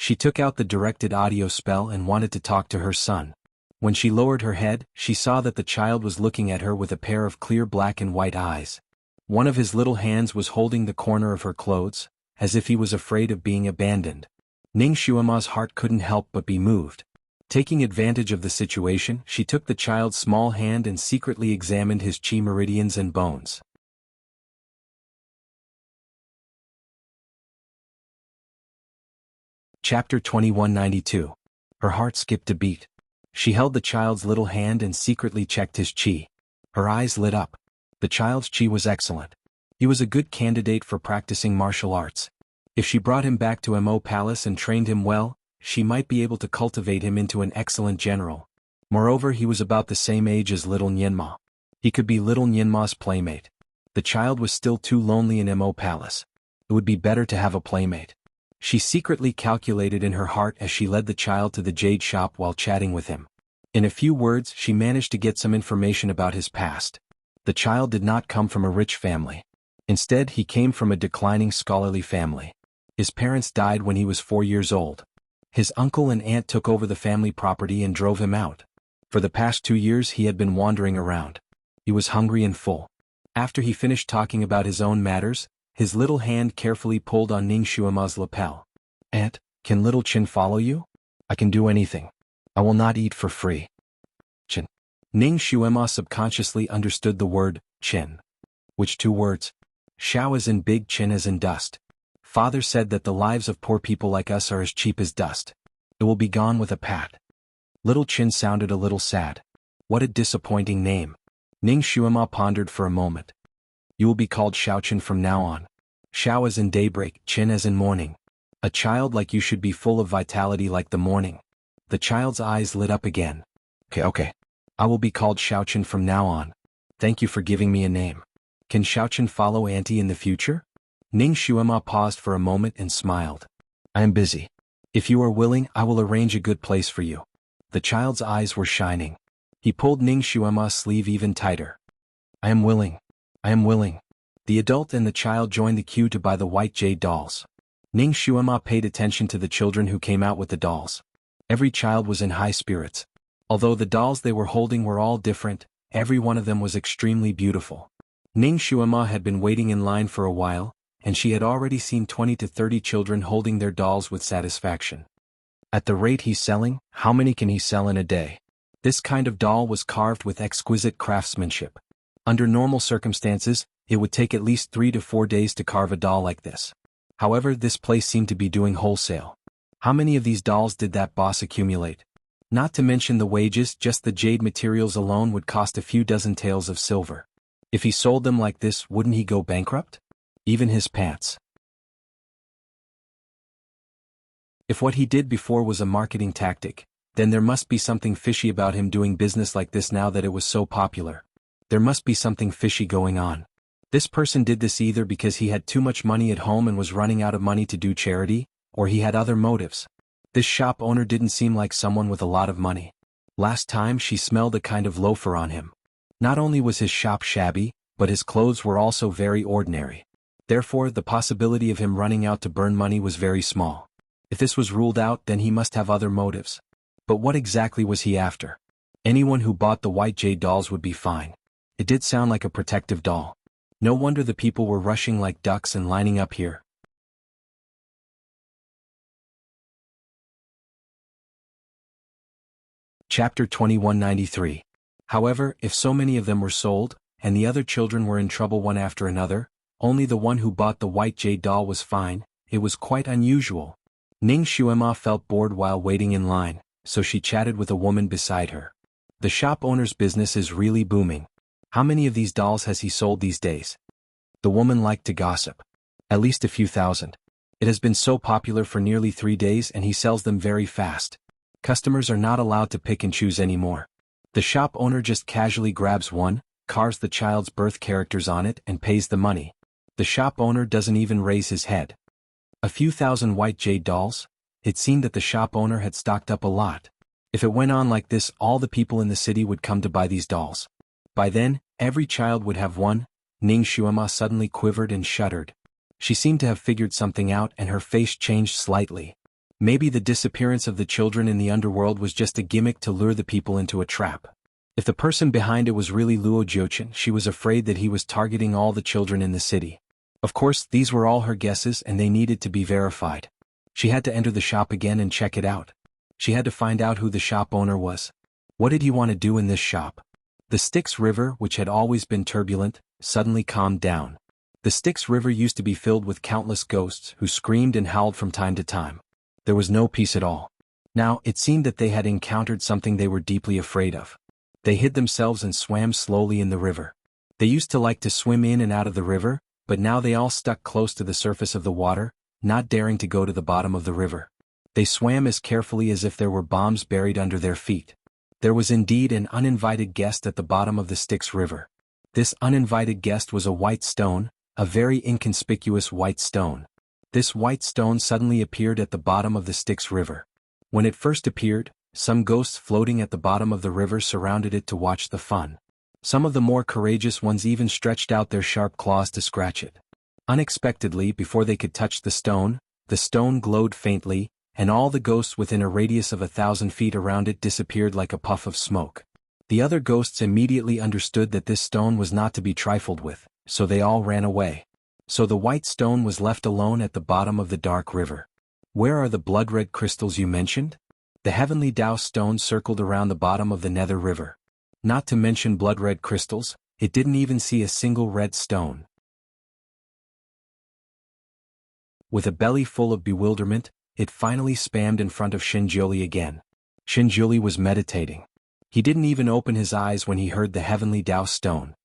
She took out the directed audio spell and wanted to talk to her son. When she lowered her head, she saw that the child was looking at her with a pair of clear black and white eyes. One of his little hands was holding the corner of her clothes, as if he was afraid of being abandoned. Ning Xuema's heart couldn't help but be moved. Taking advantage of the situation, she took the child's small hand and secretly examined his chi meridians and bones. Chapter 2192. Her heart skipped a beat. She held the child's little hand and secretly checked his chi. Her eyes lit up. The child's chi was excellent. He was a good candidate for practicing martial arts. If she brought him back to Mo Palace and trained him well, she might be able to cultivate him into an excellent general. Moreover, he was about the same age as little Nianma. He could be little Nianma's playmate. The child was still too lonely in Mo Palace. It would be better to have a playmate. She secretly calculated in her heart as she led the child to the jade shop while chatting with him. In a few words, she managed to get some information about his past. The child did not come from a rich family. Instead, he came from a declining scholarly family. His parents died when he was 4 years old. His uncle and aunt took over the family property and drove him out. For the past 2 years he had been wandering around. He was hungry and full. After he finished talking about his own matters, his little hand carefully pulled on Ning Xuema's lapel. "Aunt, can little Qin follow you? I can do anything. I will not eat for free." Qin. Ning Xuema subconsciously understood the word, Qin. Which 2 words? Xiao as in big, Qin as in dust. Father said that the lives of poor people like us are as cheap as dust. It will be gone with a pat. Little Qin sounded a little sad. What a disappointing name. Ning Xuema pondered for a moment. You will be called Xiaoqin from now on. Xiao as in daybreak, Qin as in morning. A child like you should be full of vitality like the morning. The child's eyes lit up again. Okay. I will be called Xiaoqin from now on. Thank you for giving me a name. Can Xiaoqin follow Auntie in the future? Ning Xuema paused for a moment and smiled. I am busy. If you are willing, I will arrange a good place for you. The child's eyes were shining. He pulled Ning Xuema's sleeve even tighter. I am willing. I am willing. The adult and the child joined the queue to buy the white jade dolls. Ning Xuema paid attention to the children who came out with the dolls. Every child was in high spirits. Although the dolls they were holding were all different, every one of them was extremely beautiful. Ning Xuema had been waiting in line for a while, and she had already seen 20 to 30 children holding their dolls with satisfaction. At the rate he's selling, how many can he sell in a day? This kind of doll was carved with exquisite craftsmanship. Under normal circumstances, it would take at least 3 to 4 days to carve a doll like this. However, this place seemed to be doing wholesale. How many of these dolls did that boss accumulate? Not to mention the wages, just the jade materials alone would cost a few dozen taels of silver. If he sold them like this, wouldn't he go bankrupt? Even his pants. If what he did before was a marketing tactic, then there must be something fishy about him doing business like this now that it was so popular. There must be something fishy going on. This person did this either because he had too much money at home and was running out of money to do charity, or he had other motives. This shop owner didn't seem like someone with a lot of money. Last time she smelled a kind of loafer on him. Not only was his shop shabby, but his clothes were also very ordinary. Therefore, the possibility of him running out to burn money was very small. If this was ruled out, then he must have other motives. But what exactly was he after? Anyone who bought the white jade dolls would be fine. It did sound like a protective doll. No wonder the people were rushing like ducks and lining up here. Chapter 2193. However, if so many of them were sold, and the other children were in trouble one after another, only the one who bought the white jade doll was fine. It was quite unusual. Ning Xuema felt bored while waiting in line, so she chatted with a woman beside her. The shop owner's business is really booming. How many of these dolls has he sold these days? The woman liked to gossip. At least a few thousand. It has been so popular for nearly 3 days and he sells them very fast. Customers are not allowed to pick and choose anymore. The shop owner just casually grabs one, carves the child's birth characters on it and pays the money. The shop owner doesn't even raise his head. A few thousand white jade dolls? It seemed that the shop owner had stocked up a lot. If it went on like this, all the people in the city would come to buy these dolls. By then, every child would have one. Ning Xuema suddenly quivered and shuddered. She seemed to have figured something out and her face changed slightly. Maybe the disappearance of the children in the underworld was just a gimmick to lure the people into a trap. If the person behind it was really Luo Jiuchen, she was afraid that he was targeting all the children in the city. Of course, these were all her guesses and they needed to be verified. She had to enter the shop again and check it out. She had to find out who the shop owner was. What did he want to do in this shop? The Styx River, which had always been turbulent, suddenly calmed down. The Styx River used to be filled with countless ghosts who screamed and howled from time to time. There was no peace at all. Now, it seemed that they had encountered something they were deeply afraid of. They hid themselves and swam slowly in the river. They used to like to swim in and out of the river, but now they all stuck close to the surface of the water, not daring to go to the bottom of the river. They swam as carefully as if there were bombs buried under their feet. There was indeed an uninvited guest at the bottom of the Styx River. This uninvited guest was a white stone, a very inconspicuous white stone. This white stone suddenly appeared at the bottom of the Styx River. When it first appeared, some ghosts floating at the bottom of the river surrounded it to watch the fun. Some of the more courageous ones even stretched out their sharp claws to scratch it. Unexpectedly, before they could touch the stone glowed faintly, and all the ghosts within a radius of 1,000 feet around it disappeared like a puff of smoke. The other ghosts immediately understood that this stone was not to be trifled with, so they all ran away. So the white stone was left alone at the bottom of the dark river. Where are the blood-red crystals you mentioned? The heavenly Tao stone circled around the bottom of the Nether River. Not to mention blood-red crystals, it didn't even see a single red stone. With a belly full of bewilderment, it finally spammed in front of Shinjuli again. Shinjuli was meditating. He didn't even open his eyes when he heard the heavenly Tao stone.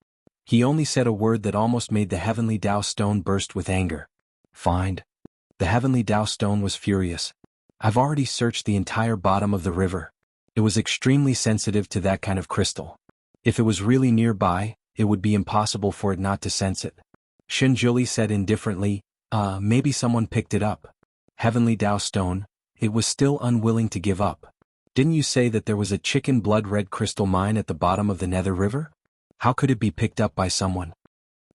He only said a word that almost made the heavenly Tao stone burst with anger. Find. The heavenly Tao stone was furious. I've already searched the entire bottom of the river. It was extremely sensitive to that kind of crystal. If it was really nearby, it would be impossible for it not to sense it. Shinjuli said indifferently, maybe someone picked it up. Heavenly Tao stone, it was still unwilling to give up. Didn't you say that there was a chicken blood-red crystal mine at the bottom of the Nether River? How could it be picked up by someone?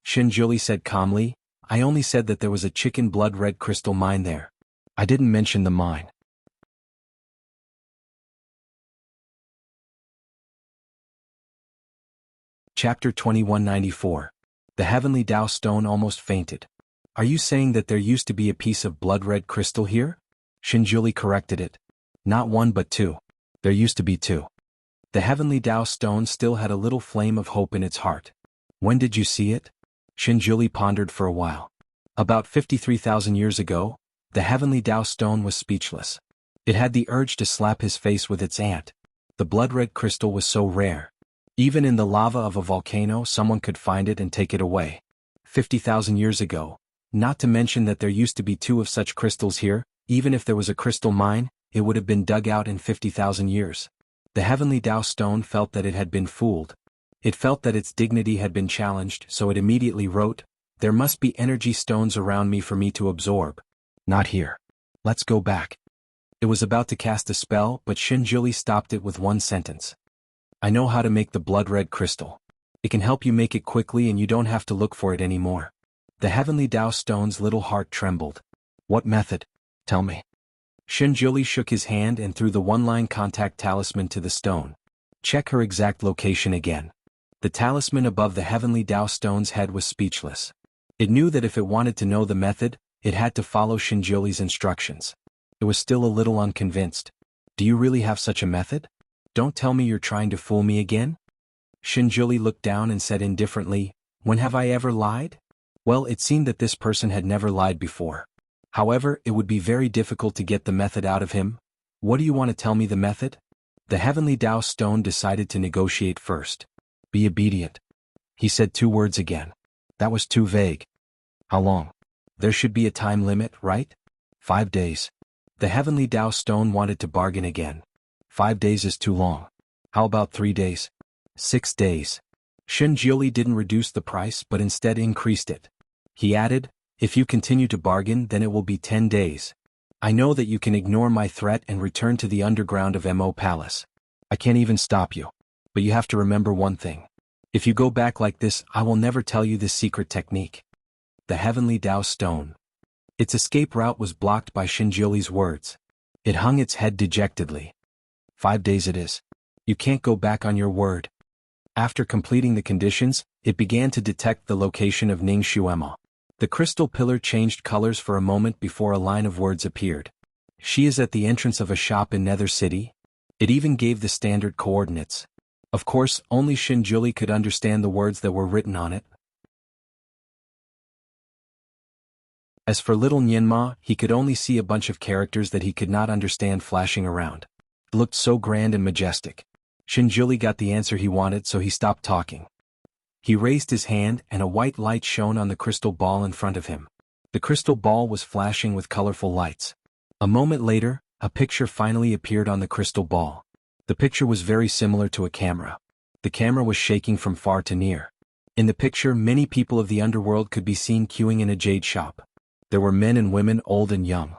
Shinjuli said calmly, I only said that there was a chicken blood-red crystal mine there. I didn't mention the mine. Chapter 2194. The heavenly Tao stone almost fainted. Are you saying that there used to be a piece of blood-red crystal here? Shinjuli corrected it. Not one but two. There used to be two. The heavenly Tao stone still had a little flame of hope in its heart. When did you see it? Shinjuli pondered for a while. About 53,000 years ago, the heavenly Tao stone was speechless. It had the urge to slap his face with its ant. The blood-red crystal was so rare. Even in the lava of a volcano someone could find it and take it away. 50,000 years ago. Not to mention that there used to be two of such crystals here, even if there was a crystal mine, it would have been dug out in 50,000 years. The heavenly Tao stone felt that it had been fooled. It felt that its dignity had been challenged, so it immediately wrote, there must be energy stones around me for me to absorb. Not here. Let's go back. It was about to cast a spell, but Shinjuli stopped it with one sentence. I know how to make the blood-red crystal. It can help you make it quickly and you don't have to look for it anymore. The heavenly Tao stone's little heart trembled. What method? Tell me. Shinjuli shook his hand and threw the one-line contact talisman to the stone. Check her exact location again. The talisman above the heavenly Tao stone's head was speechless. It knew that if it wanted to know the method, it had to follow Shinjuli's instructions. It was still a little unconvinced. Do you really have such a method? Don't tell me you're trying to fool me again? Shinjuli looked down and said indifferently, when have I ever lied? Well, it seemed that this person had never lied before. However, it would be very difficult to get the method out of him. What do you want to tell me the method? The heavenly Tao stone decided to negotiate first. Be obedient. He said 2 words again. That was too vague. How long? There should be a time limit, right? 5 days. The heavenly Tao stone wanted to bargain again. 5 days is too long. How about 3 days? 6 days. Shinjuli didn't reduce the price but instead increased it. He added, if you continue to bargain then it will be 10 days. I know that you can ignore my threat and return to the underground of Mo Palace. I can't even stop you. But you have to remember one thing. If you go back like this, I will never tell you this secret technique. The heavenly Tao stone. Its escape route was blocked by Shinjuli's words. It hung its head dejectedly. 5 days it is. You can't go back on your word. After completing the conditions, it began to detect the location of Ning Xuema. The crystal pillar changed colors for a moment before a line of words appeared. She is at the entrance of a shop in Nether City. It even gave the standard coordinates. Of course, only Shinjuli could understand the words that were written on it. As for little Nianma, he could only see a bunch of characters that he could not understand flashing around. It looked so grand and majestic. Shinjuli got the answer he wanted, so he stopped talking. He raised his hand and a white light shone on the crystal ball in front of him. The crystal ball was flashing with colorful lights. A moment later, a picture finally appeared on the crystal ball. The picture was very similar to a camera. The camera was shaking from far to near. In the picture, many people of the underworld could be seen queuing in a jade shop. There were men and women, old and young.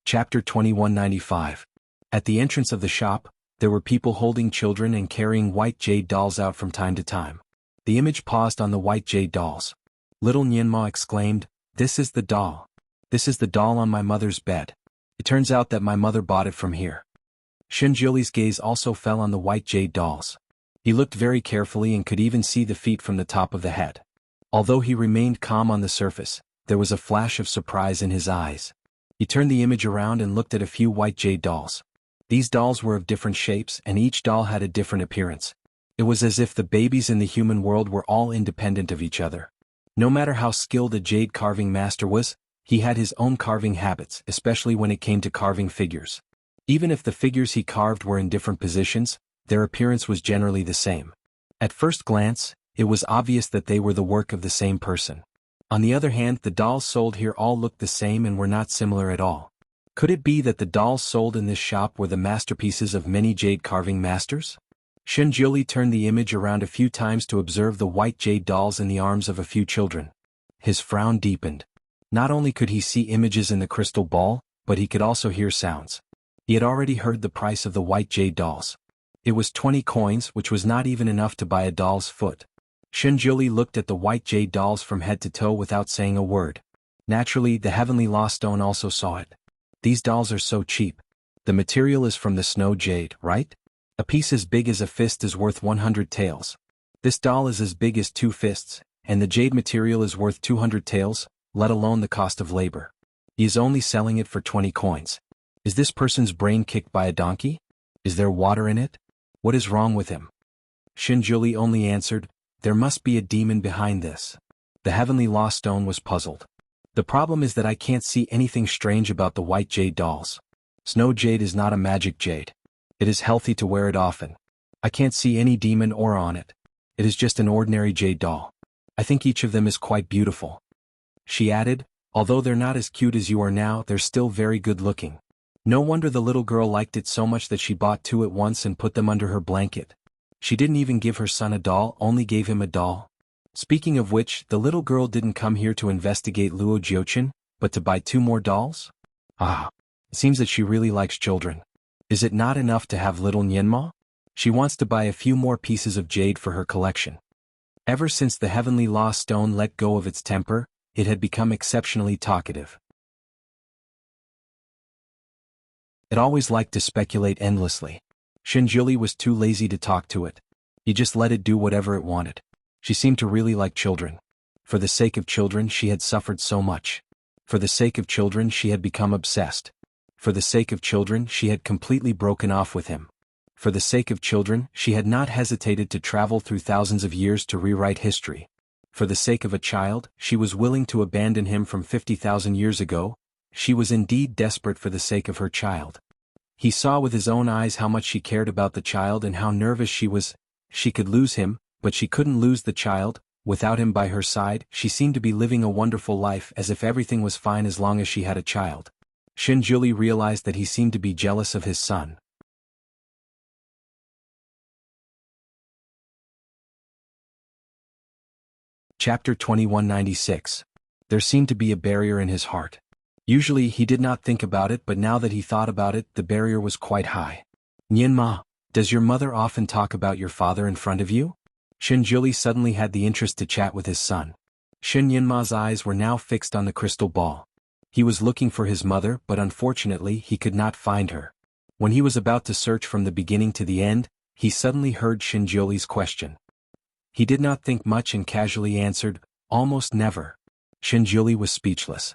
Chapter 2195. At the entrance of the shop, there were people holding children and carrying white jade dolls out from time to time. The image paused on the white jade dolls. Little Nianma exclaimed, "This is the doll. This is the doll on my mother's bed. It turns out that my mother bought it from here." Shinjuli's gaze also fell on the white jade dolls. He looked very carefully and could even see the feet from the top of the head. Although he remained calm on the surface, there was a flash of surprise in his eyes. He turned the image around and looked at a few white jade dolls. These dolls were of different shapes and each doll had a different appearance. It was as if the babies in the human world were all independent of each other. No matter how skilled a jade carving master was, he had his own carving habits, especially when it came to carving figures. Even if the figures he carved were in different positions, their appearance was generally the same. At first glance, it was obvious that they were the work of the same person. On the other hand, the dolls sold here all looked the same and were not similar at all. Could it be that the dolls sold in this shop were the masterpieces of many jade carving masters? Shinjuli turned the image around a few times to observe the white jade dolls in the arms of a few children. His frown deepened. Not only could he see images in the crystal ball, but he could also hear sounds. He had already heard the price of the white jade dolls. It was 20 coins, which was not even enough to buy a doll's foot. Shinjuli looked at the white jade dolls from head to toe without saying a word. Naturally, the heavenly lost stone also saw it. These dolls are so cheap. The material is from the snow jade, right? A piece as big as a fist is worth 100 taels. This doll is as big as 2 fists, and the jade material is worth 200 taels, let alone the cost of labor. He is only selling it for 20 coins. Is this person's brain kicked by a donkey? Is there water in it? What is wrong with him? Shinjuli only answered, "There must be a demon behind this." The heavenly lost stone was puzzled. The problem is that I can't see anything strange about the white jade dolls. Snow jade is not a magic jade. It is healthy to wear it often. I can't see any demon aura on it. It is just an ordinary jade doll. I think each of them is quite beautiful. She added, "Although they're not as cute as you are now, they're still very good looking." No wonder the little girl liked it so much that she bought 2 at once and put them under her blanket. She didn't even give her son a doll, only gave him a doll. Speaking of which, the little girl didn't come here to investigate Luo Jiochin, but to buy 2 more dolls? Ah, it seems that she really likes children. Is it not enough to have little Nianma? She wants to buy a few more pieces of jade for her collection. Ever since the heavenly lost stone let go of its temper, it had become exceptionally talkative. It always liked to speculate endlessly. Shinjuli was too lazy to talk to it. He just let it do whatever it wanted. She seemed to really like children. For the sake of children she had suffered so much. For the sake of children she had become obsessed. For the sake of children she had completely broken off with him. For the sake of children she had not hesitated to travel through thousands of years to rewrite history. For the sake of a child, she was willing to abandon him from 50,000 years ago. She was indeed desperate for the sake of her child. He saw with his own eyes how much she cared about the child and how nervous she was. She could lose him, but she couldn't lose the child. Without him by her side, she seemed to be living a wonderful life as if everything was fine as long as she had a child. Shinjuli realized that he seemed to be jealous of his son. Chapter 2196. There seemed to be a barrier in his heart. Usually he did not think about it, but now that he thought about it, the barrier was quite high. "Nianma, does your mother often talk about your father in front of you?" Shinjuli suddenly had the interest to chat with his son. Shin Yinma's eyes were now fixed on the crystal ball. He was looking for his mother, but unfortunately he could not find her. When he was about to search from the beginning to the end, he suddenly heard Shinjuli's question. He did not think much and casually answered, "Almost never." Shinjuli was speechless.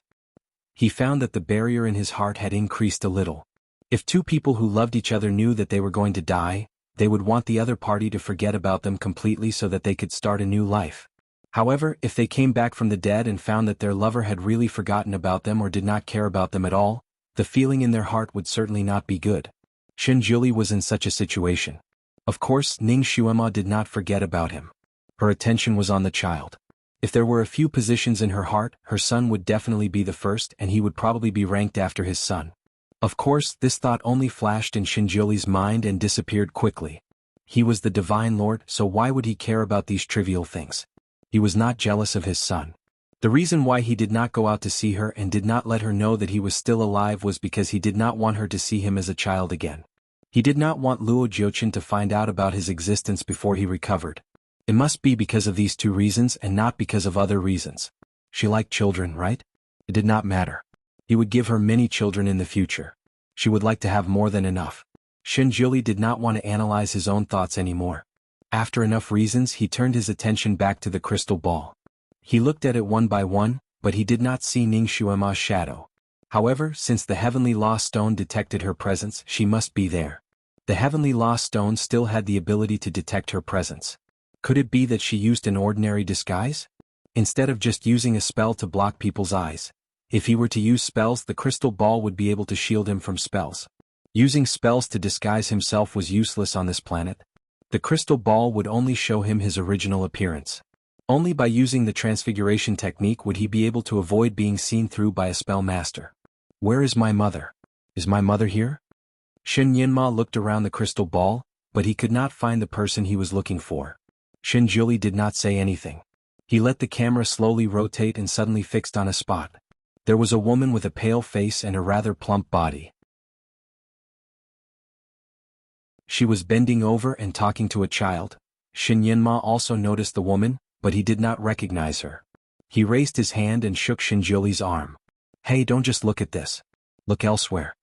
He found that the barrier in his heart had increased a little. If two people who loved each other knew that they were going to die, they would want the other party to forget about them completely so that they could start a new life. However, if they came back from the dead and found that their lover had really forgotten about them or did not care about them at all, the feeling in their heart would certainly not be good. Shinjuli was in such a situation. Of course, Ning Xuema did not forget about him. Her attention was on the child. If there were a few positions in her heart, her son would definitely be the first and he would probably be ranked after his son. Of course, this thought only flashed in Shinjuli's mind and disappeared quickly. He was the Divine Lord, so why would he care about these trivial things? He was not jealous of his son. The reason why he did not go out to see her and did not let her know that he was still alive was because he did not want her to see him as a child again. He did not want Luo Jiuqin to find out about his existence before he recovered. It must be because of these two reasons and not because of other reasons. She liked children, right? It did not matter. He would give her many children in the future. She would like to have more than enough. Shinjuli did not want to analyze his own thoughts anymore. After enough reasons, he turned his attention back to the crystal ball. He looked at it one by one, but he did not see Ning Xuema's shadow. However, since the Heavenly Law Stone detected her presence, she must be there. The Heavenly Law Stone still had the ability to detect her presence. Could it be that she used an ordinary disguise? Instead of just using a spell to block people's eyes. If he were to use spells, the crystal ball would be able to shield him from spells. Using spells to disguise himself was useless on this planet. The crystal ball would only show him his original appearance. Only by using the transfiguration technique would he be able to avoid being seen through by a spell master. Where is my mother? Is my mother here? Shin Yinma looked around the crystal ball, but he could not find the person he was looking for. Shinjuli did not say anything. He let the camera slowly rotate and suddenly fixed on a spot. There was a woman with a pale face and a rather plump body. She was bending over and talking to a child. Shin Yinma also noticed the woman, but he did not recognize her. He raised his hand and shook Shinjuli's arm. "Hey, don't just look at this. Look elsewhere."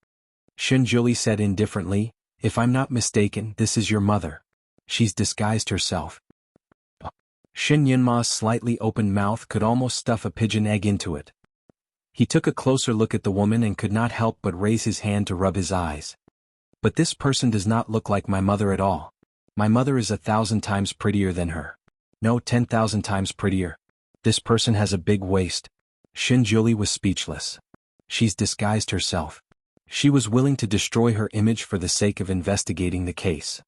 Shinjuli said indifferently, "If I'm not mistaken, this is your mother. She's disguised herself." Shin Yinma's slightly opened mouth could almost stuff a pigeon egg into it. He took a closer look at the woman and could not help but raise his hand to rub his eyes. "But this person does not look like my mother at all. My mother is 1,000 times prettier than her. No, 10,000 times prettier. This person has a big waist." Shinjuli was speechless. She's disguised herself. She was willing to destroy her image for the sake of investigating the case.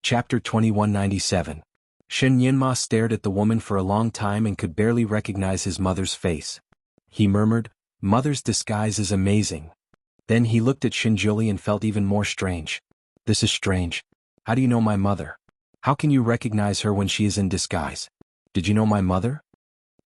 Chapter 2197. Shin Yinma stared at the woman for a long time and could barely recognize his mother's face. He murmured, "Mother's disguise is amazing." Then he looked at Shinjuli and felt even more strange. "This is strange. How do you know my mother? How can you recognize her when she is in disguise? Did you know my mother?"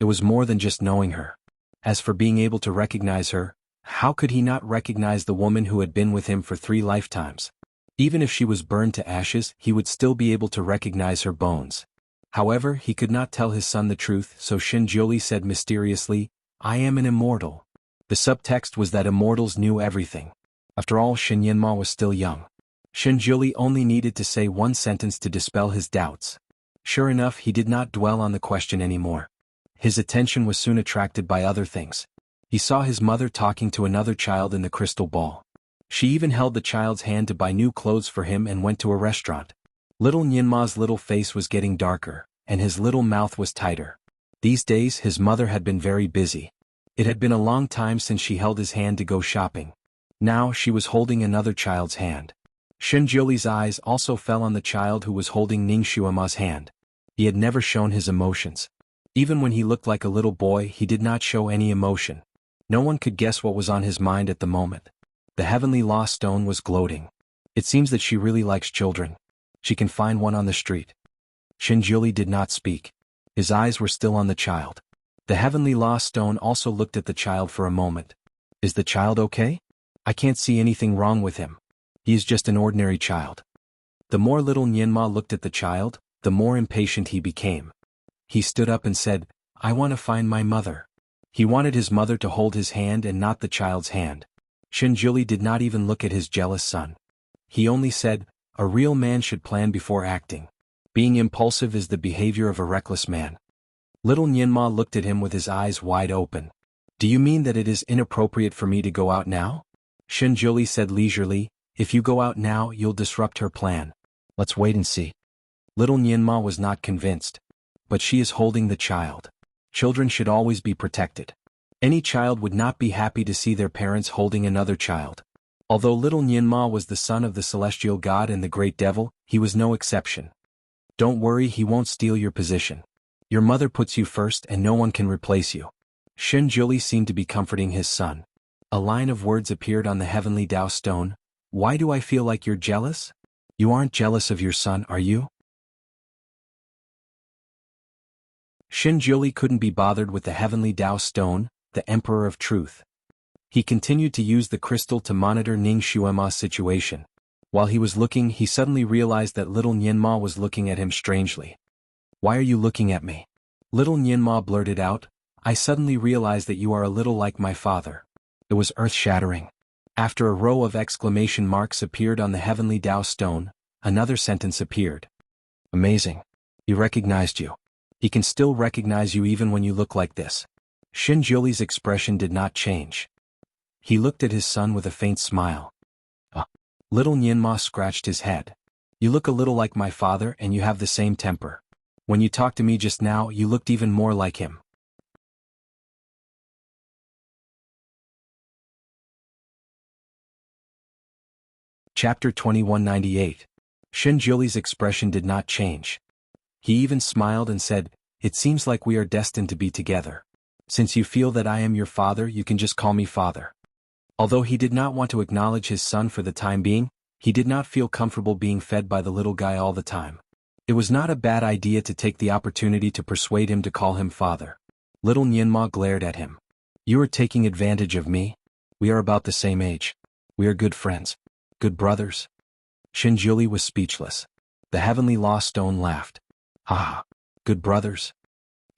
It was more than just knowing her. As for being able to recognize her, how could he not recognize the woman who had been with him for 3 lifetimes? Even if she was burned to ashes, he would still be able to recognize her bones. However, he could not tell his son the truth, so Shinjuli said mysteriously, "I am an immortal." The subtext was that immortals knew everything. After all, Shin Yinma was still young. Shinjuli only needed to say one sentence to dispel his doubts. Sure enough, he did not dwell on the question anymore. His attention was soon attracted by other things. He saw his mother talking to another child in the crystal ball. She even held the child's hand to buy new clothes for him and went to a restaurant. Little Nyinma's little face was getting darker, and his little mouth was tighter. These days his mother had been very busy. It had been a long time since she held his hand to go shopping. Now she was holding another child's hand. Shinjuli's eyes also fell on the child who was holding Ning Xuema's hand. He had never shown his emotions. Even when he looked like a little boy, he did not show any emotion. No one could guess what was on his mind at the moment. The Heavenly Law Stone was gloating. It seems that she really likes children. She can find one on the street. Shinjuli did not speak. His eyes were still on the child. The Heavenly Law Stone also looked at the child for a moment. "Is the child okay?" I can't see anything wrong with him. He is just an ordinary child. The more little Nianma looked at the child, the more impatient he became. He stood up and said, I want to find my mother. He wanted his mother to hold his hand and not the child's hand. Shenjuli did not even look at his jealous son. He only said, a real man should plan before acting. Being impulsive is the behavior of a reckless man. Little Nianma looked at him with his eyes wide open. Do you mean that it is inappropriate for me to go out now? Shenjuli said leisurely, if you go out now you'll disrupt her plan. Let's wait and see. Little Nianma was not convinced. But she is holding the child. Children should always be protected. Any child would not be happy to see their parents holding another child. Although little Nianma was the son of the celestial god and the great devil, he was no exception. Don't worry, he won't steal your position. Your mother puts you first and no one can replace you. Shenjuli seemed to be comforting his son. A line of words appeared on the heavenly Tao stone. Why do I feel like you're jealous? You aren't jealous of your son, are you? Shenjuli couldn't be bothered with the heavenly Tao stone, the Emperor of Truth. He continued to use the crystal to monitor Ning Xuema's situation. While he was looking, he suddenly realized that little Nianma was looking at him strangely. Why are you looking at me? Little Nianma blurted out, I suddenly realized that you are a little like my father. It was earth-shattering. After a row of exclamation marks appeared on the heavenly Tao stone, another sentence appeared. Amazing. He recognized you. He can still recognize you even when you look like this. Shenjuli's expression did not change. He looked at his son with a faint smile. Little Nianma scratched his head. You look a little like my father and you have the same temper. When you talked to me just now, you looked even more like him. Chapter 2198. Shenjuli's expression did not change. He even smiled and said, it seems like we are destined to be together. Since you feel that I am your father, you can just call me father. Although he did not want to acknowledge his son for the time being, he did not feel comfortable being fed by the little guy all the time. It was not a bad idea to take the opportunity to persuade him to call him father. Little Nianma glared at him. You are taking advantage of me? We are about the same age. We are good friends. Good brothers. Shenjuli was speechless. The heavenly law stone laughed. Ha! Good brothers.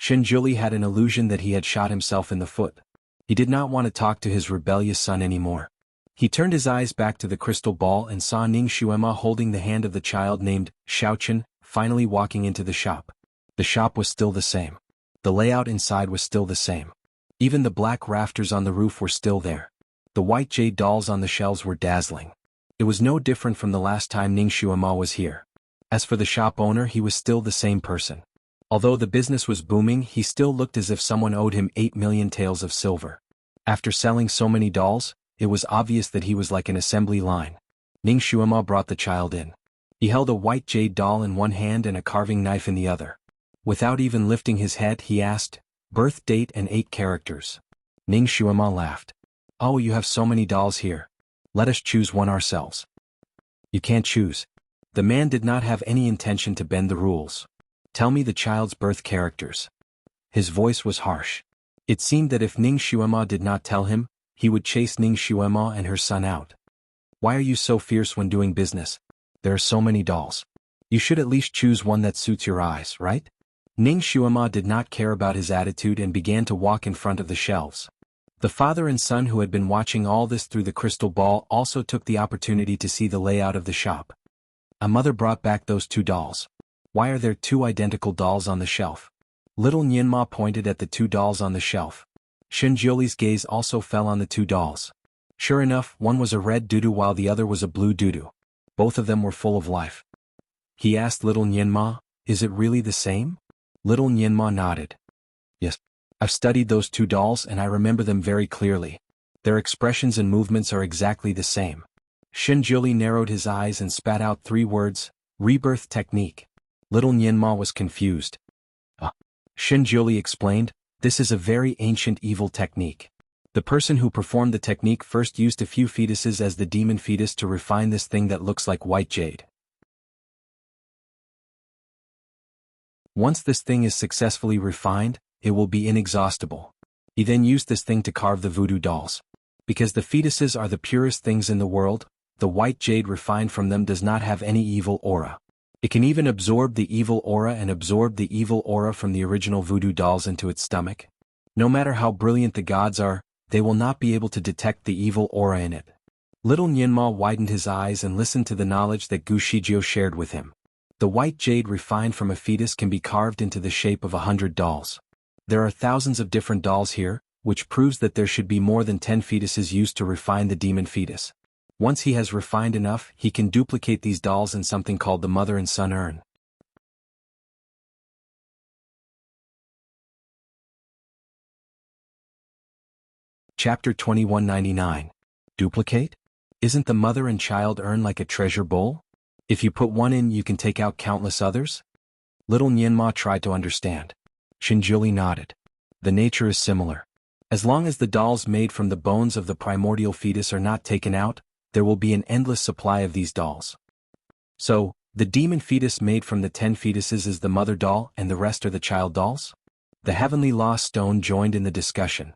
Shenjuli had an illusion that he had shot himself in the foot. He did not want to talk to his rebellious son anymore. He turned his eyes back to the crystal ball and saw Ning Xuema holding the hand of the child named Xiaochen, finally walking into the shop. The shop was still the same. The layout inside was still the same. Even the black rafters on the roof were still there. The white jade dolls on the shelves were dazzling. It was no different from the last time Ning Xuema was here. As for the shop owner, he was still the same person. Although the business was booming, he still looked as if someone owed him 8 million taels of silver. After selling so many dolls, it was obvious that he was like an assembly line. Ning Xuema brought the child in. He held a white jade doll in one hand and a carving knife in the other. Without even lifting his head, he asked, birth date and 8 characters. Ning Xuema laughed. Oh, you have so many dolls here. Let us choose one ourselves. You can't choose. The man did not have any intention to bend the rules. Tell me the child's birth characters. His voice was harsh. It seemed that if Ning Xuema did not tell him, he would chase Ning Xuema and her son out. Why are you so fierce when doing business? There are so many dolls. You should at least choose one that suits your eyes, right? Ning Xuema did not care about his attitude and began to walk in front of the shelves. The father and son who had been watching all this through the crystal ball also took the opportunity to see the layout of the shop. A mother brought back those 2 dolls. Why are there 2 identical dolls on the shelf? Little Nianma pointed at the 2 dolls on the shelf. Shenjuli's gaze also fell on the 2 dolls. Sure enough, one was a red doodoo while the other was a blue doodoo. Both of them were full of life. He asked little Nianma, is it really the same? Little Nianma nodded. Yes. I've studied those 2 dolls and I remember them very clearly. Their expressions and movements are exactly the same. Shenjuli narrowed his eyes and spat out 3 words, rebirth technique. Little Nianma was confused. Shenjuli explained, this is a very ancient evil technique. The person who performed the technique first used a few fetuses as the demon fetus to refine this thing that looks like white jade. Once this thing is successfully refined, it will be inexhaustible. He then used this thing to carve the voodoo dolls. Because the fetuses are the purest things in the world, the white jade refined from them does not have any evil aura. It can even absorb the evil aura and absorb the evil aura from the original voodoo dolls into its stomach. No matter how brilliant the gods are, they will not be able to detect the evil aura in it. Little Nyenma widened his eyes and listened to the knowledge that Gu Shijio shared with him. The white jade refined from a fetus can be carved into the shape of 100 dolls. There are thousands of different dolls here, which proves that there should be more than 10 fetuses used to refine the demon fetus. Once he has refined enough, he can duplicate these dolls in something called the mother and son urn. Chapter 2199. Duplicate? Isn't the mother and child urn like a treasure bowl? If you put one in, you can take out countless others? Little Nyenma tried to understand. Shinjuli nodded. The nature is similar. As long as the dolls made from the bones of the primordial fetus are not taken out, there will be an endless supply of these dolls. So, the demon fetus made from the 10 fetuses is the mother doll and the rest are the child dolls? The Heavenly Lost Stone joined in the discussion.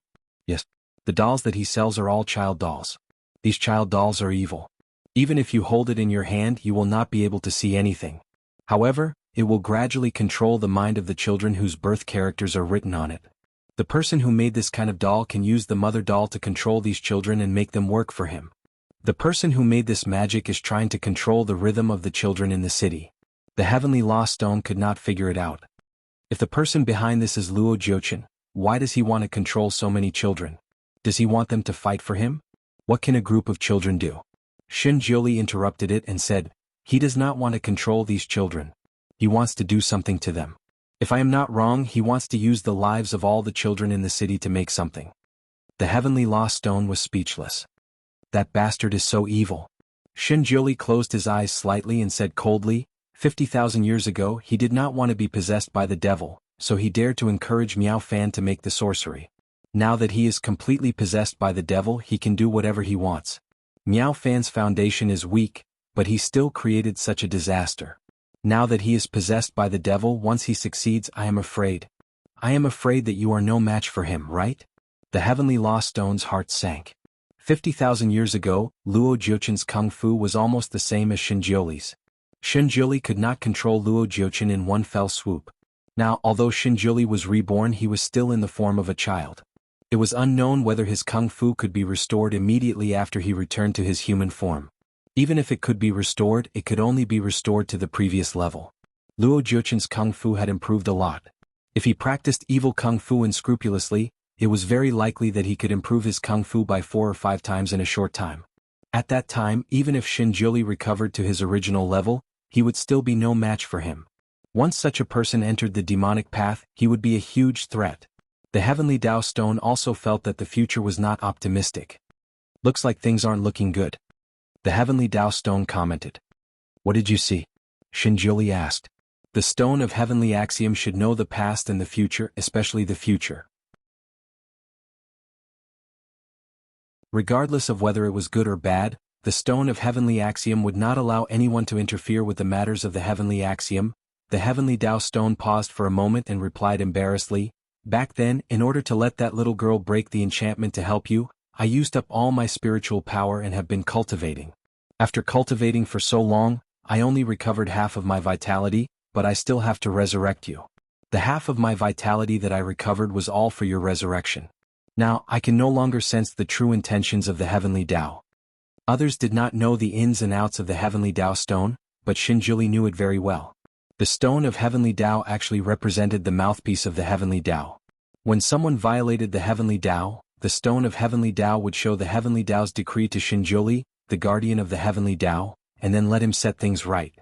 Yes. The dolls that he sells are all child dolls. These child dolls are evil. Even if you hold it in your hand, you will not be able to see anything. However, it will gradually control the mind of the children whose birth characters are written on it. The person who made this kind of doll can use the mother doll to control these children and make them work for him. The person who made this magic is trying to control the rhythm of the children in the city. The Heavenly Lost Stone could not figure it out. If the person behind this is Luo Jiochin, why does he want to control so many children? Does he want them to fight for him? What can a group of children do? Shin Jiuli interrupted it and said, he does not want to control these children. He wants to do something to them. If I am not wrong, he wants to use the lives of all the children in the city to make something. The Heavenly Lost Stone was speechless. That bastard is so evil. Shin Jiuli closed his eyes slightly and said coldly, 50,000 years ago he did not want to be possessed by the devil, so he dared to encourage Miao Fan to make the sorcery. Now that he is completely possessed by the devil, he can do whatever he wants. Miao Fan's foundation is weak, but he still created such a disaster. Now that he is possessed by the devil, once he succeeds, I am afraid. I am afraid that you are no match for him, right? The Heavenly Lost Stone's heart sank. 50,000 years ago, Luo Jiochin's kung fu was almost the same as Shinjiuli's. Shinjiuli could not control Luo Jiochin in one fell swoop. Now, although Shinjiuli was reborn, he was still in the form of a child. It was unknown whether his kung fu could be restored immediately after he returned to his human form. Even if it could be restored, it could only be restored to the previous level. Luo Jiochin's kung fu had improved a lot. If he practiced evil kung fu unscrupulously, it was very likely that he could improve his kung fu by 4 or 5 times in a short time. At that time, even if Shinjiuli recovered to his original level, he would still be no match for him. Once such a person entered the demonic path, he would be a huge threat. The Heavenly Dao Stone also felt that the future was not optimistic. Looks like things aren't looking good. The Heavenly Dao Stone commented. What did you see? Shinjiuli asked. The Stone of Heavenly Axiom should know the past and the future, especially the future. Regardless of whether it was good or bad, the Stone of Heavenly Axiom would not allow anyone to interfere with the matters of the Heavenly Axiom. The Heavenly Dao Stone paused for a moment and replied embarrassedly, back then, in order to let that little girl break the enchantment to help you, I used up all my spiritual power and have been cultivating. After cultivating for so long, I only recovered half of my vitality, but I still have to resurrect you. The half of my vitality that I recovered was all for your resurrection. Now, I can no longer sense the true intentions of the Heavenly Dao. Others did not know the ins and outs of the Heavenly Dao Stone, but Shinjiuli knew it very well. The Stone of Heavenly Dao actually represented the mouthpiece of the Heavenly Dao. When someone violated the Heavenly Dao, the Stone of Heavenly Dao would show the Heavenly Dao's decree to Shinjiuli, the guardian of the Heavenly Dao, and then let him set things right.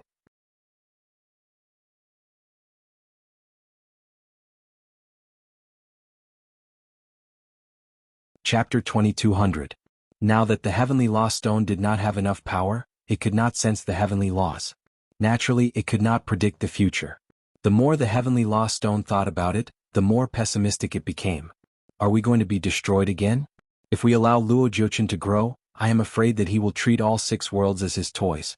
Chapter 2200. Now that the Heavenly Law Stone did not have enough power, it could not sense the heavenly laws. Naturally, it could not predict the future. The more the Heavenly Law Stone thought about it, the more pessimistic it became. Are we going to be destroyed again? If we allow Luo Jiochin to grow, I am afraid that he will treat all 6 worlds as his toys.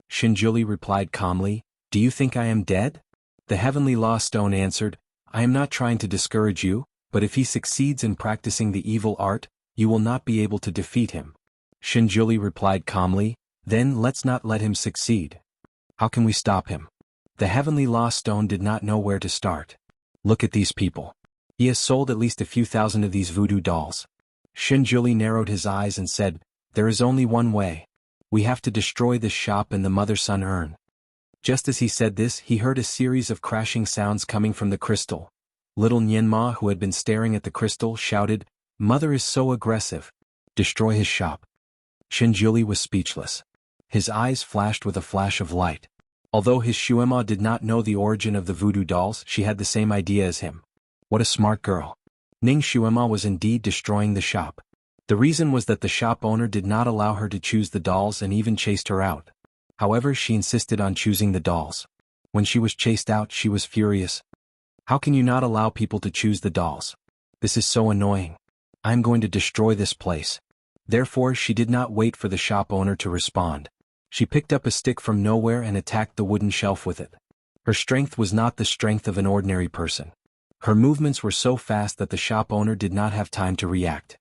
Shinjiuli replied calmly, do you think I am dead? The Heavenly Law Stone answered, I am not trying to discourage you, but if he succeeds in practicing the evil art, you will not be able to defeat him. Shinjuli replied calmly, then let's not let him succeed. How can we stop him? The Heavenly Lost Stone did not know where to start. Look at these people. He has sold at least a few thousand of these voodoo dolls. Shinjuli narrowed his eyes and said, there is only one way. We have to destroy this shop and the mother-son urn. Just as he said this, he heard a series of crashing sounds coming from the crystal. Little Nyenma, who had been staring at the crystal, shouted, Mother is so aggressive. Destroy his shop. Shinjuli was speechless. His eyes flashed with a flash of light. Although his Shuema did not know the origin of the voodoo dolls, she had the same idea as him. What a smart girl. Ning Shuema was indeed destroying the shop. The reason was that the shop owner did not allow her to choose the dolls and even chased her out. However, she insisted on choosing the dolls. When she was chased out, she was furious. How can you not allow people to choose the dolls? This is so annoying. I'm going to destroy this place. Therefore, she did not wait for the shop owner to respond. She picked up a stick from nowhere and attacked the wooden shelf with it. Her strength was not the strength of an ordinary person. Her movements were so fast that the shop owner did not have time to react.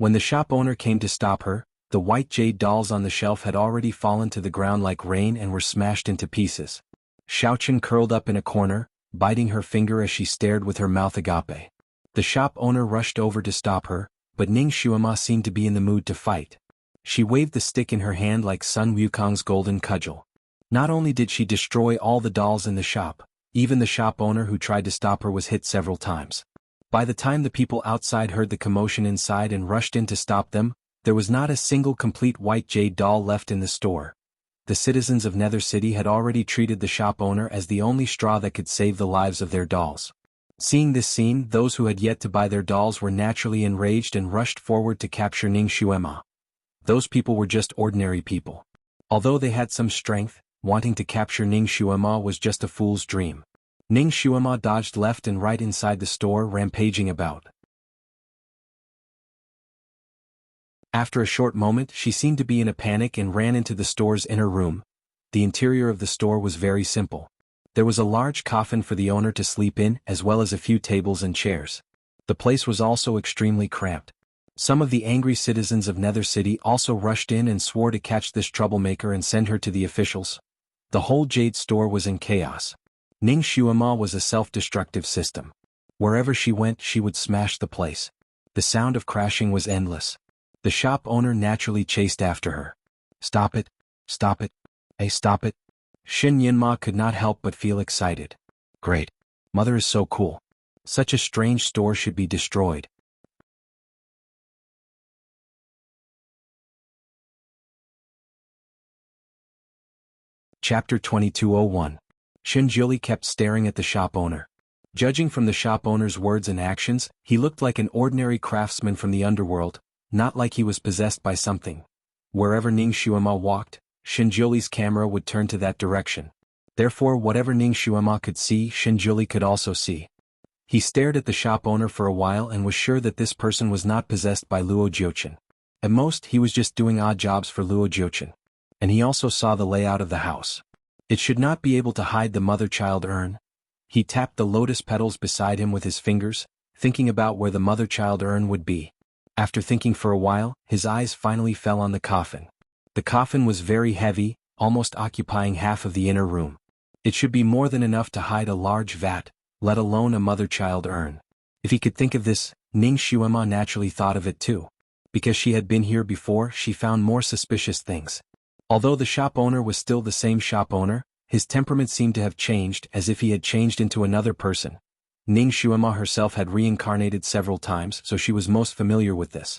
When the shop owner came to stop her, the white jade dolls on the shelf had already fallen to the ground like rain and were smashed into pieces. Xiaochen curled up in a corner, biting her finger as she stared with her mouth agape. The shop owner rushed over to stop her, but Ning Shuema seemed to be in the mood to fight. She waved the stick in her hand like Sun Wukong's golden cudgel. Not only did she destroy all the dolls in the shop, even the shop owner who tried to stop her was hit several times. By the time the people outside heard the commotion inside and rushed in to stop them, there was not a single complete white jade doll left in the store. The citizens of Nether City had already treated the shop owner as the only straw that could save the lives of their dolls. Seeing this scene, those who had yet to buy their dolls were naturally enraged and rushed forward to capture Ning Shuema. Those people were just ordinary people. Although they had some strength, wanting to capture Ning Shuema was just a fool's dream. Ning Shuema dodged left and right inside the store, rampaging about. After a short moment, she seemed to be in a panic and ran into the store's inner room. The interior of the store was very simple. There was a large coffin for the owner to sleep in, as well as a few tables and chairs. The place was also extremely cramped. Some of the angry citizens of Nether City also rushed in and swore to catch this troublemaker and send her to the officials. The whole jade store was in chaos. Ning Shuema was a self-destructive system. Wherever she went, she would smash the place. The sound of crashing was endless. The shop owner naturally chased after her. Stop it! Stop it! Hey, stop it! Shin Yinma could not help but feel excited. Great. Mother is so cool. Such a strange store should be destroyed. Chapter 2201. Shinjuli kept staring at the shop owner. Judging from the shop owner's words and actions, he looked like an ordinary craftsman from the underworld, not like he was possessed by something. Wherever Ning Shuema walked, Shinjuli's camera would turn to that direction. Therefore, whatever Ning Shuema could see, Shinjuli could also see. He stared at the shop owner for a while and was sure that this person was not possessed by Luo Jiuchen. At most, he was just doing odd jobs for Luo Jiuchen. And he also saw the layout of the house. It should not be able to hide the mother-child urn. He tapped the lotus petals beside him with his fingers, thinking about where the mother-child urn would be. After thinking for a while, his eyes finally fell on the coffin. The coffin was very heavy, almost occupying half of the inner room. It should be more than enough to hide a large vat, let alone a mother-child urn. If he could think of this, Ning Shuema naturally thought of it too. Because she had been here before, she found more suspicious things. Although the shop owner was still the same shop owner, his temperament seemed to have changed, as if he had changed into another person. Ning Shuema herself had reincarnated several times, so she was most familiar with this.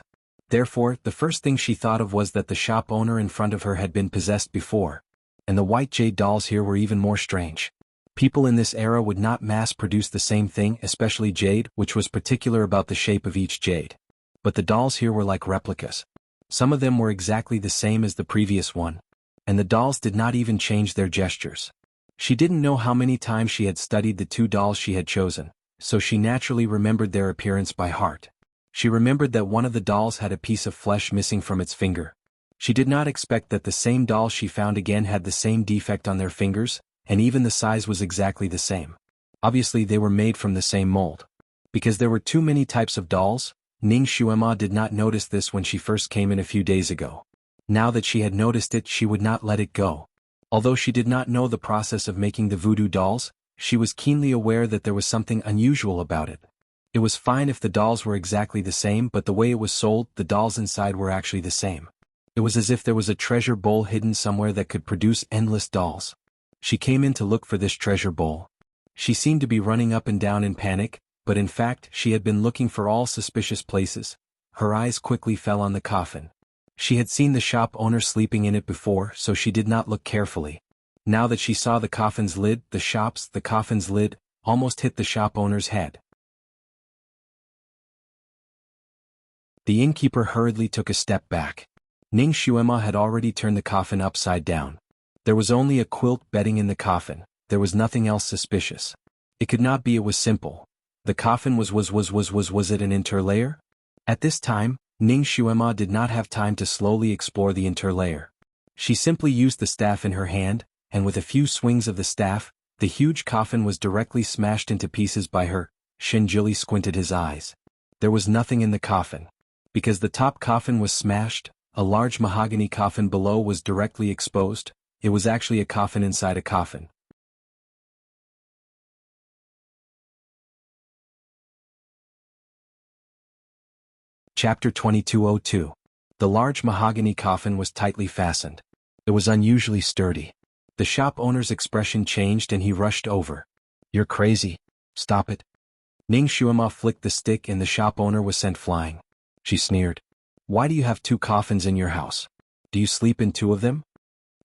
Therefore, the first thing she thought of was that the shop owner in front of her had been possessed before. And the white jade dolls here were even more strange. People in this era would not mass-produce the same thing, especially jade, which was particular about the shape of each jade. But the dolls here were like replicas. Some of them were exactly the same as the previous one. And the dolls did not even change their gestures. She didn't know how many times she had studied the two dolls she had chosen, so she naturally remembered their appearance by heart. She remembered that one of the dolls had a piece of flesh missing from its finger. She did not expect that the same doll she found again had the same defect on their fingers, and even the size was exactly the same. Obviously they were made from the same mold. Because there were too many types of dolls, Ning Xuema did not notice this when she first came in a few days ago. Now that she had noticed it, she would not let it go. Although she did not know the process of making the voodoo dolls, she was keenly aware that there was something unusual about it. It was fine if the dolls were exactly the same, but the way it was sold, the dolls inside were actually the same. It was as if there was a treasure bowl hidden somewhere that could produce endless dolls. She came in to look for this treasure bowl. She seemed to be running up and down in panic, but in fact she had been looking for all suspicious places. Her eyes quickly fell on the coffin. She had seen the shop owner sleeping in it before, so she did not look carefully. Now that she saw the coffin's lid, the coffin's lid almost hit the shop owner's head. The innkeeper hurriedly took a step back. Ning Xuema had already turned the coffin upside down. There was only a quilt bedding in the coffin. There was nothing else suspicious. It could not be. It was simple. The coffin was it an interlayer? At this time, Ning Xuema did not have time to slowly explore the interlayer. She simply used the staff in her hand, and with a few swings of the staff, the huge coffin was directly smashed into pieces by her. Shinjili squinted his eyes. There was nothing in the coffin. Because the top coffin was smashed, a large mahogany coffin below was directly exposed. It was actually a coffin inside a coffin. Chapter 2202. The large mahogany coffin was tightly fastened. It was unusually sturdy. The shop owner's expression changed and he rushed over. "You're crazy. Stop it." Ning Xuema flicked the stick and the shop owner was sent flying. She sneered. "Why do you have two coffins in your house? Do you sleep in two of them?"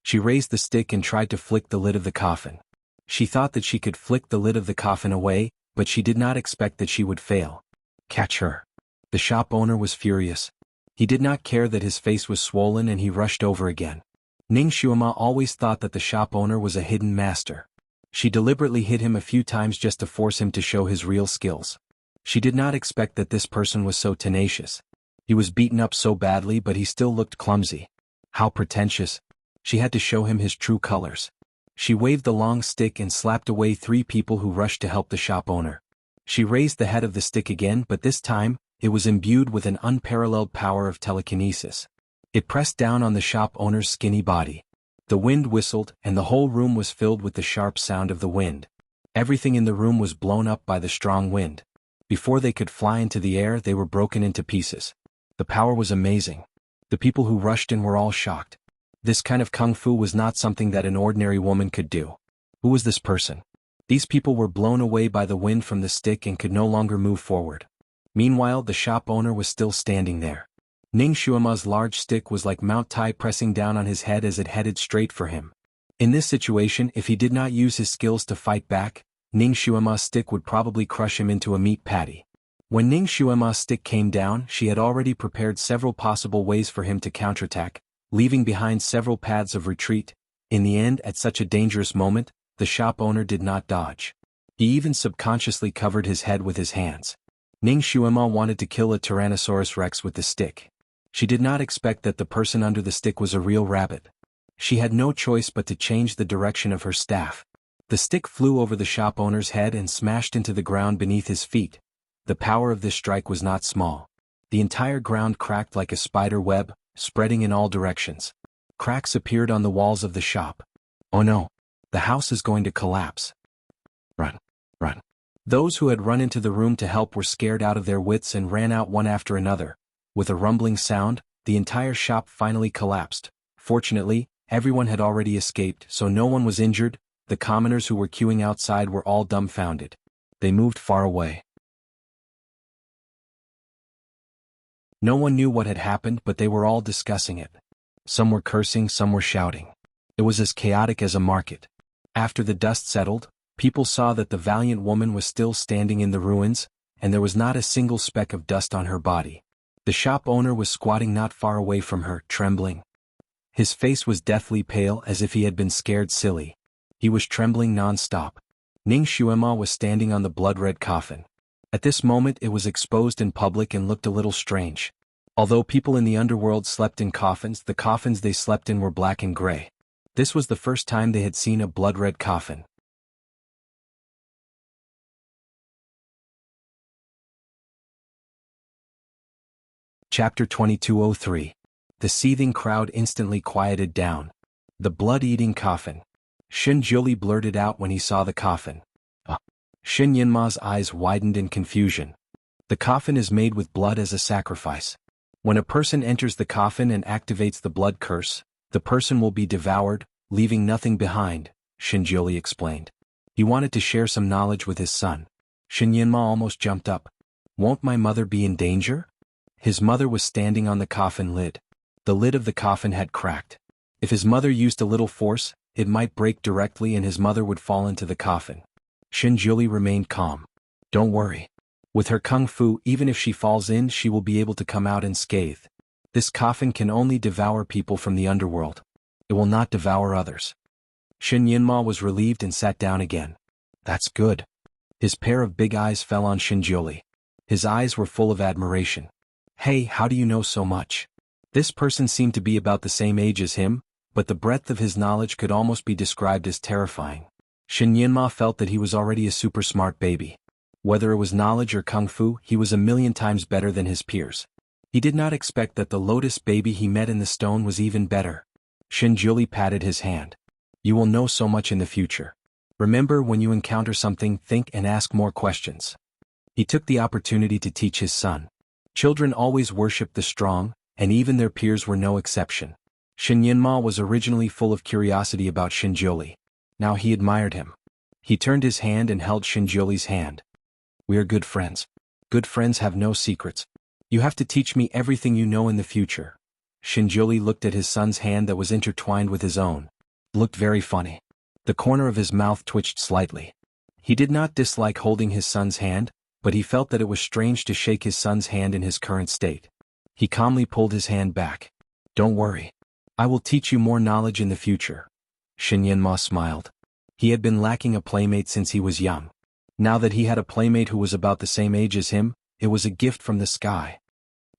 She raised the stick and tried to flick the lid of the coffin. She thought that she could flick the lid of the coffin away, but she did not expect that she would fail. "Catch her." The shop owner was furious. He did not care that his face was swollen and he rushed over again. Ning Xuema always thought that the shop owner was a hidden master. She deliberately hit him a few times just to force him to show his real skills. She did not expect that this person was so tenacious. He was beaten up so badly, but he still looked clumsy. How pretentious. She had to show him his true colors. She waved the long stick and slapped away 3 people who rushed to help the shop owner. She raised the head of the stick again, but this time, it was imbued with an unparalleled power of telekinesis. It pressed down on the shop owner's skinny body. The wind whistled, and the whole room was filled with the sharp sound of the wind. Everything in the room was blown up by the strong wind. Before they could fly into the air, they were broken into pieces. The power was amazing. The people who rushed in were all shocked. This kind of kung fu was not something that an ordinary woman could do. Who was this person? These people were blown away by the wind from the stick and could no longer move forward. Meanwhile, the shop owner was still standing there. Ning Xuema's large stick was like Mount Tai pressing down on his head as it headed straight for him. In this situation, if he did not use his skills to fight back, Ning Xuema's stick would probably crush him into a meat patty. When Ning Xuema's stick came down, she had already prepared several possible ways for him to counterattack, leaving behind several paths of retreat. In the end, at such a dangerous moment, the shop owner did not dodge. He even subconsciously covered his head with his hands. Ning Xuema wanted to kill a Tyrannosaurus Rex with the stick. She did not expect that the person under the stick was a real rabbit. She had no choice but to change the direction of her staff. The stick flew over the shop owner's head and smashed into the ground beneath his feet. The power of this strike was not small. The entire ground cracked like a spider web, spreading in all directions. Cracks appeared on the walls of the shop. "Oh no! The house is going to collapse. Run! Run!" Those who had run into the room to help were scared out of their wits and ran out one after another. With a rumbling sound, the entire shop finally collapsed. Fortunately, everyone had already escaped, so no one was injured. The commoners who were queuing outside were all dumbfounded. They moved far away. No one knew what had happened, but they were all discussing it. Some were cursing, some were shouting. It was as chaotic as a market. After the dust settled, people saw that the valiant woman was still standing in the ruins, and there was not a single speck of dust on her body. The shop owner was squatting not far away from her, trembling. His face was deathly pale, as if he had been scared silly. He was trembling non-stop. Ning Xuema was standing on the blood-red coffin. At this moment it was exposed in public and looked a little strange. Although people in the underworld slept in coffins, the coffins they slept in were black and gray. This was the first time they had seen a blood-red coffin. Chapter 2203. The seething crowd instantly quieted down. The blood-eating coffin. Shin Jiuli blurted out when he saw the coffin. Shin Yinma's eyes widened in confusion. The coffin is made with blood as a sacrifice. When a person enters the coffin and activates the blood curse, the person will be devoured, leaving nothing behind, Shin Jiuli explained. He wanted to share some knowledge with his son. Shin Yinma almost jumped up. Won't my mother be in danger? His mother was standing on the coffin lid. The lid of the coffin had cracked. If his mother used a little force, it might break directly and his mother would fall into the coffin. Shin Jiuli remained calm. Don't worry. With her kung fu, even if she falls in, she will be able to come out unscathed. This coffin can only devour people from the underworld. It will not devour others. Shin Yinma was relieved and sat down again. That's good. His pair of big eyes fell on Shin Jiuli. His eyes were full of admiration. Hey, how do you know so much? This person seemed to be about the same age as him, but the breadth of his knowledge could almost be described as terrifying. Shin Yinma felt that he was already a super smart baby. Whether it was knowledge or kung fu, he was 1,000,000 times better than his peers. He did not expect that the lotus baby he met in the stone was even better. Shin Jiuli patted his hand. You will know so much in the future. Remember, when you encounter something, think and ask more questions. He took the opportunity to teach his son. Children always worship the strong, and even their peers were no exception. Shin Yinma was originally full of curiosity about Shin Jiuli. Now he admired him. He turned his hand and held Shin Jiuli's hand. We are good friends. Good friends have no secrets. You have to teach me everything you know in the future. Shin Jiuli looked at his son's hand that was intertwined with his own. It looked very funny. The corner of his mouth twitched slightly. He did not dislike holding his son's hand, but he felt that it was strange to shake his son's hand in his current state. He calmly pulled his hand back. Don't worry. I will teach you more knowledge in the future. Shin Yinma smiled. He had been lacking a playmate since he was young. Now that he had a playmate who was about the same age as him, it was a gift from the sky.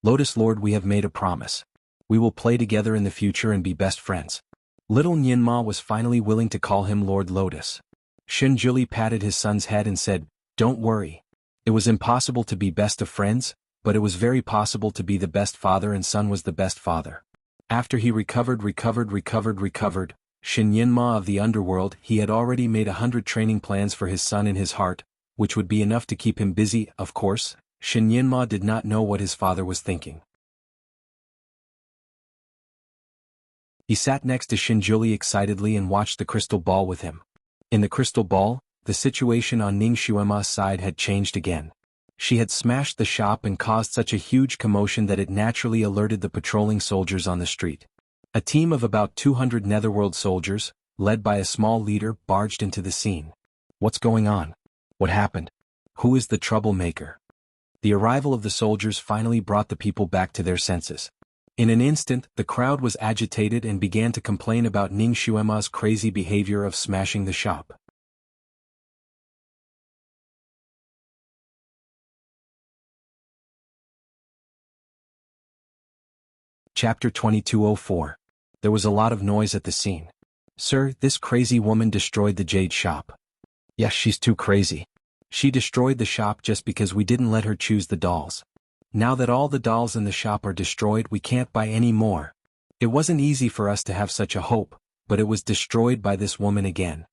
Lotus Lord, we have made a promise. We will play together in the future and be best friends. Little Yinma was finally willing to call him Lord Lotus. Shin Jiuli patted his son's head and said, Don't worry. It was impossible to be best of friends, but it was very possible to be the best father, and son was the best father. After he recovered, Shin Yinma of the underworld, he had already made 100 training plans for his son in his heart, which would be enough to keep him busy. Of course, Shin Yinma did not know what his father was thinking. He sat next to Shin Jiuli excitedly and watched the crystal ball with him. In the crystal ball, the situation on Ning Xuema's side had changed again. She had smashed the shop and caused such a huge commotion that it naturally alerted the patrolling soldiers on the street. A team of about 200 Netherworld soldiers, led by a small leader, barged into the scene. What's going on? What happened? Who is the troublemaker? The arrival of the soldiers finally brought the people back to their senses. In an instant, the crowd was agitated and began to complain about Ning Xuema's crazy behavior of smashing the shop. Chapter 2204. There was a lot of noise at the scene. Sir, this crazy woman destroyed the jade shop. Yes, she's too crazy. She destroyed the shop just because we didn't let her choose the dolls. Now that all the dolls in the shop are destroyed, we can't buy any more. It wasn't easy for us to have such a hope, but it was destroyed by this woman again.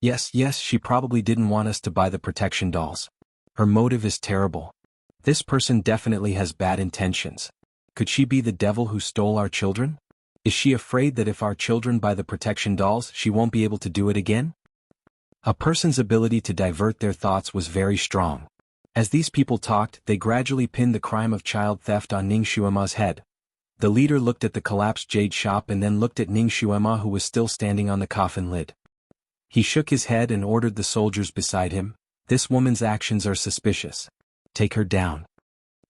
Yes, she probably didn't want us to buy the protection dolls. Her motive is terrible. This person definitely has bad intentions. Could she be the devil who stole our children? Is she afraid that if our children buy the protection dolls, she won't be able to do it again? A person's ability to divert their thoughts was very strong. As these people talked, they gradually pinned the crime of child theft on Ning Xuema's head. The leader looked at the collapsed jade shop and then looked at Ning Xuema, who was still standing on the coffin lid. He shook his head and ordered the soldiers beside him, This woman's actions are suspicious. Take her down.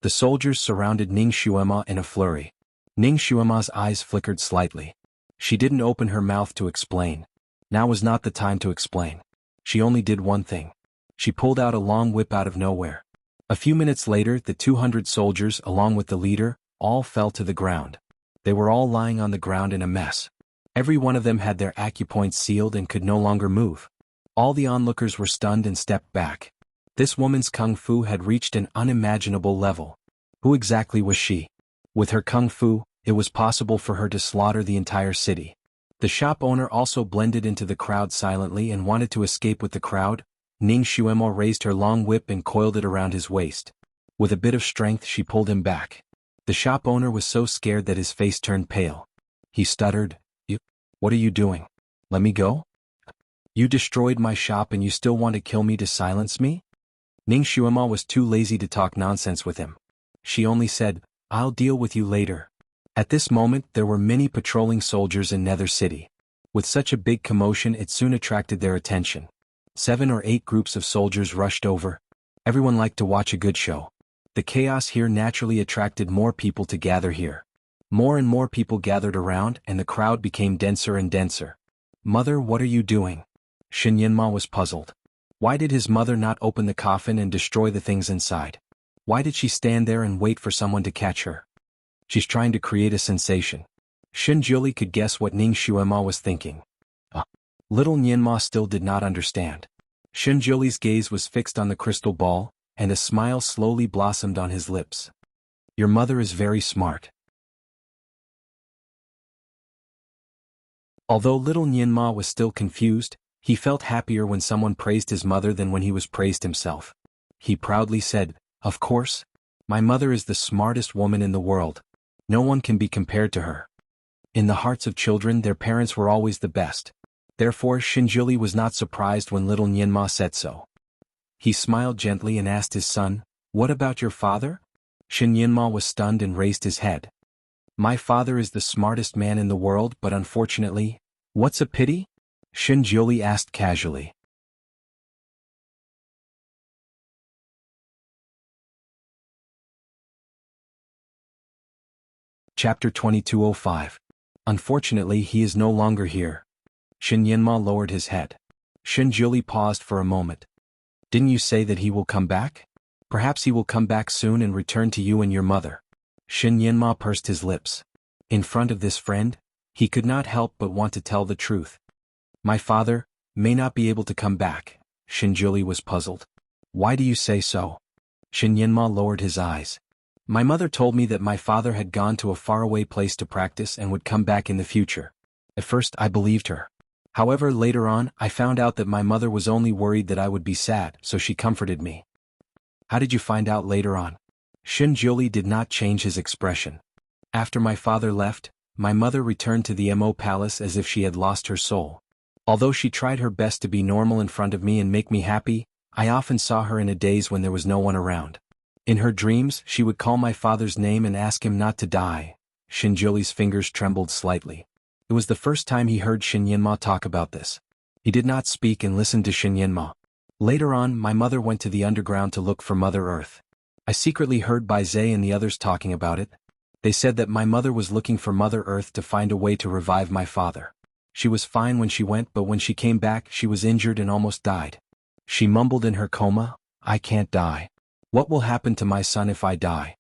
The soldiers surrounded Ning Xuema in a flurry. Ning Xuema's eyes flickered slightly. She didn't open her mouth to explain. Now was not the time to explain. She only did one thing. She pulled out a long whip out of nowhere. A few minutes later, the 200 soldiers, along with the leader, all fell to the ground. They were all lying on the ground in a mess. Every one of them had their acupoints sealed and could no longer move. All the onlookers were stunned and stepped back. This woman's kung fu had reached an unimaginable level. Who exactly was she? With her kung fu, it was possible for her to slaughter the entire city. The shop owner also blended into the crowd silently and wanted to escape with the crowd. Ning Xuemo raised her long whip and coiled it around his waist. With a bit of strength she pulled him back. The shop owner was so scared that his face turned pale. He stuttered, What are you doing? Let me go? You destroyed my shop and you still want to kill me to silence me? Ning Xuemo was too lazy to talk nonsense with him. She only said, I'll deal with you later. At this moment there were many patrolling soldiers in Nether City. With such a big commotion it soon attracted their attention. 7 or 8 groups of soldiers rushed over. Everyone liked to watch a good show. The chaos here naturally attracted more people to gather here. More and more people gathered around and the crowd became denser and denser. Mother, what are you doing? Shen Yinma was puzzled. Why did his mother not open the coffin and destroy the things inside? Why did she stand there and wait for someone to catch her? She's trying to create a sensation. Shen Jiuli could guess what Ning Xuema was thinking. Little Nianma still did not understand. Shen Jiuli's gaze was fixed on the crystal ball, and a smile slowly blossomed on his lips. Your mother is very smart. Although little Nianma was still confused, he felt happier when someone praised his mother than when he was praised himself. He proudly said, Of course. My mother is the smartest woman in the world. No one can be compared to her. In the hearts of children their parents were always the best. Therefore Shinjuli was not surprised when little Nianma said so. He smiled gently and asked his son, What about your father? Shin Nianma was stunned and raised his head. My father is the smartest man in the world, but unfortunately, what's a pity? Shin Jiuli asked casually. Chapter 2205. Unfortunately he is no longer here. Shin Yanma lowered his head. Shin Jiuli paused for a moment. Didn't you say that he will come back? Perhaps he will come back soon and return to you and your mother. Shin Yanma pursed his lips. In front of this friend, he could not help but want to tell the truth. My father may not be able to come back. Shin Jiuli was puzzled. Why do you say so? Shin Yanma lowered his eyes. My mother told me that my father had gone to a faraway place to practice and would come back in the future. At first I believed her. However, later on, I found out that my mother was only worried that I would be sad, so she comforted me. How did you find out later on? Shin Jiuli did not change his expression. After my father left, my mother returned to the Mo Palace as if she had lost her soul. Although she tried her best to be normal in front of me and make me happy, I often saw her in a daze when there was no one around. In her dreams, she would call my father's name and ask him not to die. Shin Jiuli's fingers trembled slightly. It was the first time he heard Shin Yanma talk about this. He did not speak and listened to Shin Yanma. Later on, my mother went to the underground to look for Mother Earth. I secretly heard Bai Zhe and the others talking about it. They said that my mother was looking for Mother Earth to find a way to revive my father. She was fine when she went, but when she came back, she was injured and almost died. She mumbled in her coma, I can't die. What will happen to my son if I die?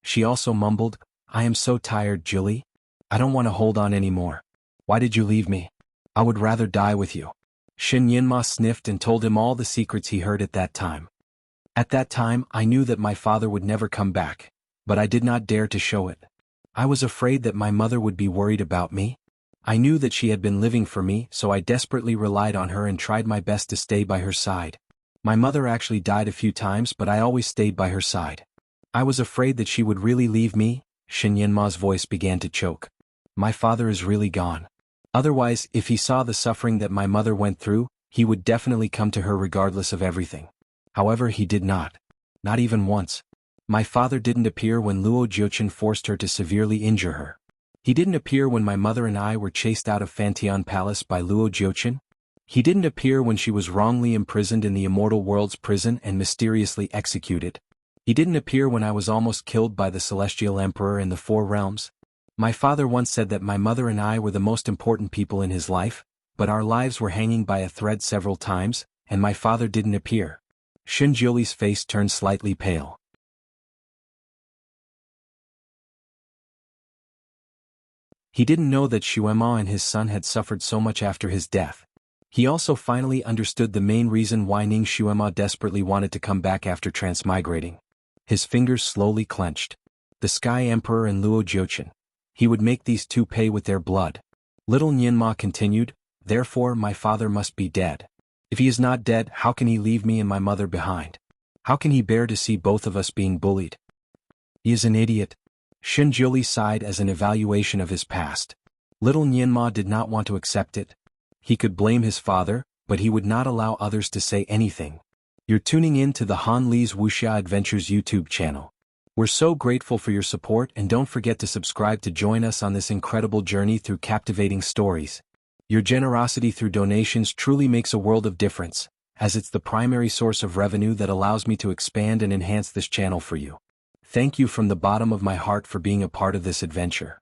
She also mumbled, I am so tired, Jiuli. I don't want to hold on anymore. Why did you leave me? I would rather die with you. Shin Yanma sniffed and told him all the secrets he heard at that time. At that time, I knew that my father would never come back, but I did not dare to show it. I was afraid that my mother would be worried about me. I knew that she had been living for me, so I desperately relied on her and tried my best to stay by her side. My mother actually died a few times, but I always stayed by her side. I was afraid that she would really leave me. Shin Yanma's voice began to choke. My father is really gone. Otherwise, if he saw the suffering that my mother went through, he would definitely come to her regardless of everything. However, he did not. Not even once. My father didn't appear when Luo Jiuchen forced her to severely injure her. He didn't appear when my mother and I were chased out of Fantian Palace by Luo Jiuchen. He didn't appear when she was wrongly imprisoned in the Immortal World's prison and mysteriously executed. He didn't appear when I was almost killed by the Celestial Emperor in the Four Realms. My father once said that my mother and I were the most important people in his life, but our lives were hanging by a thread several times, and my father didn't appear. Shin Jiuli's face turned slightly pale. He didn't know that Xuema and his son had suffered so much after his death. He also finally understood the main reason why Ning Xuema desperately wanted to come back after transmigrating. His fingers slowly clenched. The Sky Emperor and Luo Jiuchen. He would make these two pay with their blood. Little Nianma continued, therefore my father must be dead. If he is not dead, how can he leave me and my mother behind? How can he bear to see both of us being bullied? He is an idiot. Xun Jiuli sighed as an evaluation of his past. Little Nianma did not want to accept it. He could blame his father, but he would not allow others to say anything. You're tuning in to the Han Li's Wuxia Adventures YouTube channel. We're so grateful for your support, and don't forget to subscribe to join us on this incredible journey through captivating stories. Your generosity through donations truly makes a world of difference, as it's the primary source of revenue that allows me to expand and enhance this channel for you. Thank you from the bottom of my heart for being a part of this adventure.